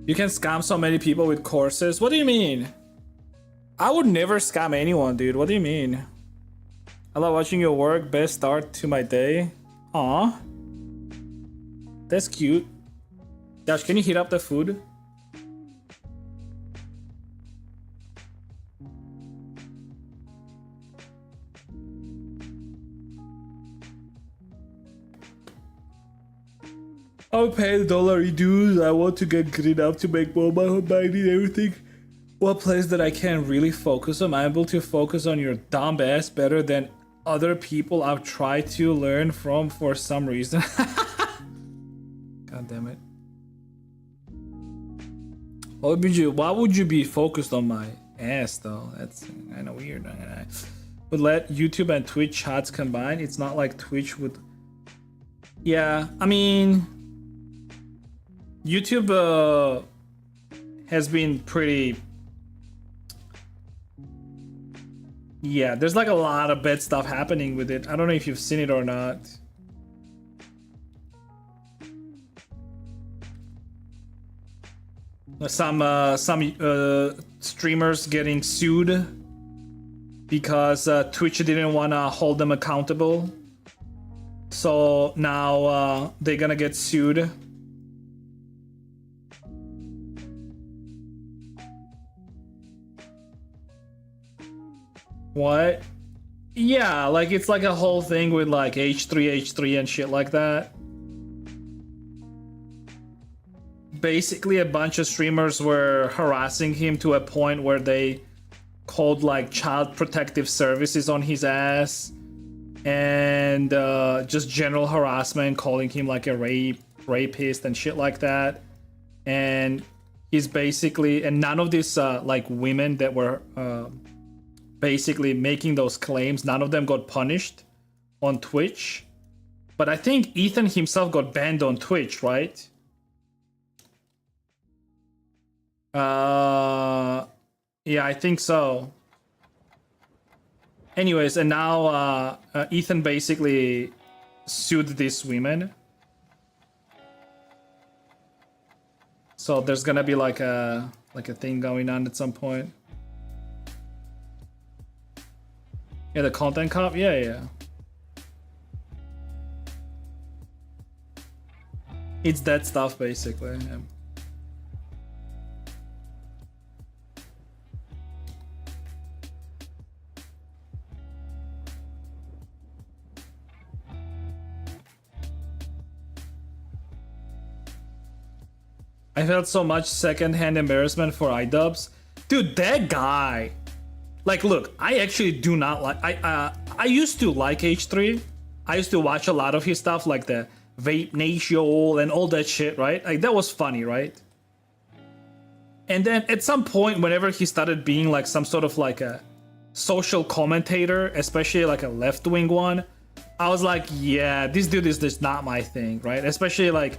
You can scam so many people with courses. What do you mean? I would never scam anyone, dude. What do you mean? I love watching your work. Best start to my day. Aw. That's cute. Josh, can you heat up the food? I'll pay the $1 dues. I want to get good enough to make more money and everything. What place that I can really focus on? I'm able to focus on your dumb ass better than other people I've tried to learn from for some reason. God damn it. Why would you be focused on my ass though? That's kind of weird. Would let YouTube and Twitch chats combine? It's not like Twitch would... Yeah, I mean... YouTube has been pretty... Yeah, there's like a lot of bad stuff happening with it. I don't know if you've seen it or not. Some streamers getting sued because Twitch didn't want to hold them accountable. So now they're gonna get sued. What? Yeah, like it's like a whole thing with like H3 and shit like that. Basically a bunch of streamers were harassing him to a point where they called like child protective services on his ass and just general harassment, calling him like a rapist and shit like that. And he's basically, and none of these like women that were basically making those claims, none of them got punished on Twitch. But I think Ethan himself got banned on Twitch, right? Yeah, I think so. Anyways, and now Ethan basically sued these women. So there's gonna be like a thing going on at some point. Yeah, the content cop? Yeah. It's that stuff, basically. Yeah. I felt so much secondhand embarrassment for iDubbbz. Dude, that guy... Like, look, I actually do not like... I used to like H3. I used to watch a lot of his stuff, like the Vape Nation and all that shit, right? Like, that was funny, right? And then at some point, whenever he started being like some sort of like a social commentator, especially like a left-wing one, I was like, yeah, this dude is just not my thing, right? Especially like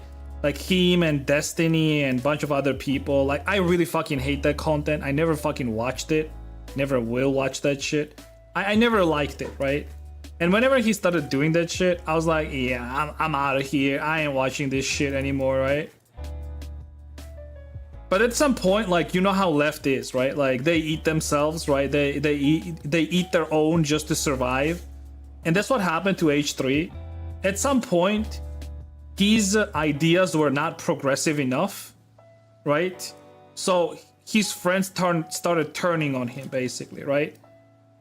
him and Destiny and a bunch of other people. Like, I really fucking hate that content. I never fucking watched it. Never will watch that shit. I never liked it, right? And whenever he started doing that shit, I was like, yeah, I'm out of here. I ain't watching this shit anymore, right? But at some point, like, you know how left is, right? Like, they eat themselves, right? They eat their own just to survive. And that's what happened to H3. At some point, his ideas were not progressive enough, right? So his friends started turning on him, basically, right?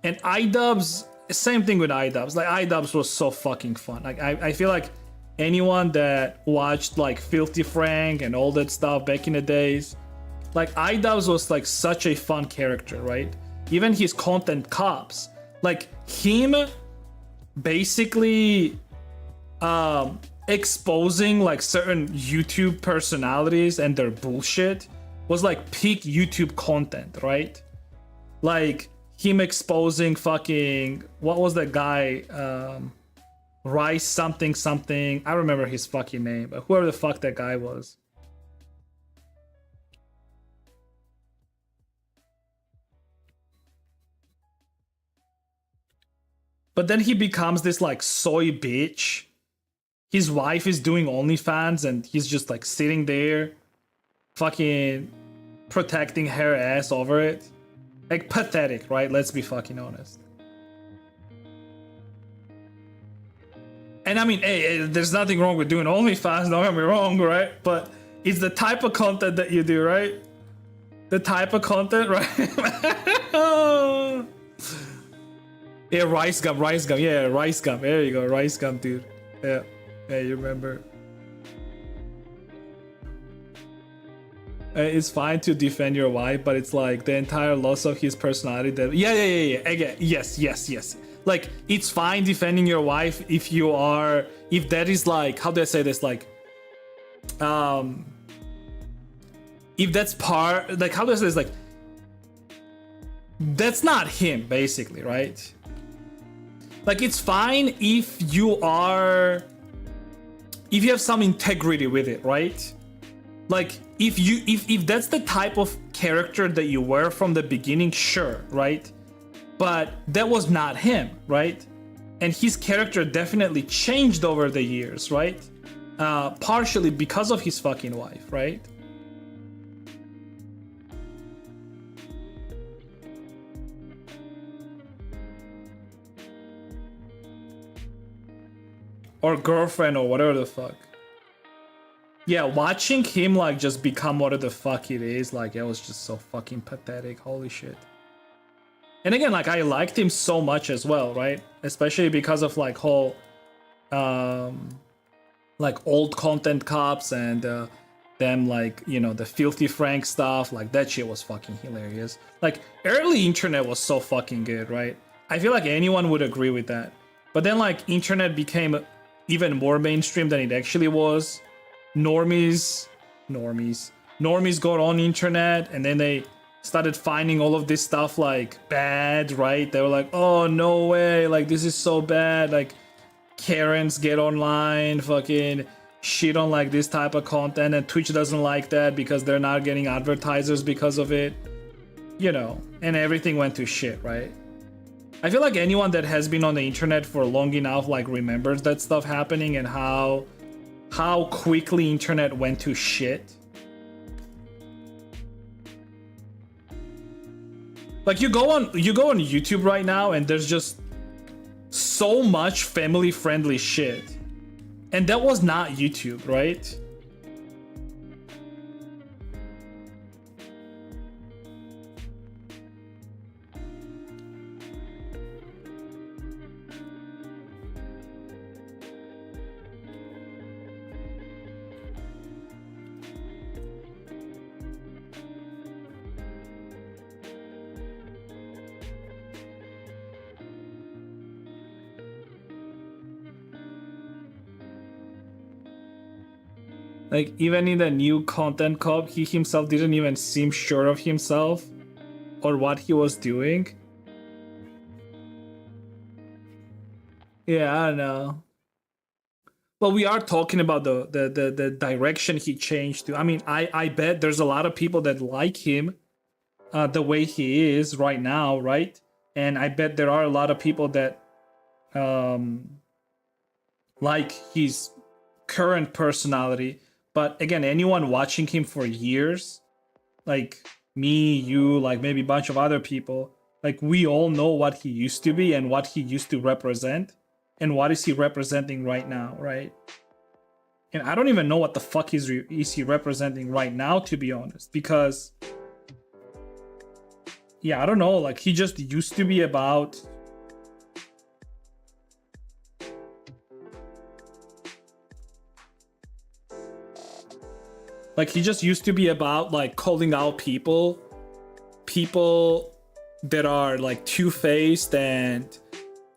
And iDubbbz, same thing with iDubbbz. Like, iDubbbz was so fucking fun. Like, I feel like anyone that watched like Filthy Frank and all that stuff back in the days, Like iDubbbz was like such a fun character, right? Even his content cops, like him basically exposing like certain YouTube personalities and their bullshit was like peak YouTube content, right? Like him exposing fucking, what was that guy, Rice something something, I remember his fucking name, but whoever the fuck that guy was. But then he becomes this like soy bitch. His wife is doing OnlyFans and he's just like sitting there fucking protecting her ass over it. Like pathetic, right? Let's be fucking honest. And I mean, hey, there's nothing wrong with doing OnlyFans, don't get me wrong, right? But it's the type of content that you do, right? The type of content, right? Yeah, rice gum, yeah, rice gum. There you go, rice gum, dude. Yeah, you remember. It's fine to defend your wife, but it's like the entire loss of his personality that yeah. Again, yes. Like it's fine defending your wife if that is like, how do I say this, like if that's part, like how do I say this, like that's not him basically, right? Like it's fine if you have some integrity with it, right? Like if that's the type of character that you were from the beginning, sure, right? But that was not him, right? And his character definitely changed over the years, right? Partially because of his fucking wife, right? Or girlfriend or whatever the fuck. Yeah, watching him like just become whatever the fuck it is, like it was just so fucking pathetic. Holy shit. And again, like I liked him so much as well, right? Especially because of like whole like old content cops and them like, you know, the Filthy Frank stuff, like that shit was fucking hilarious. Like early internet was so fucking good, right? I feel like anyone would agree with that. But then like internet became even more mainstream than it actually was. Normies got on internet and then they started finding all of this stuff like bad, right? They were like, oh no way, like this is so bad, like Karens get online, fucking shit on like this type of content, and Twitch doesn't like that because they're not getting advertisers because of it, you know, and everything went to shit, right? I feel like anyone that has been on the internet for long enough like remembers that stuff happening and how quickly internet went to shit. Like you go on YouTube right now and there's just so much family friendly shit. And that was not YouTube, right? Like even in the new content cop, he himself didn't even seem sure of himself or what he was doing. Yeah, I don't know. Well, we are talking about the direction he changed to. I mean, I bet there's a lot of people that like him the way he is right now, right? And I bet there are a lot of people that like his current personality. But again, anyone watching him for years, like me, you, like maybe a bunch of other people, like we all know what he used to be and what he used to represent and what is he representing right now, right? And I don't even know what the fuck is he representing right now, to be honest, because yeah, I don't know, like he just used to be about Like he just used to be about like calling out people that are like two-faced and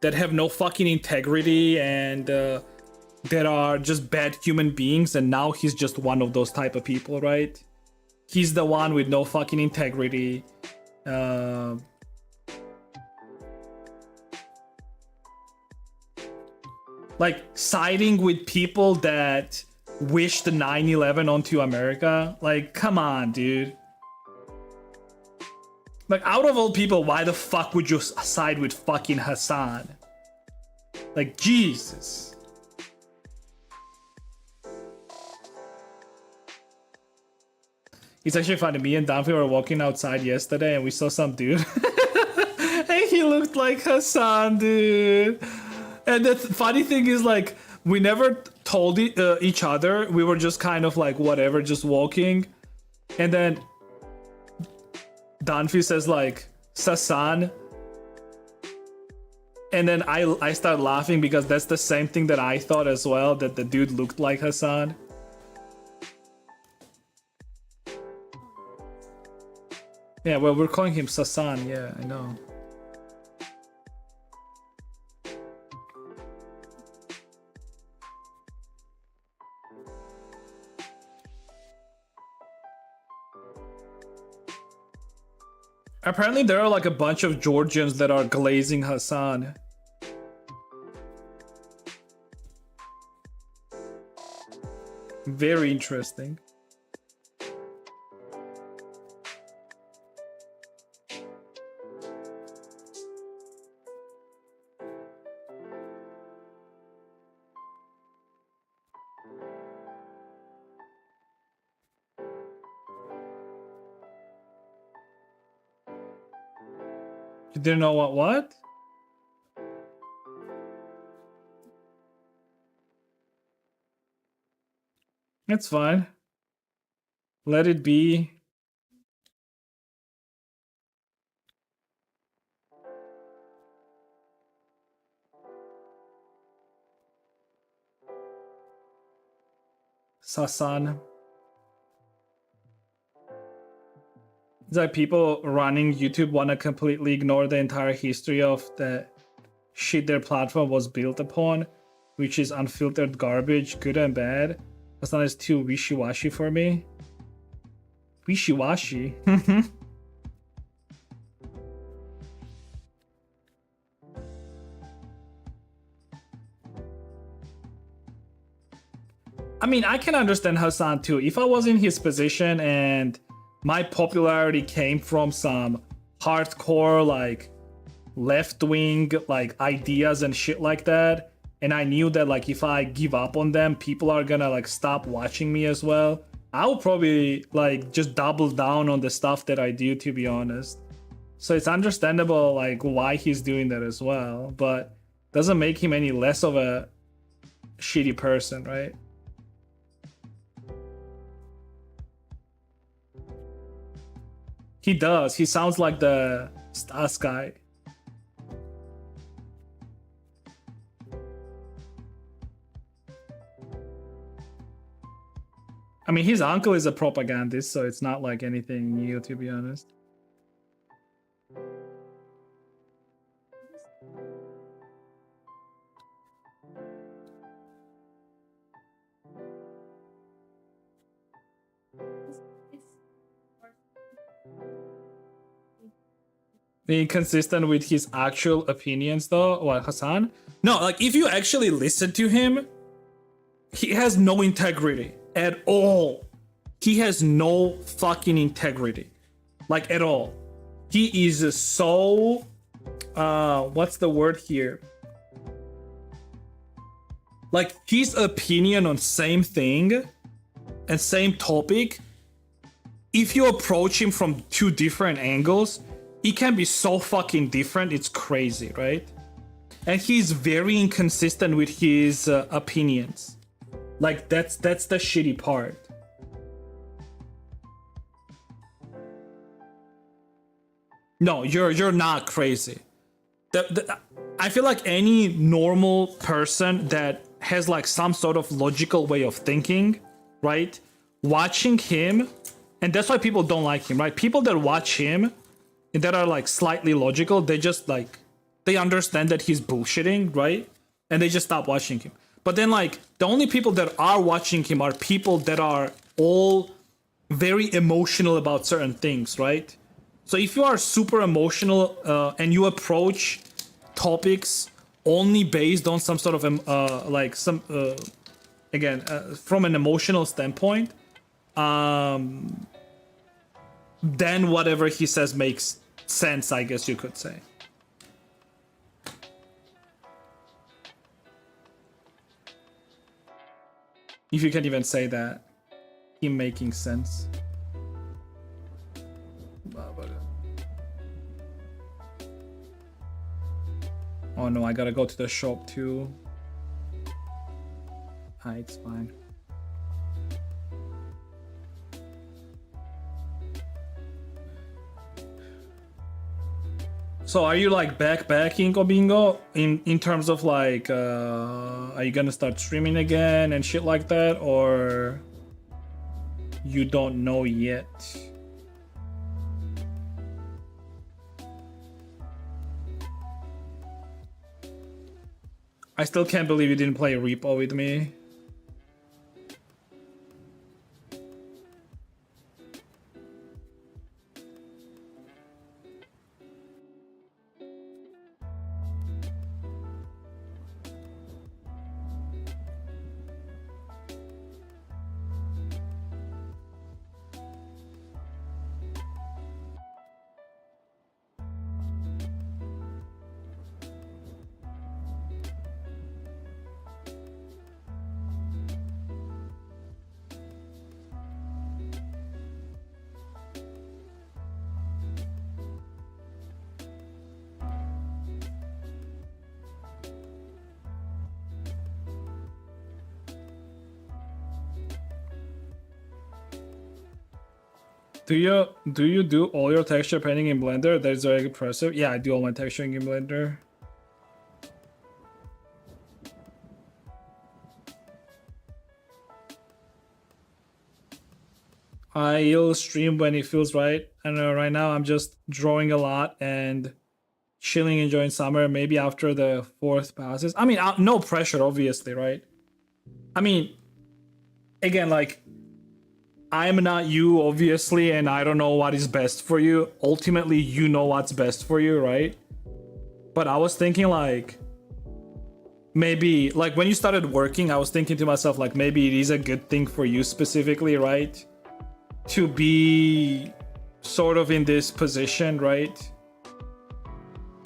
that have no fucking integrity and that are just bad human beings, and now he's just one of those type of people, right? He's the one with no fucking integrity. Like siding with people that wished 9/11 onto America. Like, come on, dude. Like, out of all people, why the fuck would you side with fucking Hassan? Like, Jesus. It's actually funny. Me and Danfi were walking outside yesterday and we saw some dude. And he looked like Hassan, dude. And the funny thing is, like, we never told each other. We were just kind of like, whatever, just walking. And then Danfi says, like, Sasan. And then I start laughing because that's the same thing that I thought as well, that the dude looked like Hassan. Yeah, well, we're calling him Sasan. Yeah, I know. Apparently there are like a bunch of Georgians that are glazing Hassan. Very interesting. You didn't know what? It's fine. Let it be. Sasan. It's like people running YouTube want to completely ignore the entire history of the shit their platform was built upon, which is unfiltered garbage, good and bad. That's not as too wishy-washy for me. Wishy-washy? I mean, I can understand Hassan too. If I was in his position and my popularity came from some hardcore, like, left-wing, like, ideas and shit like that, and I knew that, like, if I give up on them, people are gonna, like, stop watching me as well, I would probably, like, just double down on the stuff that I do, to be honest. So it's understandable, like, why he's doing that as well, but doesn't make him any less of a shitty person, right? He does. He sounds like the Stas guy. I mean, his uncle is a propagandist, so it's not like anything new, to be honest. Being consistent with his actual opinions, though, what, Hassan? No, like, if you actually listen to him, he has no integrity at all. He has no fucking integrity, like, at all. He is so what's the word here? Like, his opinion on same thing and same topic, if you approach him from two different angles, it can be so fucking different, it's crazy, right? And he's very inconsistent with his opinions. Like, that's the shitty part. No, you're not crazy. I feel like any normal person that has like some sort of logical way of thinking, right, watching him, and that's why people don't like him, right? People that watch him and that are like slightly logical, they just like, they understand that he's bullshitting, right? And they just stop watching him. But then like the only people that are watching him are people that are all very emotional about certain things, right? So if you are super emotional and you approach topics only based on some sort of like some again from an emotional standpoint, then whatever he says makes sense, I guess you could say. If you can even say that, him making sense. Oh no, I gotta go to the shop too. Ah, it's fine. So are you like backpacking, Obingo, in terms of like are you gonna start streaming again and shit like that, or you don't know yet? I still can't believe you didn't play Repo with me. Do you do all your texture painting in Blender? That is very impressive. Yeah, I do all my texturing in Blender. I'll stream when it feels right. I don't know, right now I'm just drawing a lot and chilling, enjoying summer. Maybe after the 4th passes. I mean, no pressure, obviously, right? I mean, again, like, I'm not you, obviously, and I don't know what is best for you. Ultimately, you know what's best for you, right? But I was thinking, like, maybe, like, when you started working, I was thinking to myself, like, maybe it is a good thing for you specifically, right? To be sort of in this position, right?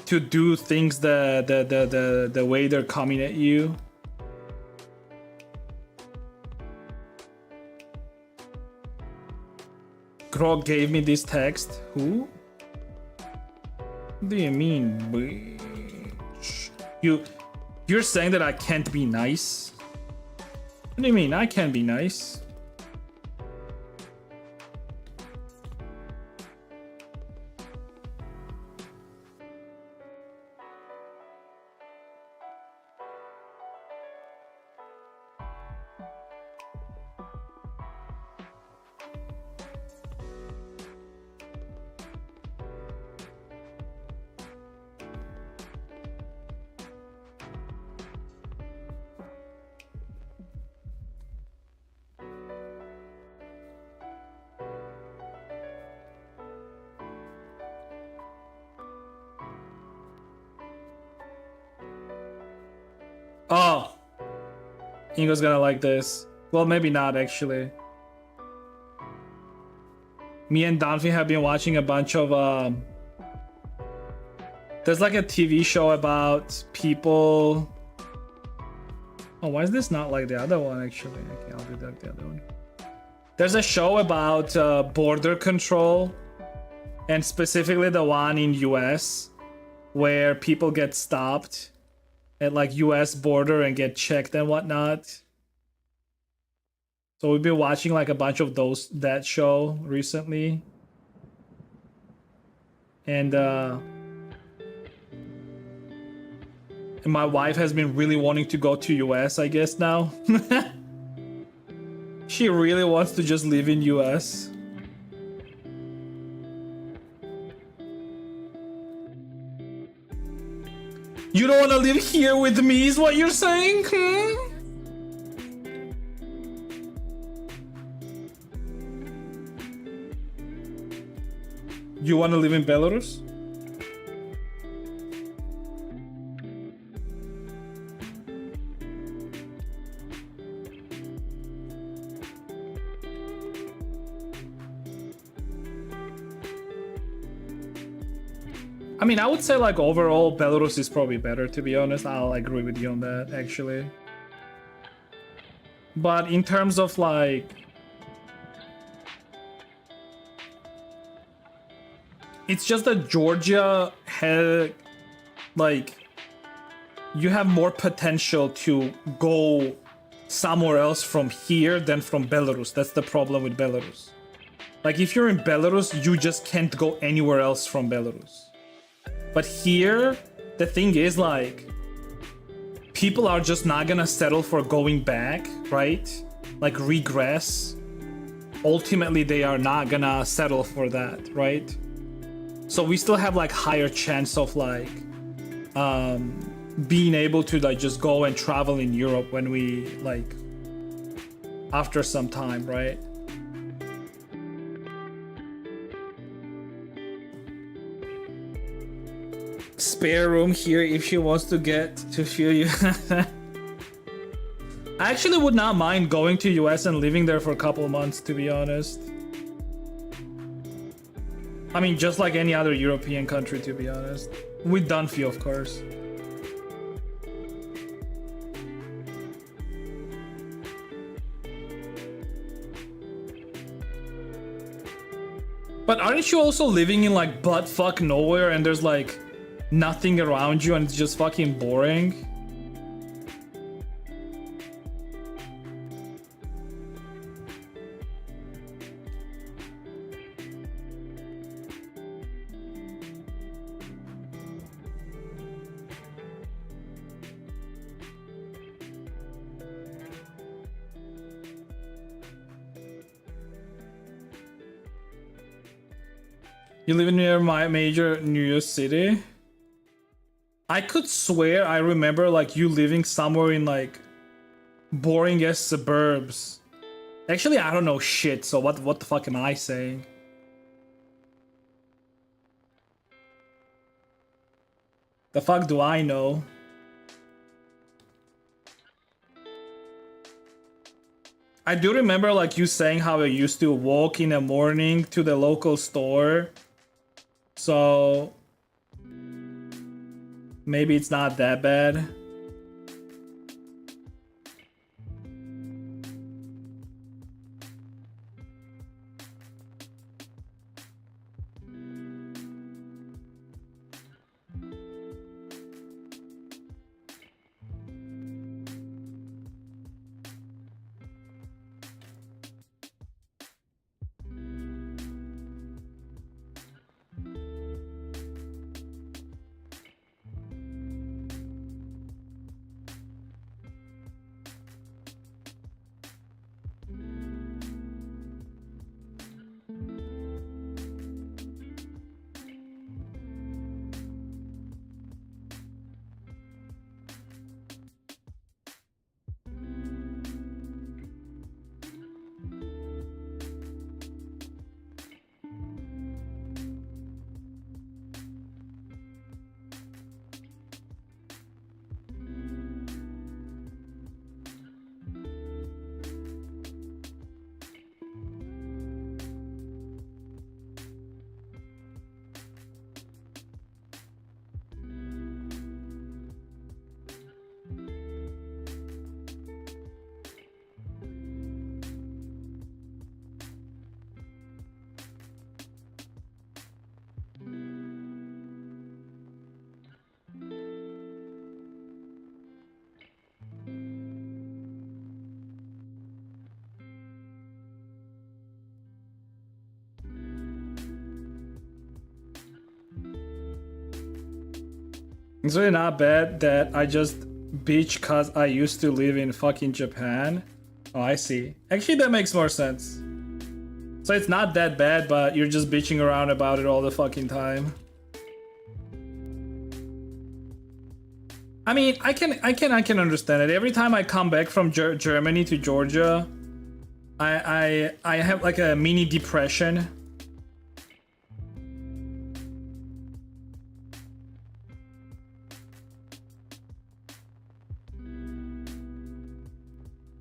To do things the way they're coming at you. Grog gave me this text. Who? What do you mean, bitch? You're saying that I can't be nice? What do you mean I can't be nice? Oh, Ingo's gonna like this. Well, maybe not actually. Me and Donphy have been watching a bunch of there's like a TV show about people. Oh, why is this not like the other one actually? Okay, I'll do like the other one. There's a show about border control, and specifically the one in US where people get stopped at like US border and get checked and whatnot. So we've been watching like a bunch of that show recently. And my wife has been really wanting to go to US, I guess now. She really wants to just live in US. You don't want to live here with me is what you're saying? You want to live in Belarus? I mean, I would say like overall Belarus is probably better, to be honest. I'll agree with you on that, actually. But in terms of like... It's just that Georgia had like... You have more potential to go somewhere else from here than from Belarus. That's the problem with Belarus. Like if you're in Belarus, you just can't go anywhere else from Belarus. But here, the thing is like, people are just not gonna settle for going back, right? Like regress. Ultimately, they are not gonna settle for that, right? So we still have like higher chance of like being able to like just go and travel in Europe when we like after some time, right? Spare room here if she wants to get to feel you. I actually would not mind going to US and living there for a couple of months, to be honest. I mean, just like any other European country, to be honest. With Dunphy, of course. But aren't you also living in like buttfuck nowhere and there's like nothing around you and it's just fucking boring? You live near my major New York City? I could swear I remember like you living somewhere in like boring ass suburbs. Actually, I don't know shit, so what the fuck am I saying? The fuck do I know? I do remember like you saying how I used to walk in the morning to the local store. So maybe it's not that bad. It's really not bad that I just bitch cause I used to live in fucking Japan. Oh, I see. Actually, that makes more sense. So it's not that bad, but you're just bitching around about it all the fucking time. I mean, I can understand it. Every time I come back from Germany to Georgia, I have like a mini depression.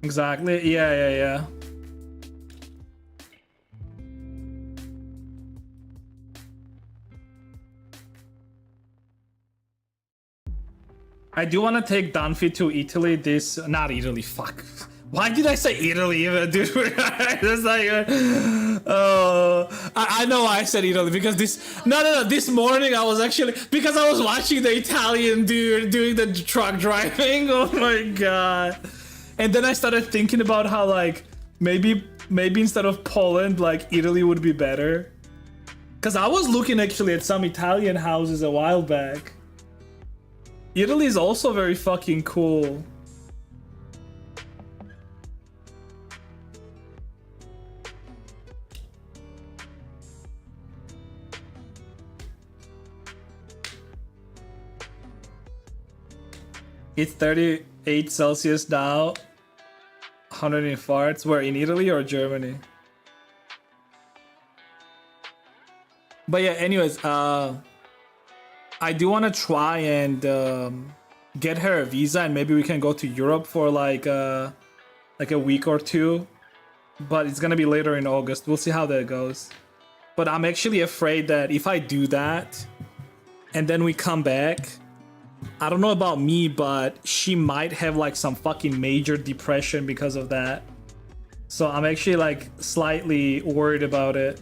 Exactly. Yeah. I do want to take Danfi to Italy not Italy, fuck. Why did I say Italy even, dude? That's like, I know I said Italy because this morning I was actually, because I was watching the Italian dude doing the truck driving. Oh my god. And then I started thinking about how like, maybe instead of Poland, like Italy would be better. Cause I was looking actually at some Italian houses a while back. Italy is also very fucking cool. It's 38 Celsius now. 100 in farts. Where, in Italy or Germany? But yeah, anyways, I do want to try and get her a visa, and maybe we can go to Europe for like a week or two. But it's gonna be later in August. We'll see how that goes. But I'm actually afraid that if I do that, and then we come back, I don't know about me, but she might have like some fucking major depression because of that. So I'm actually like slightly worried about it.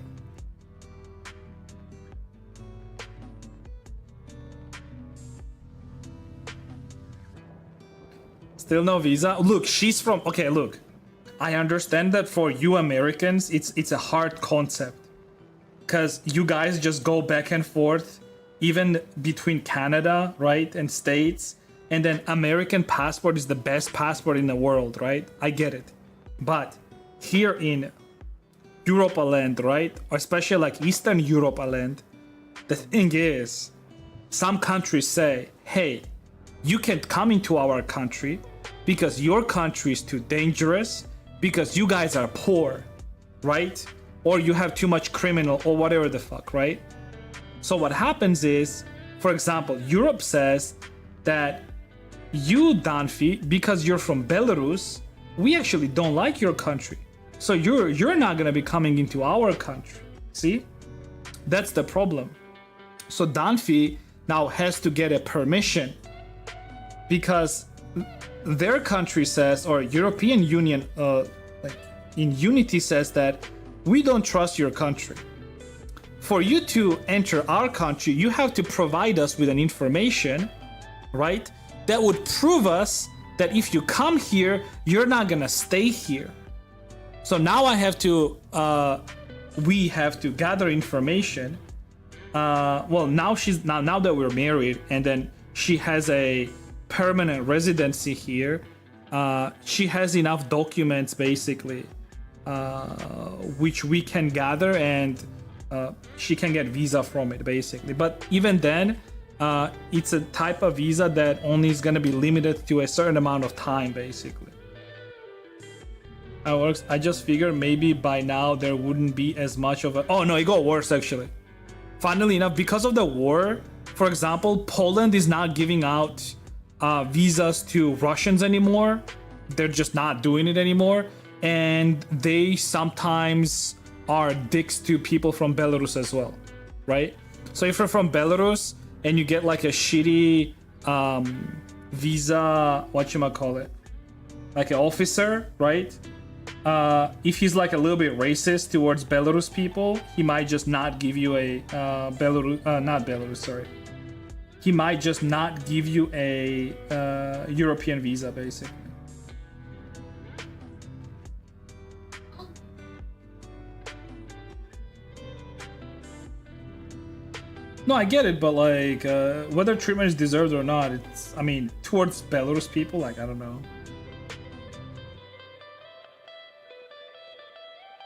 Still no visa? Look, she's from... Okay, look. I understand that for you Americans, it's a hard concept. Because you guys just go back and forth, even between Canada, right, and States. And then American passport is the best passport in the world, right? I get it. But here in Europa land, right, or especially like Eastern Europa land, the thing is, some countries say, hey, you can't come into our country because your country is too dangerous, because you guys are poor, right? Or you have too much criminal or whatever the fuck, right? So what happens is, for example, Europe says that you, Danfi, because you're from Belarus, we actually don't like your country. So you're not gonna be coming into our country. See? That's the problem. So Danfi now has to get a permission because their country says, or European Union like in unity says that we don't trust your country. For you to enter our country, you have to provide us with an information, right, that would prove us that if you come here, you're not gonna stay here. So now I have to, we have to gather information. Well, now now that we're married and then she has a permanent residency here, she has enough documents basically, which we can gather, and she can get visa from it basically. But even then, it's a type of visa that only is going to be limited to a certain amount of time basically. How it works, I just figured maybe by now there wouldn't be as much of a... Oh no, it got worse actually. Funnily enough, because of the war, for example, Poland is not giving out visas to Russians anymore. They're just not doing it anymore, and they sometimes are dicks to people from Belarus as well, right? So if you're from Belarus and you get like a shitty visa, whatchamacallit, like an officer, right? If he's like a little bit racist towards Belarus people, he might just not give you a he might just not give you a European visa basically. No, I get it, but like whether treatment is deserved or not, it's, I mean, towards Belarus people, like, I don't know.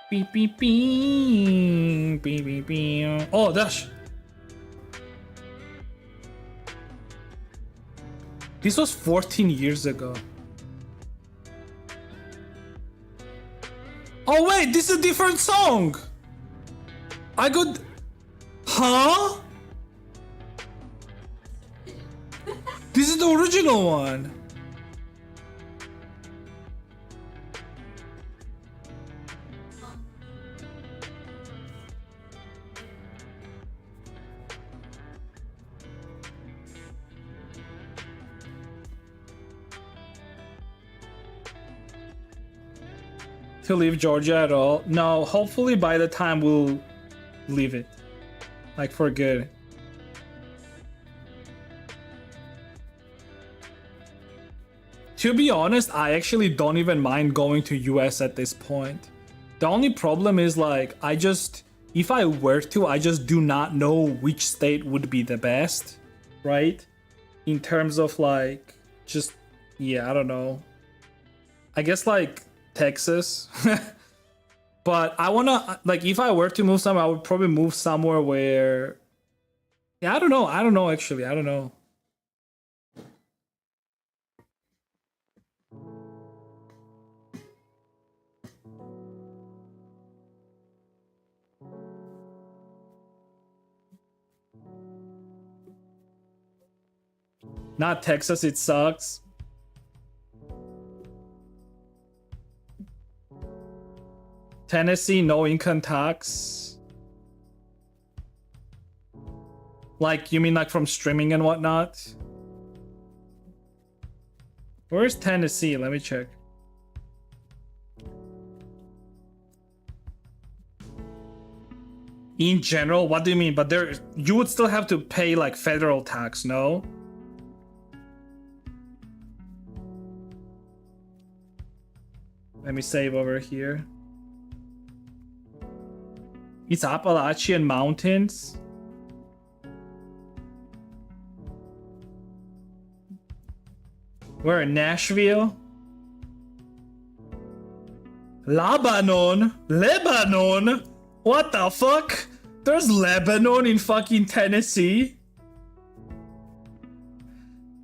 Beep beep beep beep beep beep. Oh, Dash. This was 14 years ago. Oh wait, this is a different song. I got... Huh? This is the original one. To leave Georgia at all? No, hopefully by the time we'll leave it. Like for good. To be honest, I actually don't even mind going to US at this point. The only problem is like, if I were to, I just do not know which state would be the best, right? In terms of like, just, yeah, I don't know. I guess like Texas. But I wanna, like, if I were to move somewhere, I would probably move somewhere where, yeah, I don't know actually, I don't know. Not Texas, it sucks. Tennessee, no income tax. Like, you mean like from streaming and whatnot? Where's Tennessee? Let me check. In general, what do you mean? But there, you would still have to pay like federal tax, no? Let me save over here. It's Appalachian Mountains. We're in Nashville. Lebanon? Lebanon? What the fuck? There's Lebanon in fucking Tennessee?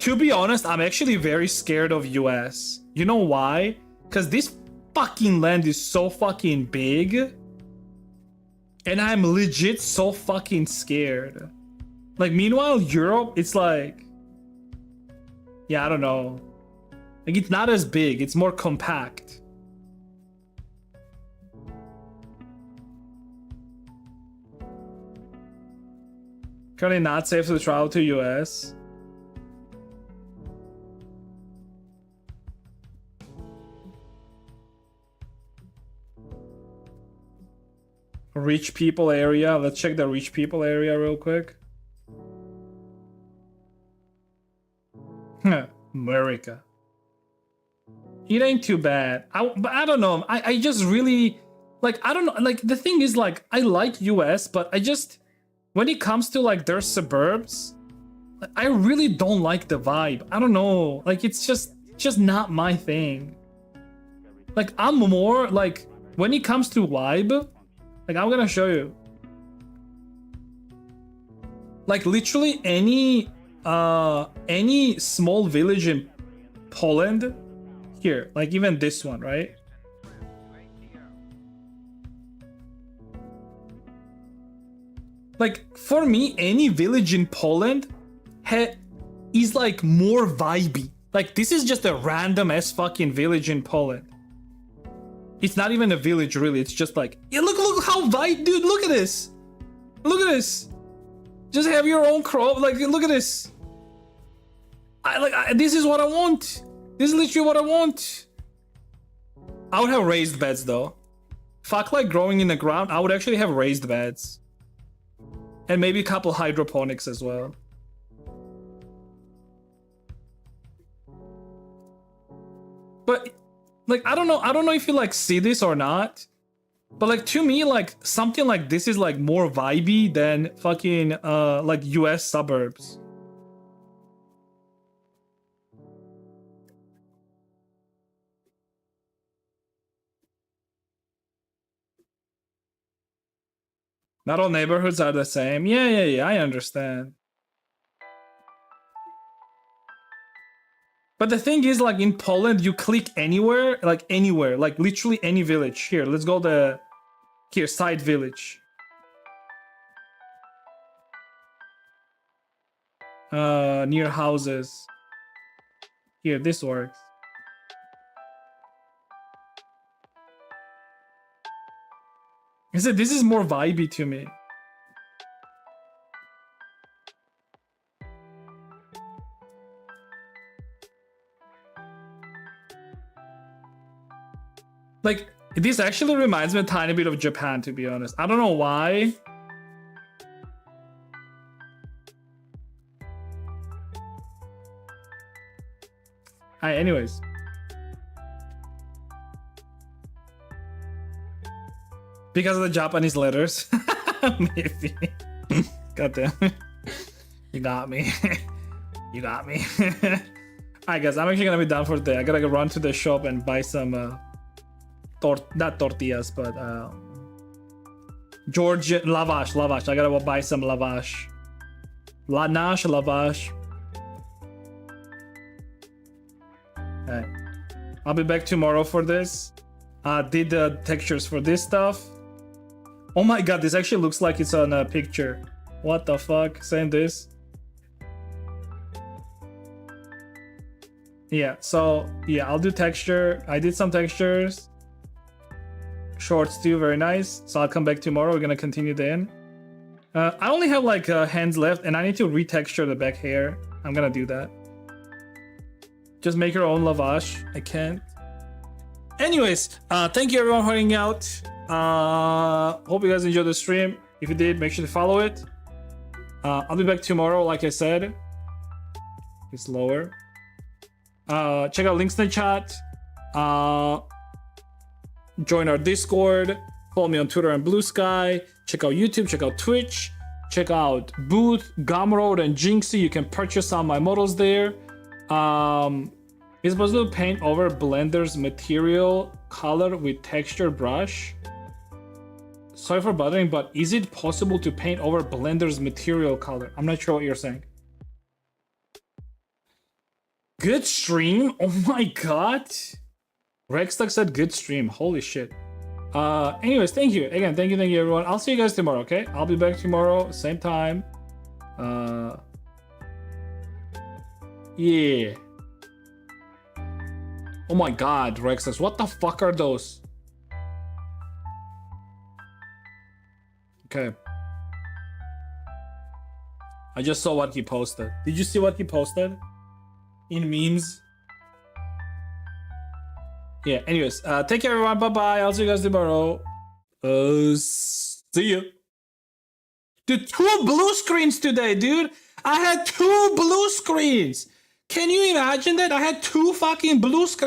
To be honest, I'm actually very scared of US. You know why? Because this fucking land is so fucking big. And I'm legit so fucking scared. Like, meanwhile, Europe, it's like... Yeah, I don't know. Like, it's not as big. It's more compact. Currently not safe to travel to US. Rich people area. Let's check the rich people area real quick. America. It ain't too bad. But I don't know. I just really like, I don't know. Like, the thing is, like, I like US, but I just, when it comes to like their suburbs, I really don't like the vibe. I don't know. Like, it's just not my thing. Like, I'm more like, when it comes to vibe, like, I'm gonna show you. Like, literally any small village in Poland, here, like even this one, right? Like, for me, any village in Poland is like more vibey. Like, this is just a random ass fucking village in Poland. It's not even a village, really. It's just like, yeah, look how vibe, dude. Look at this. Look at this. Just have your own crop. Like, look at this. This is what I want. This is literally what I want. I would have raised beds though. Fuck like growing in the ground. I would actually have raised beds. And maybe a couple hydroponics as well. But like, I don't know if you like see this or not. But like, to me, like something like this is like more vibey than fucking like US suburbs. Not all neighborhoods are the same. Yeah, I understand. But the thing is, like in Poland, you click anywhere, like literally any village. Here, let's go here, side village. Near houses. Here, this works. I said this is more vibey to me. Like, this actually reminds me a tiny bit of Japan, to be honest. I don't know why. Alright, anyways. Because of the Japanese letters. Maybe. God damn it. You got me. You got me. Alright guys, I'm actually gonna be done for today. I gotta run to the shop and buy some not tortillas, but Georgian lavash. I gotta buy some lavash. Lavash. Alright. I'll be back tomorrow for this. Did the textures for this stuff. Oh my god, this actually looks like it's on a picture. What the fuck? Saying this. Yeah, so yeah, I'll do texture. I did some textures. Shorts too, very nice. So I'll come back tomorrow. We're gonna continue then. I only have like hands left and I need to retexture the back hair. I'm gonna do that. Just make your own lavash. I can't. Anyways, thank you everyone for hanging out. Hope you guys enjoyed the stream. If you did, make sure to follow it. I'll be back tomorrow, like I said. It's lower. Check out links in the chat. Join our Discord. Follow me on Twitter and Blue Sky. Check out YouTube. Check out Twitch. Check out Booth, Gumroad, and Jinxie. You can purchase some of my models there. It's possible to paint over Blender's material color with texture brush. Sorry for bothering, but is it possible to paint over Blender's material color? I'm not sure what you're saying. Good stream? Oh my god. Rextuck said good stream. Holy shit. Anyways, thank you. Again, thank you everyone. I'll see you guys tomorrow, okay? I'll be back tomorrow, same time. Yeah. Oh my god, Rextuck. What the fuck are those? Okay. I just saw what he posted. Did you see what he posted? In memes? Yeah, anyways, take care everyone, bye-bye, I'll see you guys tomorrow. See ya. Dude, 2 blue screens today, dude. I had 2 blue screens. Can you imagine that? I had 2 fucking blue screens.